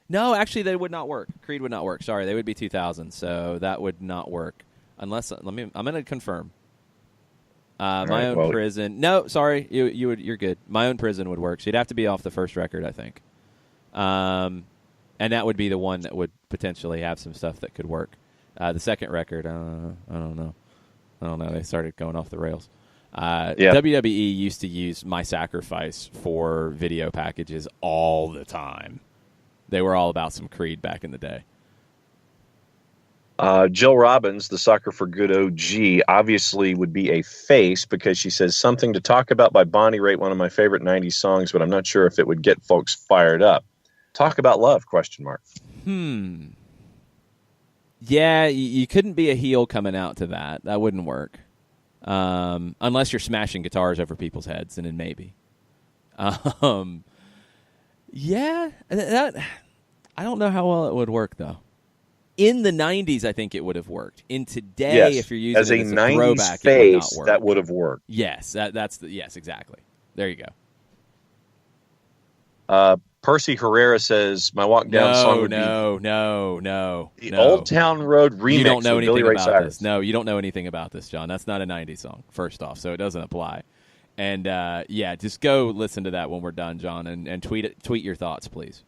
No, actually, they would not work. Creed would not work. Sorry, they would be 2000, so that would not work. Unless I'm going to confirm. My Own Prison. No, sorry, you're good. My Own Prison would work. So you'd have to be off the first record, I think. And that would be the one that would potentially have some stuff that could work. The second record, I don't know. They started going off the rails. WWE used to use My Sacrifice for video packages all the time. They were all about some Creed back in the day.
Jill Robbins, the Soccer for Good OG, obviously would be a face because she says Something to Talk About by Bonnie Raitt, one of my favorite 90s songs, but I'm not sure if it would get folks fired up. Talk About Love, ?
Yeah, you couldn't be a heel coming out to that. That wouldn't work. Unless you're smashing guitars over people's heads, and then maybe. Yeah, that I don't know how well it would work, though. In the 90s, I think it would have worked. In today, if you're using
as
it
a
as a
90s
throwback,
face,
it would not work.
that would have worked.
Yes, yes, exactly. There you go.
Percy Herrera says, my walk down song would be the Old Town Road remix.
You don't know
with
anything
Billy Ray
about
Cyrus.
this. No, you don't know anything about this, John. That's not a 90s song, first off, so it doesn't apply. And, just go listen to that when we're done, John, and tweet your thoughts, please.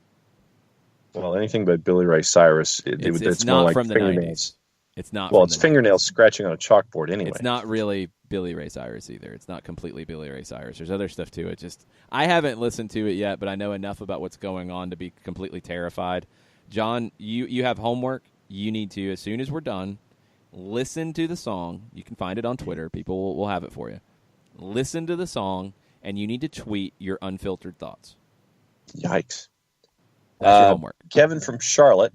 Well, anything but Billy Ray Cyrus, it's
not
more
from
like
the
fingernails.
90s. It's not.
Well,
from
it's
the
fingernails
90s.
scratching on a chalkboard anyway.
It's not really Billy Ray Cyrus either. It's not completely Billy Ray Cyrus. There's other stuff to it. I haven't listened to it yet, but I know enough about what's going on to be completely terrified. John, you have homework. You need to, as soon as we're done, listen to the song. You can find it on Twitter. People will have it for you. Listen to the song, and you need to tweet your unfiltered thoughts.
Yikes.
That's your homework.
Kevin from Charlotte,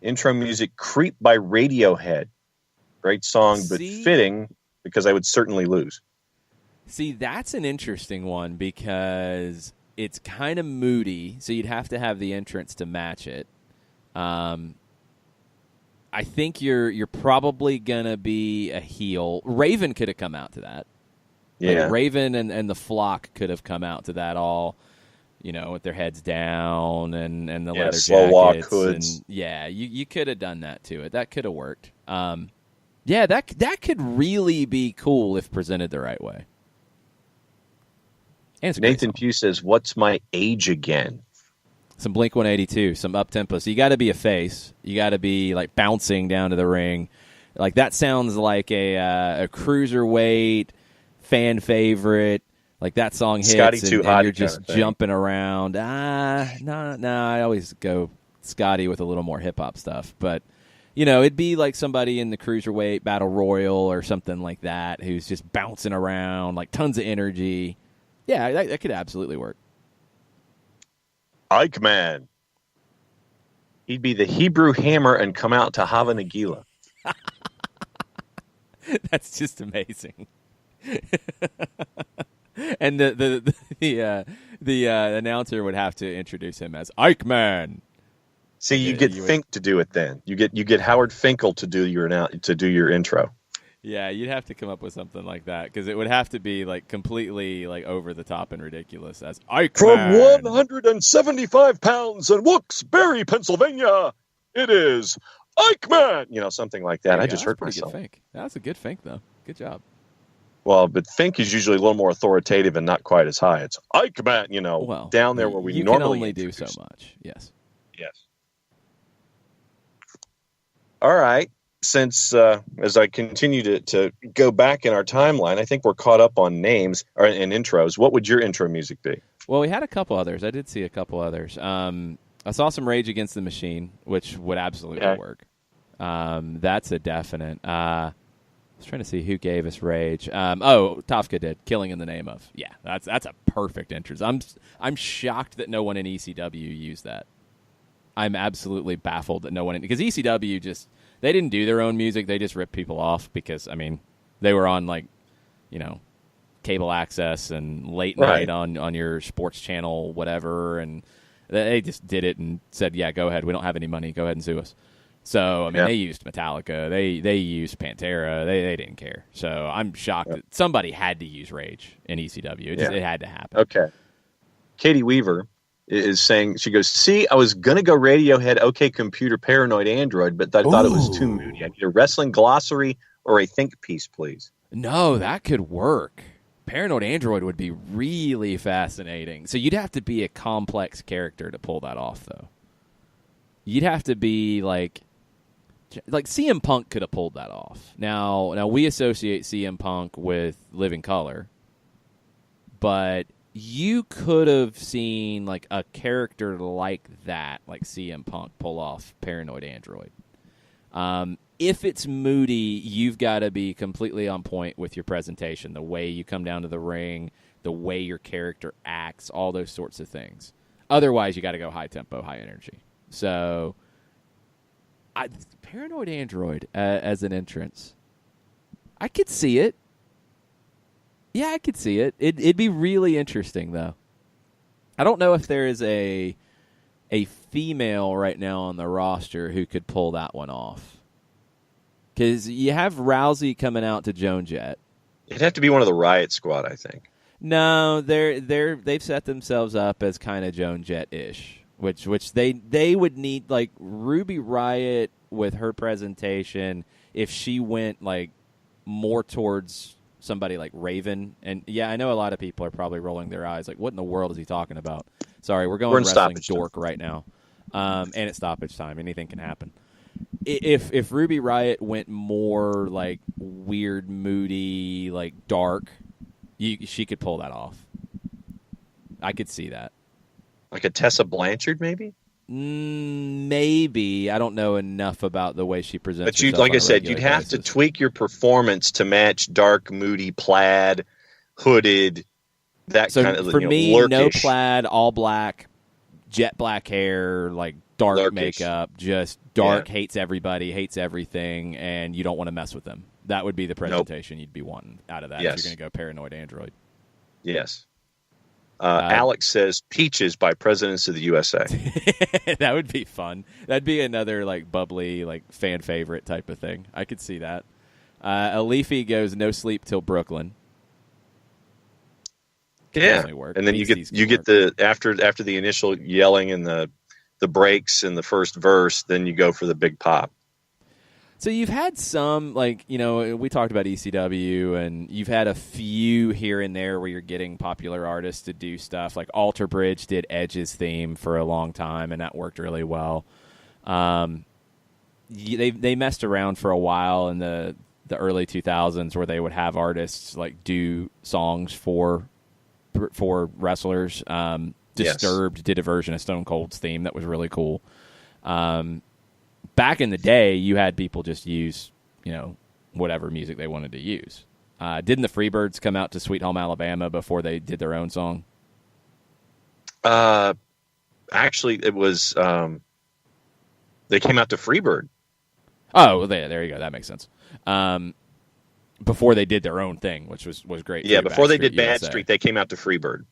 intro music Creep by Radiohead. Great song, but fitting because I would certainly lose.
See, that's an interesting one because it's kind of moody, so you'd have to have the entrance to match it. I think you're probably going to be a heel. Raven could have come out to that.
Yeah.
Like Raven and the Flock could have come out to that all, with their heads down and the leather
slow walk
jackets.
hoods.
And, you could have done that to it. That could have worked. That could really be cool if presented the right way.
Nathan Pugh says, what's my age again?
Some Blink-182, some up-tempo. So you got to be a face. You got to be, like, bouncing down to the ring. Like, that sounds like a cruiserweight fan favorite. Like, that song hits and you're just jumping around. No, I always go Scotty with a little more hip-hop stuff. But, it'd be like somebody in the cruiserweight battle royal or something like that who's just bouncing around, like tons of energy. Yeah, that could absolutely work.
Eichmann. He'd be the Hebrew Hammer and come out to Hava Nagila.
That's just amazing. And the announcer would have to introduce him as Eichmann.
See, you get Fink to do it. Then you get Howard Finkel to do your intro.
Yeah, you'd have to come up with something like that because it would have to be like completely like over the top and ridiculous. As Eichmann.
From 175 pounds in Wilkes-Barre, Pennsylvania, it is Eichmann. Something like that. I just heard myself.
Good Fink. That's a good Fink, though. Good job.
Well, but Fink is usually a little more authoritative and not quite as high. It's Eichmann, down there where we normally
can only do so much. Yes.
All right. Since as I continue to go back in our timeline, I think we're caught up on names and intros. What would your intro music be?
Well, we had a couple others. I did see a couple others. I saw some Rage Against the Machine, which would absolutely work. That's a definite. I was trying to see who gave us Rage. Tofka did. Killing in the Name of. Yeah, that's a perfect entrance. I'm shocked that no one in ECW used that. I'm absolutely baffled that no one because ECW they didn't do their own music. They just ripped people off because they were on cable access and late night on your sports channel, whatever, and they just did it and said, "Yeah, go ahead. We don't have any money. Go ahead and sue us." So they used Metallica. They used Pantera. They didn't care. So I'm shocked that somebody had to use Rage in ECW. It had to happen.
Okay. Katie Weaver is saying, she goes, "See, I was going to go Radiohead, OK Computer, Paranoid Android, but I thought it was too moody. I need a wrestling glossary or a think piece, please."
No, that could work. Paranoid Android would be really fascinating. So you'd have to be a complex character to pull that off, though. You'd have to be like CM Punk could have pulled that off. Now we associate CM Punk with Living Colour, but you could have seen like a character like that, like CM Punk, pull off Paranoid Android. If it's moody, you've got to be completely on point with your presentation, the way you come down to the ring, the way your character acts, all those sorts of things. Otherwise, you got to go high tempo, high energy. So, Paranoid Android as an entrance, I could see it. Yeah, I could see it. It'd be really interesting, though. I don't know if there is a female right now on the roster who could pull that one off. Because you have Rousey coming out to Joan Jett.
It'd have to be one of the Riot Squad, I think.
No, they've set themselves up as kind of Joan Jett-ish, which they would need, like Ruby Riott with her presentation. If she went like more towards somebody like Raven, and yeah, I know a lot of people are probably rolling their eyes, like, what in the world is he talking about? Sorry, we're going wrestling dork right now, and it's stoppage time. Anything can happen. If Ruby Riott went more like weird, moody, like dark, she could pull that off. I could see that.
Like a Tessa Blanchard, maybe?
Maybe. I don't know enough about the way she presents.
But like I said, you'd have to tweak your performance to match dark, moody, plaid, hooded, that kind of.
For me,
lurkish.
No plaid, all black, jet black hair, like dark lurkish makeup, just dark, hates everybody, hates everything, and you don't want to mess with them. That would be the presentation you'd be wanting out of that if you're going to go Paranoid Android.
Yes. Alex says Peaches by Presidents of the USA.
That would be fun. That'd be another like bubbly, like fan favorite type of thing. I could see that. Alifi goes No Sleep Till Brooklyn.
Yeah, work. And then you get the after the initial yelling and the breaks in the first verse, then you go for the big pop.
So you've had some, like, we talked about ECW, and you've had a few here and there where you're getting popular artists to do stuff. Like Alter Bridge did Edge's theme for a long time, and that worked really well. They messed around for a while in the early 2000s where they would have artists like do songs for wrestlers. Disturbed did a version of Stone Cold's theme that was really cool. Back in the day, you had people just use, whatever music they wanted to use. Didn't the Freebirds come out to Sweet Home Alabama before they did their own song?
Actually, it was they came out to Freebird.
Oh, well, there you go. That makes sense. before they did their own thing, which was great.
Yeah, before they did Bad
USA.
Street, they came out to Freebird.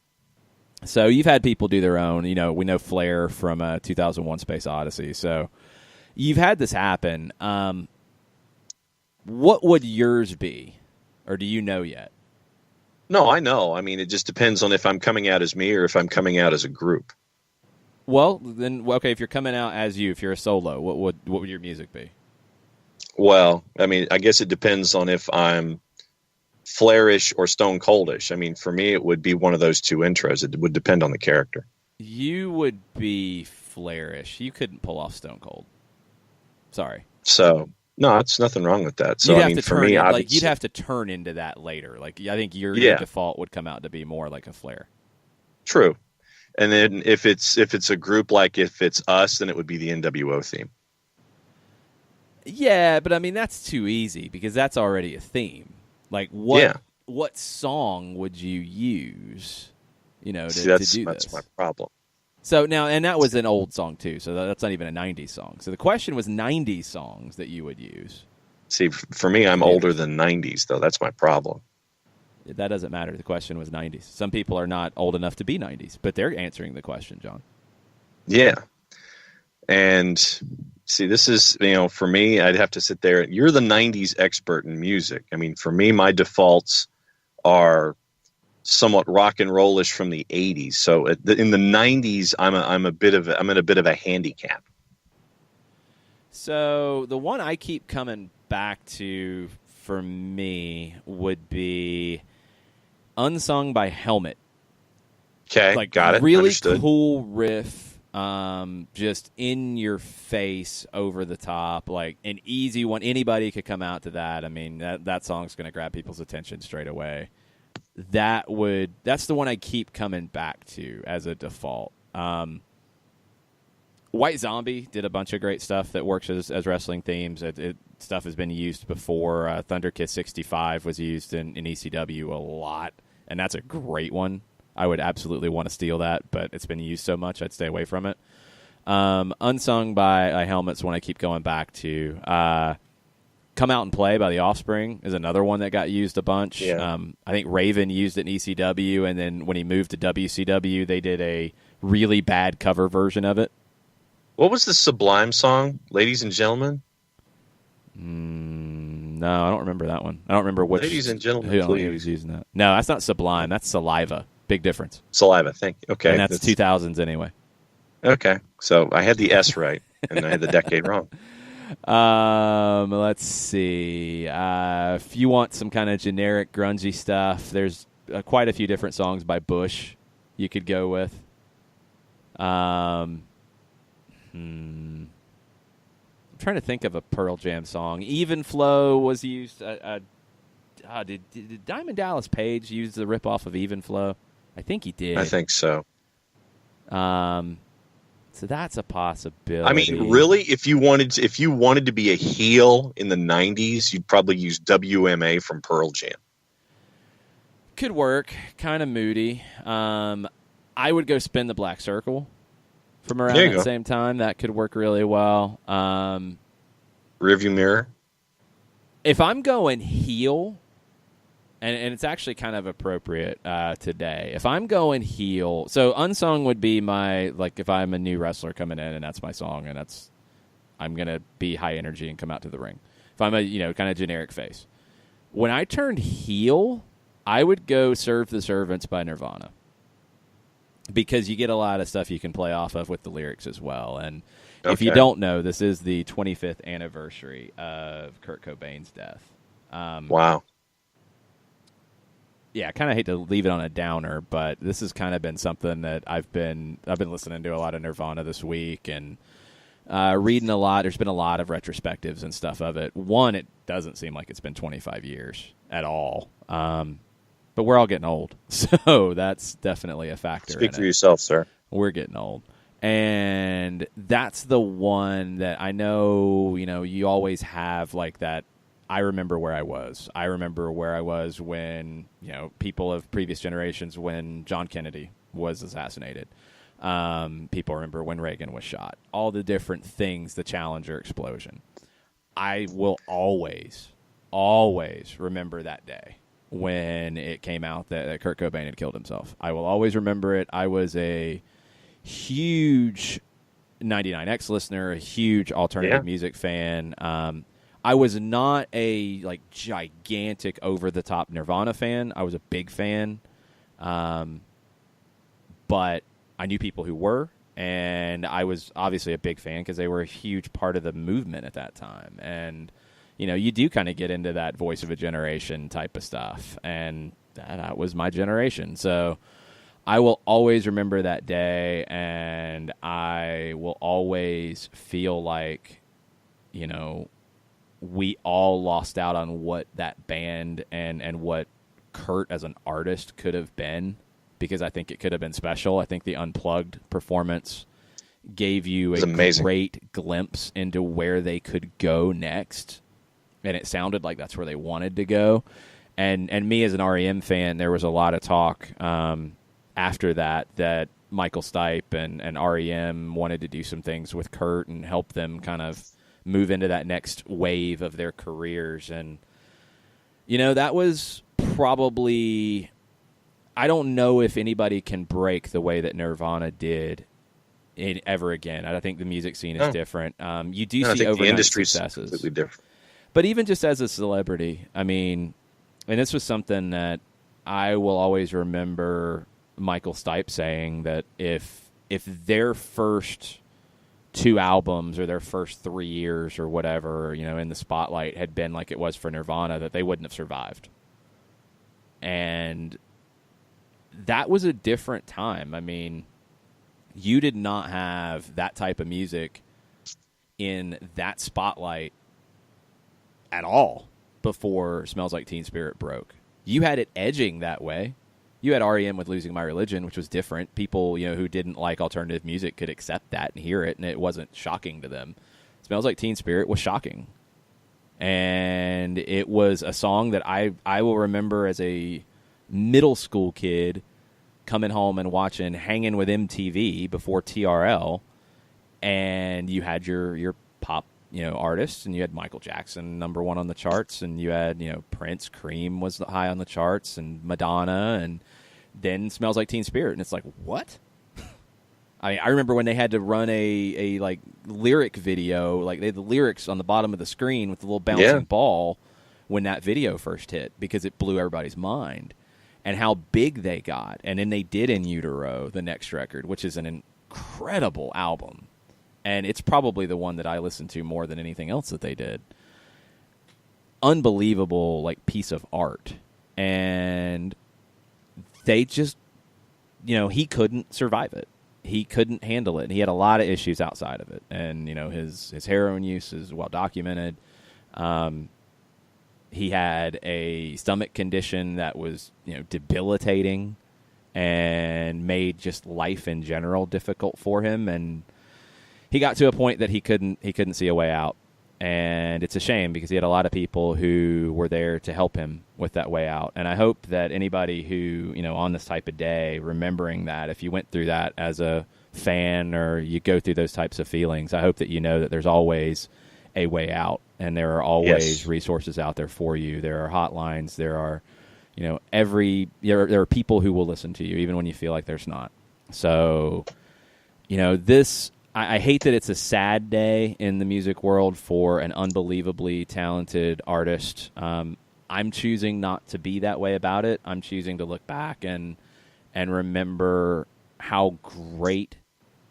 So you've had people do their own. We know Flair from 2001 Space Odyssey. So you've had this happen. What would yours be? Or do you know yet?
No, I know. I mean, it just depends on if I'm coming out as me or if I'm coming out as a group.
Well, then, okay, if you're coming out as you, if you're a solo, what would your music be?
Well, I mean, I guess it depends on if I'm Flairish or Stone Coldish. I mean, for me, it would be one of those two intros. It would depend on the character.
You would be Flairish. You couldn't pull off Stone Cold. Sorry.
So, no, it's nothing wrong with that. So, I mean, for me,
you'd have to turn into that later. Like, I think your default would come out to be more like a Flair.
True. And then if it's a group, like if it's us, then it would be the NWO theme.
Yeah, but I mean, that's too easy because that's already a theme. Like, what song would you use, to do this?
That's my problem.
So now, and that was an old song too, so that's not even a 90s song. So the question was 90s songs that you would use.
See, for me, I'm older than 90s, though. That's my problem.
That doesn't matter. The question was 90s. Some people are not old enough to be 90s, but they're answering the question, John.
Yeah. And see, this is, for me, I'd have to sit there. You're the 90s expert in music. I mean, for me, my defaults are somewhat rock and rollish from the 80s. So in the 90s, I'm in a bit of a handicap.
So the one I keep coming back to for me would be Unsung by Helmet.
Okay, got it.
Really
Understood.
Cool riff, just in your face, over the top, like an easy one. Anybody could come out to that. I mean, that song's going to grab people's attention straight away. That's the one I keep coming back to as a default. White Zombie did a bunch of great stuff that works as wrestling themes. Stuff has been used before. Thunder Kiss 65 was used in ECW a lot, and that's a great one. I would absolutely want to steal that, but it's been used so much I'd stay away from it. Unsung by Helmet's one I keep going back to. Come Out and Play by The Offspring is another one that got used a bunch.
Yeah.
I think Raven used it in ECW, and then when he moved to WCW, they did a really bad cover version of it.
What was the Sublime song, Ladies and Gentlemen?
No, I don't remember that one. I don't remember which.
Ladies and Gentlemen,
who
please.
was using that. No, that's not Sublime. That's Saliva. Big difference.
Saliva, thank you. Okay.
And that's 2000s anyway.
Okay. So I had the S right, and I had the decade wrong.
Let's see. If you want some kind of generic grungy stuff, there's quite a few different songs by Bush you could go with. I'm trying to think of a Pearl Jam song. Even Flow was used. Did Diamond Dallas Page use the ripoff of Even Flow? I think he did.
I think so.
So that's a possibility.
I mean, really, if you wanted to be a heel in the 90s, you'd probably use WMA from Pearl Jam.
Could work. Kind of moody. I would go Spin the Black Circle from around that same time. That could work really well.
Rearview Mirror.
If I'm going heel, and it's actually kind of appropriate today. If I'm going heel, so Unsung would be my, like, if I'm a new wrestler coming in and that's my song, and I'm going to be high energy and come out to the ring. If I'm a, kind of generic face. When I turned heel, I would go Serve the Servants by Nirvana. Because you get a lot of stuff you can play off of with the lyrics as well. And if you don't know, this is the 25th anniversary of Kurt Cobain's death.
Wow.
Yeah, I kind of hate to leave it on a downer, but this has kind of been something that I've been listening to a lot of Nirvana this week and reading a lot. There's been a lot of retrospectives and stuff of it. One, it doesn't seem like it's been 25 years at all. But we're all getting old, so that's definitely a factor.
Speak for yourself, sir.
We're getting old. And that's the one that I know, you always have like that. I remember where I was. I remember where I was when, people of previous generations, when John Kennedy was assassinated. People remember when Reagan was shot. All the different things, the Challenger explosion. I will always always remember that day when it came out that Kurt Cobain had killed himself. I will always remember it. I was a huge 99X listener, a huge alternative music fan. I was not a gigantic over-the-top Nirvana fan. I was a big fan, but I knew people who were, and I was obviously a big fan because they were a huge part of the movement at that time. And you do kind of get into that voice of a generation type of stuff, and that was my generation. So I will always remember that day, and I will always feel like, we all lost out on what that band and what Kurt as an artist could have been, because I think it could have been special. I think the Unplugged performance gave you a great glimpse into where they could go next, and it sounded like that's where they wanted to go. And me as an REM fan, there was a lot of talk after that Michael Stipe and REM wanted to do some things with Kurt and help them kind of move into that next wave of their careers. And, that was probably, I don't know if anybody can break the way that Nirvana did ever again. I think the music scene is different. You do see overnight successes.
Completely different.
But even just as a celebrity, I mean, and this was something that I will always remember Michael Stipe saying, that if their first 2 albums or their first 3 years or whatever, in the spotlight had been like it was for Nirvana, that they wouldn't have survived. And that was a different time. I mean, you did not have that type of music in that spotlight at all before Smells Like Teen Spirit broke. You had it edging that way. You had REM with Losing My Religion, which was different. People, who didn't like alternative music could accept that and hear it, and it wasn't shocking to them. Smells Like Teen Spirit was shocking. And it was a song that I will remember as a middle school kid coming home and watching Hanging with MTV before TRL, and you had your pop artists, and you had Michael Jackson #1 on the charts, and you had Prince, Cream was high on the charts, and Madonna, and then Smells Like Teen Spirit, and it's like, what? I remember when they had to run a lyric video, like they had the lyrics on the bottom of the screen with the little bouncing ball when that video first hit, because it blew everybody's mind, and how big they got. And then they did In Utero, the next record, which is an incredible album. And it's probably the one that I listened to more than anything else that they did. Unbelievable, piece of art. And they just, he couldn't survive it. He couldn't handle it. And he had a lot of issues outside of it. And, his heroin use is well documented. He had a stomach condition that was, debilitating and made just life in general difficult for him. And he got to a point that he couldn't see a way out, and it's a shame because he had a lot of people who were there to help him with that way out. And I hope that anybody who, on this type of day, remembering that, if you went through that as a fan or you go through those types of feelings, I hope that you know that there's always a way out, and there are always resources out there for you. There are hotlines. There are, there are people who will listen to you even when you feel like there's not. So, this. I hate that it's a sad day in the music world for an unbelievably talented artist. I'm choosing not to be that way about it. I'm choosing to look back and remember how great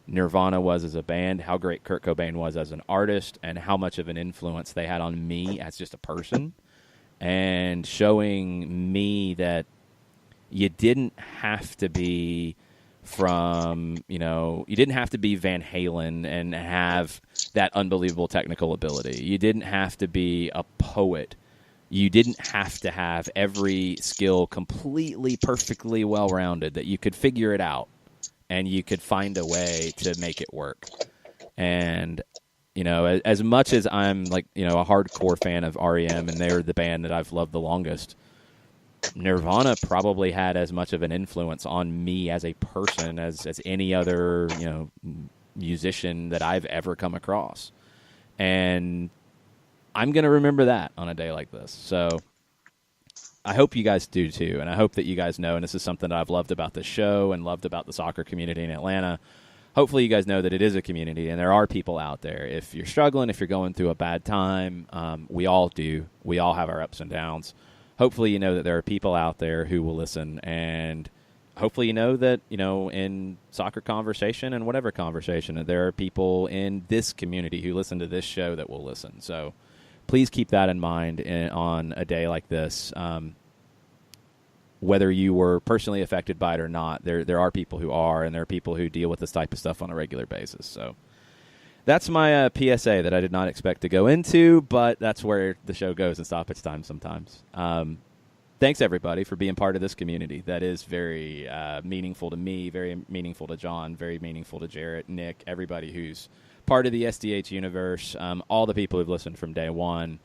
Nirvana was as a band, how great Kurt Cobain was as an artist, and how much of an influence they had on me as just a person, and showing me that you didn't have to be from, you didn't have to be Van Halen and have that unbelievable technical ability. You didn't have to be a poet. You didn't have to have every skill completely, perfectly well-rounded, that you could figure it out and you could find a way to make it work. And, as much as I'm a hardcore fan of REM, and they're the band that I've loved the longest, Nirvana probably had as much of an influence on me as a person as any other, musician that I've ever come across. And I'm going to remember that on a day like this. So I hope you guys do too, and I hope that you guys know, and this is something that I've loved about the show and loved about the soccer community in Atlanta. Hopefully you guys know that it is a community, and there are people out there. If you're struggling, if you're going through a bad time, we all do. We all have our ups and downs. Hopefully you know that there are people out there who will listen, and hopefully you know that, in soccer conversation and whatever conversation, that there are people in this community who listen to this show that will listen. So please keep that in mind on a day like this. Whether you were personally affected by it or not, there are people who are, and there are people who deal with this type of stuff on a regular basis. So that's my PSA that I did not expect to go into, but that's where the show goes in stoppage time sometimes. Thanks, everybody, for being part of this community. That is very meaningful to me, very meaningful to John, very meaningful to Jarrett, Nick, everybody who's part of the SDH universe, all the people who've listened from day one.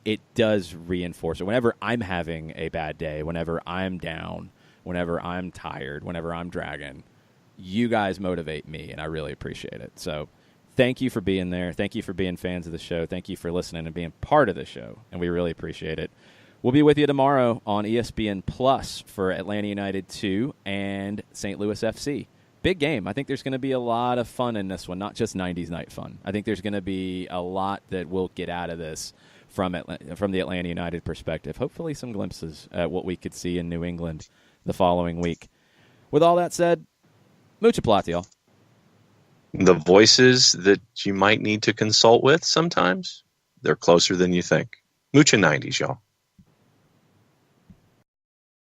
It does reinforce it. Whenever I'm having a bad day, whenever I'm down, whenever I'm tired, whenever I'm dragging, you guys motivate me, and I really appreciate it. So thank you for being there. Thank you for being fans of the show. Thank you for listening and being part of the show, and we really appreciate it. We'll be with you tomorrow on ESPN Plus for Atlanta United 2 and St. Louis FC. Big game. I think there's going to be a lot of fun in this one, not just 90s night fun. I think there's going to be a lot that we'll get out of this from the Atlanta United perspective. Hopefully some glimpses at what we could see in New England the following week. With all that said, mucha plata, y'all.
The voices that you might need to consult with sometimes, they're closer than you think. Mucha 90s, y'all.